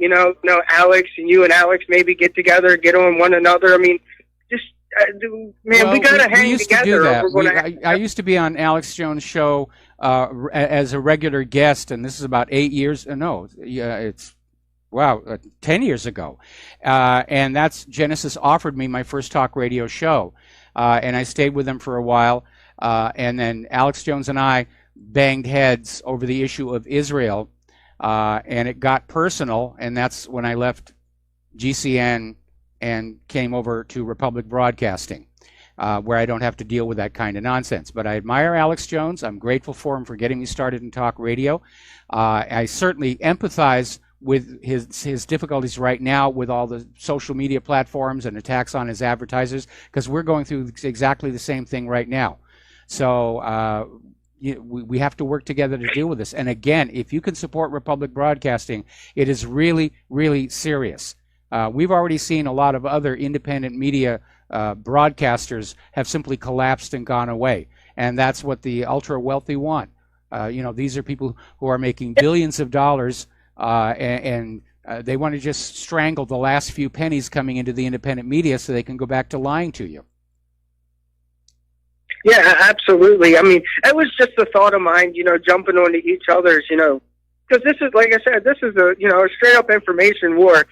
S11: Alex and you and Alex maybe get together, get on one another. I mean, just, we got to hang together.
S2: I used to be on Alex Jones' show as a regular guest, and this is about 8 years. It's 10 years ago. And that's Genesis offered me my first talk radio show. And I stayed with them for a while. And then Alex Jones and I banged heads over the issue of Israel. And it got personal. And that's when I left GCN and came over to Republic Broadcasting, where I don't have to deal with that kind of nonsense. But I admire Alex Jones. I'm grateful for him for getting me started in talk radio. I certainly empathize with his difficulties right now with all the social media platforms and attacks on his advertisers, because we're going through exactly the same thing right now. So we have to work together to deal with this. And again, if you can support Republic Broadcasting, it is really, really serious. We've already seen a lot of other independent media broadcasters have simply collapsed and gone away. And that's what the ultra wealthy want. These are people who are making billions of dollars, and they want to just strangle the last few pennies coming into the independent media so they can go back to lying to you.
S11: Yeah, absolutely. I mean, it was just a thought of mine, jumping onto each other's, because this is, like I said, this is a straight up information war.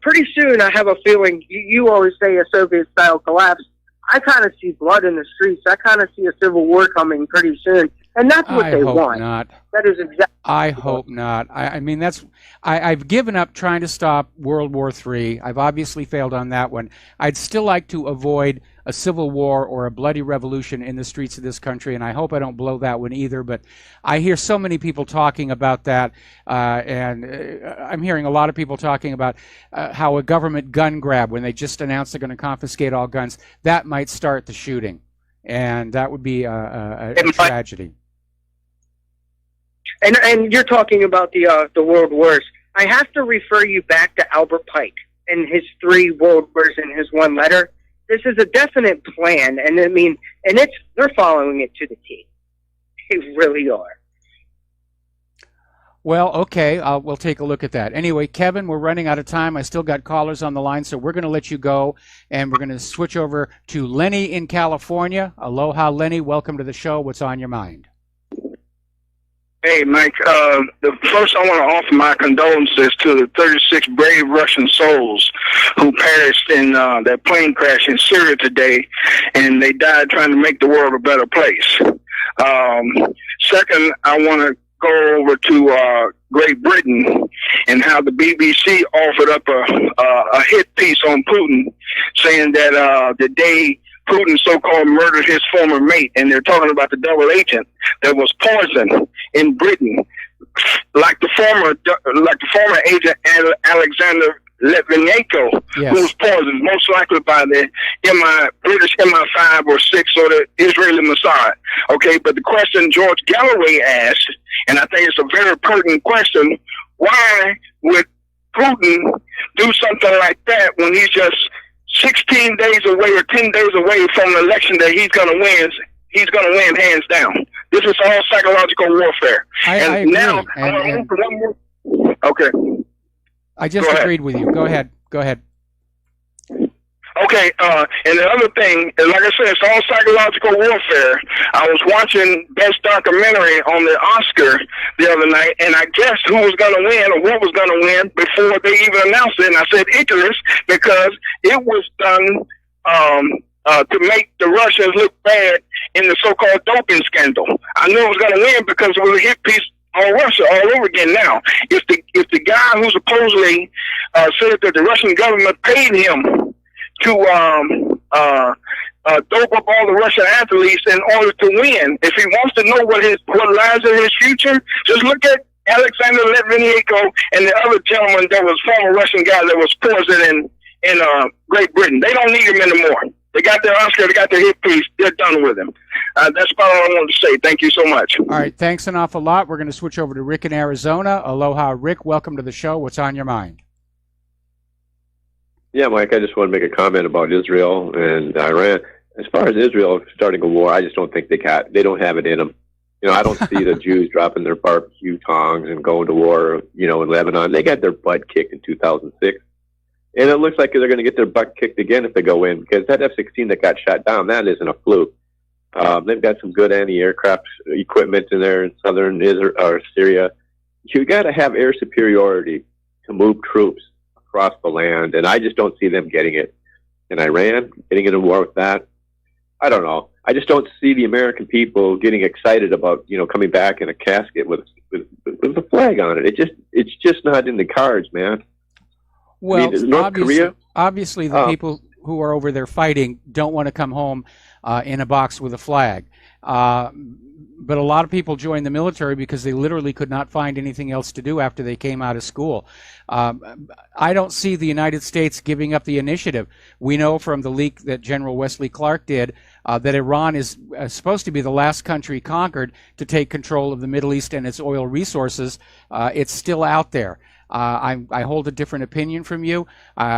S11: Pretty soon, I have a feeling, you always say a Soviet-style collapse. I kind of see blood in the streets. I kind of see a civil war coming pretty soon. And that's what they want.
S2: Not.
S11: That is exactly.
S2: I hope not. I mean, I've given up trying to stop World War III. I've obviously failed on that one. I'd still like to avoid a civil war or a bloody revolution in the streets of this country, and I hope I don't blow that one either. But I hear so many people talking about that, and I'm hearing a lot of people talking about how a government gun grab, when they just announced they're going to confiscate all guns, that might start the shooting, and that would be a tragedy.
S11: And you're talking about the world wars. I have to refer you back to Albert Pike and his 3 world wars in his one letter. This is a definite plan, and I mean, they're following it to the T. They really are.
S2: Well, okay, we'll take a look at that. Anyway, Kevin, we're running out of time. I still got callers on the line, so we're going to let you go, and we're going to switch over to Lenny in California. Aloha, Lenny. Welcome to the show. What's on your mind?
S12: Hey, Mike. First, I want to offer my condolences to the 36 brave Russian souls who perished in that plane crash in Syria today, and they died trying to make the world a better place. Second, I want to go over to Great Britain and how the BBC offered up a hit piece on Putin, saying that the day Putin so-called murdered his former mate, and they're talking about the double agent that was poisoned in Britain, like the former agent Alexander Litvinenko,
S2: yes,
S12: who was poisoned most likely by the British MI5 or 6 or the Israeli Mossad. Okay, but the question George Galloway asked, and I think it's a very pertinent question: why would Putin do something like that when he's just 16 days away or 10 days away from the election that he's going to win? He's going to win hands down. This is all psychological warfare.
S2: I agree.
S12: Now, okay.
S2: I just agreed with you. Go ahead.
S12: Okay, and the other thing, like I said, it's all psychological warfare. I was watching Best Documentary on the Oscar the other night, and I guessed who was going to win or what was going to win before they even announced it, and I said Icarus because it was done to make the Russians look bad in the so-called doping scandal. I knew it was going to win because it was a hit piece on Russia all over again now. If the guy who supposedly said that the Russian government paid him to dope up all the Russian athletes in order to win, if he wants to know what lies in his future, just look at Alexander Litvinenko and the other gentleman that was former Russian guy that was poisoned in Great Britain. They don't need him anymore. They got their Oscar, they got their hit piece, they're done with him. That's about all I wanted to say. Thank you so much.
S2: All right, thanks an awful lot. We're going to switch over to Rick in Arizona. Aloha, Rick. Welcome to the show. What's on your mind?
S13: Yeah, Mike, I just want to make a comment about Israel and Iran. As far as Israel starting a war, I just don't think they don't have it in them. I don't see the Jews dropping their barbecue tongs and going to war, in Lebanon. They got their butt kicked in 2006. And it looks like they're going to get their butt kicked again if they go in, because that F-16 that got shot down, that isn't a fluke. They've got some good anti-aircraft equipment in there in southern Israel or Syria. You got to have air superiority to move troops across the land, and I just don't see them getting it. And Iran getting into war with that, I don't know. I just don't see the American people getting excited about coming back in a casket with a flag on it. It's just not in the cards, man.
S2: Well,
S13: North Korea,
S2: obviously the people who are over there fighting don't want to come home in a box with a flag. But a lot of people joined the military because they literally could not find anything else to do after they came out of school. I don't see the United States giving up the initiative. We know from the leak that General Wesley Clark did that Iran is supposed to be the last country conquered to take control of the Middle East and its oil resources. It's still out there. I hold a different opinion from you.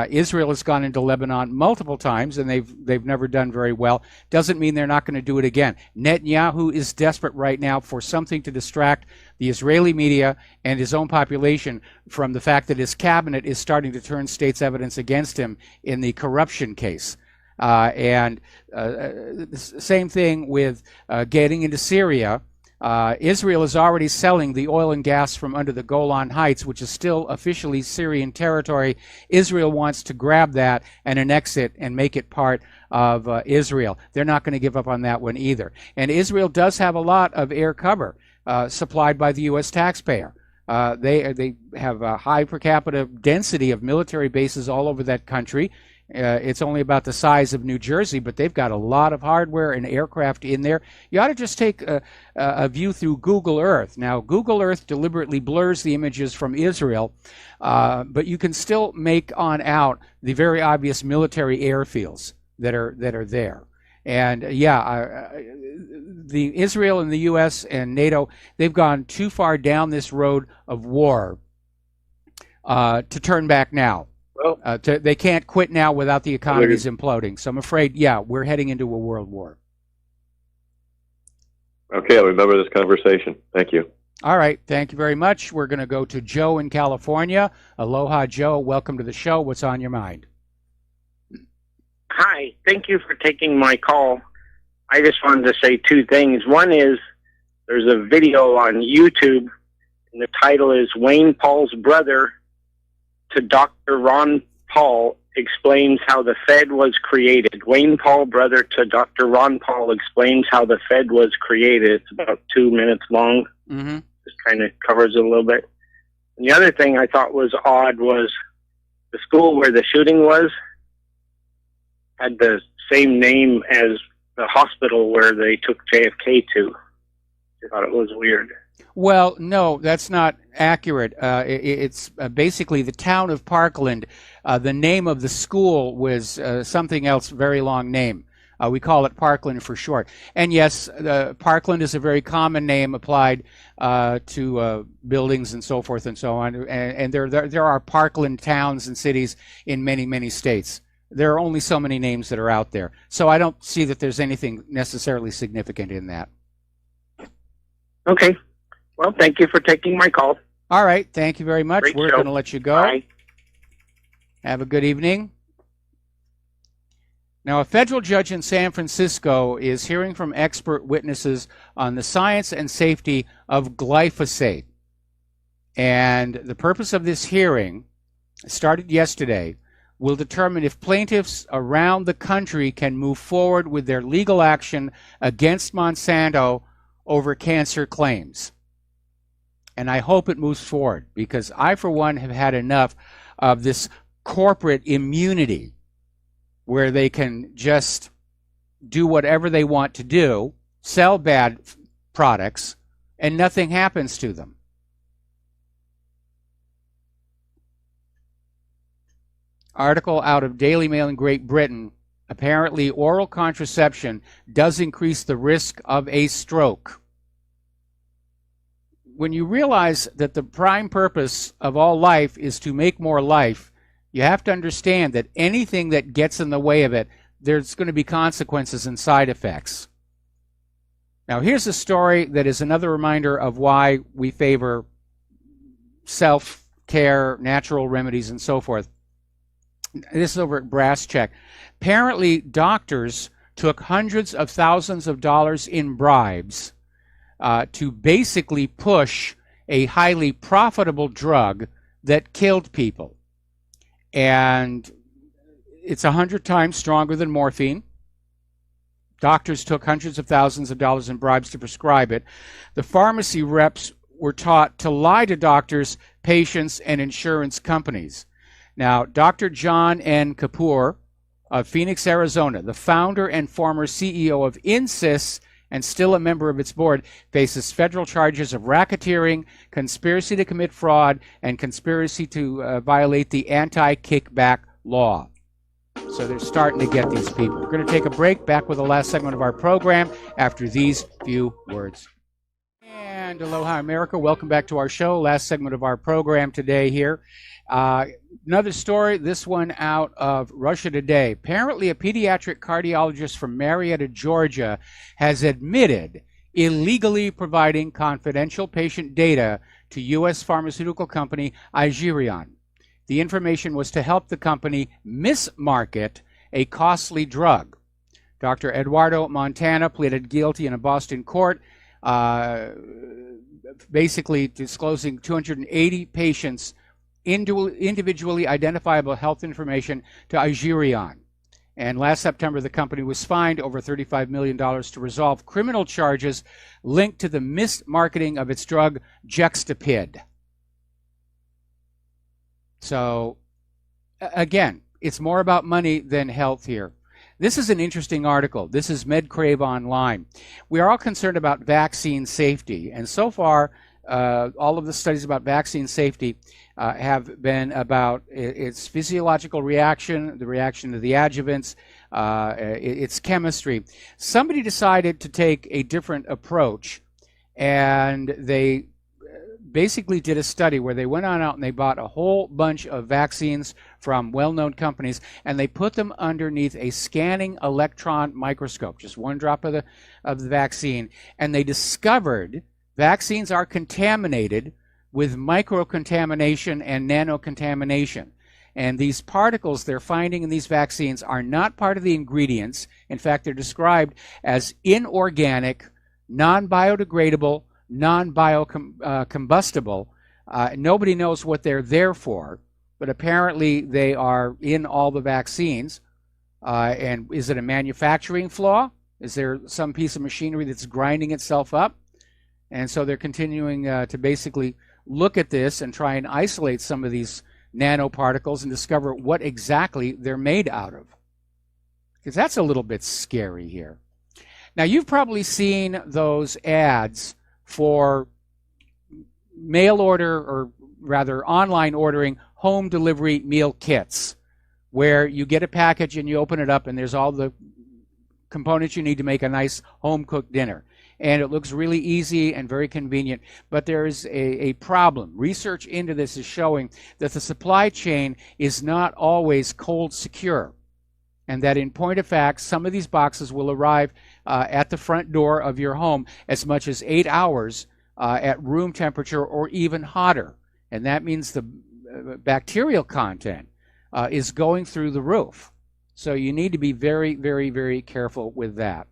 S2: Israel has gone into Lebanon multiple times, and they've never done very well. Doesn't mean they're not going to do it again. Netanyahu is desperate right now for something to distract the Israeli media and his own population from the fact that his cabinet is starting to turn state's evidence against him in the corruption case. Same thing with getting into Syria. Israel is already selling the oil and gas from under the Golan Heights, which is still officially Syrian territory. Israel wants to grab that and annex it and make it part of Israel. They're not going to give up on that one either. And Israel does have a lot of air cover supplied by the U.S. taxpayer. They have a high per capita density of military bases all over that country. It's only about the size of New Jersey, but they've got a lot of hardware and aircraft in there. You ought to just take a view through Google Earth. Now, Google Earth deliberately blurs the images from Israel, but you can still make on out the very obvious military airfields that are there. And the Israel and the U.S. and NATO, they've gone too far down this road of war to turn back now. Well, they can't quit now without the economy's imploding. So I'm afraid, we're heading into a world war.
S13: Okay, I'll remember this conversation. Thank you.
S2: All right, thank you very much. We're going to go to Joe in California. Aloha, Joe. Welcome to the show. What's on your mind?
S14: Hi, thank you for taking my call. I just wanted to say two things. One is there's a video on YouTube, and the title is Wayne Paul's Brother to Dr. Ron Paul explains how the Fed was created. Wayne Paul, brother to Dr. Ron Paul, explains how the Fed was created. It's about 2 minutes long.
S2: Mm-hmm.
S14: Just kind of covers it a little bit. And the other thing I thought was odd was the school where the shooting was had the same name as the hospital where they took JFK to. I thought it was weird.
S2: Well, no, that's not accurate. It's basically the town of Parkland. The name of the school was something else, very long name. We call it Parkland for short. And yes, Parkland is a very common name applied to buildings and so forth and so on. And there are Parkland towns and cities in many, many states. There are only so many names that are out there. So I don't see that there's anything necessarily significant in that.
S14: Okay. Well, thank you for taking my call.
S2: All right. Thank you very much.
S14: Great
S2: We're
S14: show.
S2: going to let you go.
S14: Bye.
S2: Have a good evening. Now, a federal judge in San Francisco is hearing from expert witnesses on the science and safety of glyphosate. And the purpose of this hearing, started yesterday, will determine if plaintiffs around the country can move forward with their legal action against Monsanto over cancer claims. And I hope it moves forward, because I, for one, have had enough of this corporate immunity where they can just do whatever they want to do, sell bad products, and nothing happens to them. Article out of Daily Mail in Great Britain. Apparently, oral contraception does increase the risk of a stroke. When you realize that the prime purpose of all life is to make more life, you have to understand that anything that gets in the way of it, there's going to be consequences and side effects. Now, here's a story that is another reminder of why we favor self-care, natural remedies, and so forth. This is over at Brass Check. Apparently, doctors took hundreds of thousands of dollars in bribes to basically push a highly profitable drug that killed people. And it's 100 times stronger than morphine. Doctors took hundreds of thousands of dollars in bribes to prescribe it. The pharmacy reps were taught to lie to doctors, patients, and insurance companies. Now, Dr. John N. Kapoor of Phoenix, Arizona, the founder and former CEO of Insys and still a member of its board, faces federal charges of racketeering, conspiracy to commit fraud, and conspiracy to violate the anti-kickback law. So they're starting to get these people. We're going to take a break, back with the last segment of our program after these few words. And aloha, America. Welcome back to our show. Last segment of our program today here. Another story, this one out of Russia Today. Apparently, a pediatric cardiologist from Marietta, Georgia, has admitted illegally providing confidential patient data to U.S. pharmaceutical company Aiea. The information was to help the company mismarket a costly drug. Dr. Eduardo Montana pleaded guilty in a Boston court, basically disclosing 280 patients' individually identifiable health information to Aiea. And last September, the company was fined over $35 million to resolve criminal charges linked to the mismarketing of its drug Gextapid. So, again, it's more about money than health here. This is an interesting article. This is MedCrave Online. We are all concerned about vaccine safety, and so far, all of the studies about vaccine safety have been about its physiological reaction, the reaction to the adjuvants, its chemistry. Somebody decided to take a different approach, and they basically did a study where they went on out and they bought a whole bunch of vaccines from well-known companies, and they put them underneath a scanning electron microscope, just one drop of the vaccine, and they discovered vaccines are contaminated with microcontamination and nanocontamination. And these particles they're finding in these vaccines are not part of the ingredients. In fact, they're described as inorganic, non-biodegradable, non-biocombustible. Nobody knows what they're there for, but apparently they are in all the vaccines. And is it a manufacturing flaw? Is there some piece of machinery that's grinding itself up? And so they're continuing to basically look at this and try and isolate some of these nanoparticles and discover what exactly they're made out of. Because that's a little bit scary here. Now, you've probably seen those ads for mail order, or rather online ordering, home delivery meal kits, where you get a package and you open it up and there's all the components you need to make a nice home-cooked dinner. And it looks really easy and very convenient, but there is a problem. Research into this is showing that the supply chain is not always cold secure, and that in point of fact, some of these boxes will arrive at the front door of your home as much as 8 hours at room temperature or even hotter. And that means the bacterial content is going through the roof. So you need to be very, very, very careful with that.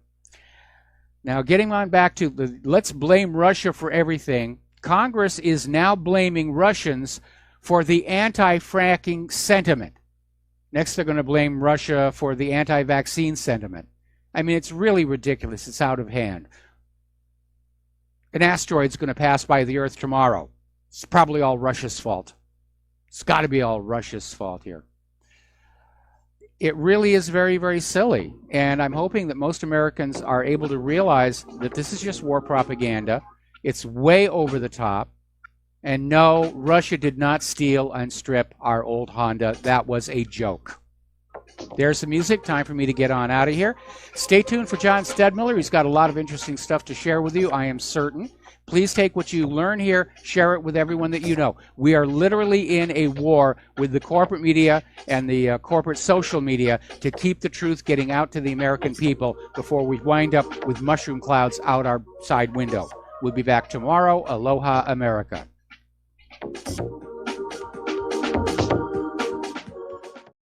S2: Now, getting on back to the let's blame Russia for everything, Congress is now blaming Russians for the anti-fracking sentiment. Next, they're going to blame Russia for the anti-vaccine sentiment. I mean, it's really ridiculous. It's out of hand. An asteroid's going to pass by the Earth tomorrow. It's probably all Russia's fault. It's got to be all Russia's fault here. It really is very, very silly. And I'm hoping that most Americans are able to realize that this is just war propaganda. It's way over the top. And no, Russia did not steal and strip our old Honda. That was a joke. There's the music. Time for me to get on out of here. Stay tuned for John Stedmiller. He's got a lot of interesting stuff to share with you, I am certain. Please take what you learn here, share it with everyone that you know. We are literally in a war with the corporate media and the corporate social media to keep the truth getting out to the American people before we wind up with mushroom clouds out our side window. We'll be back tomorrow. Aloha, America.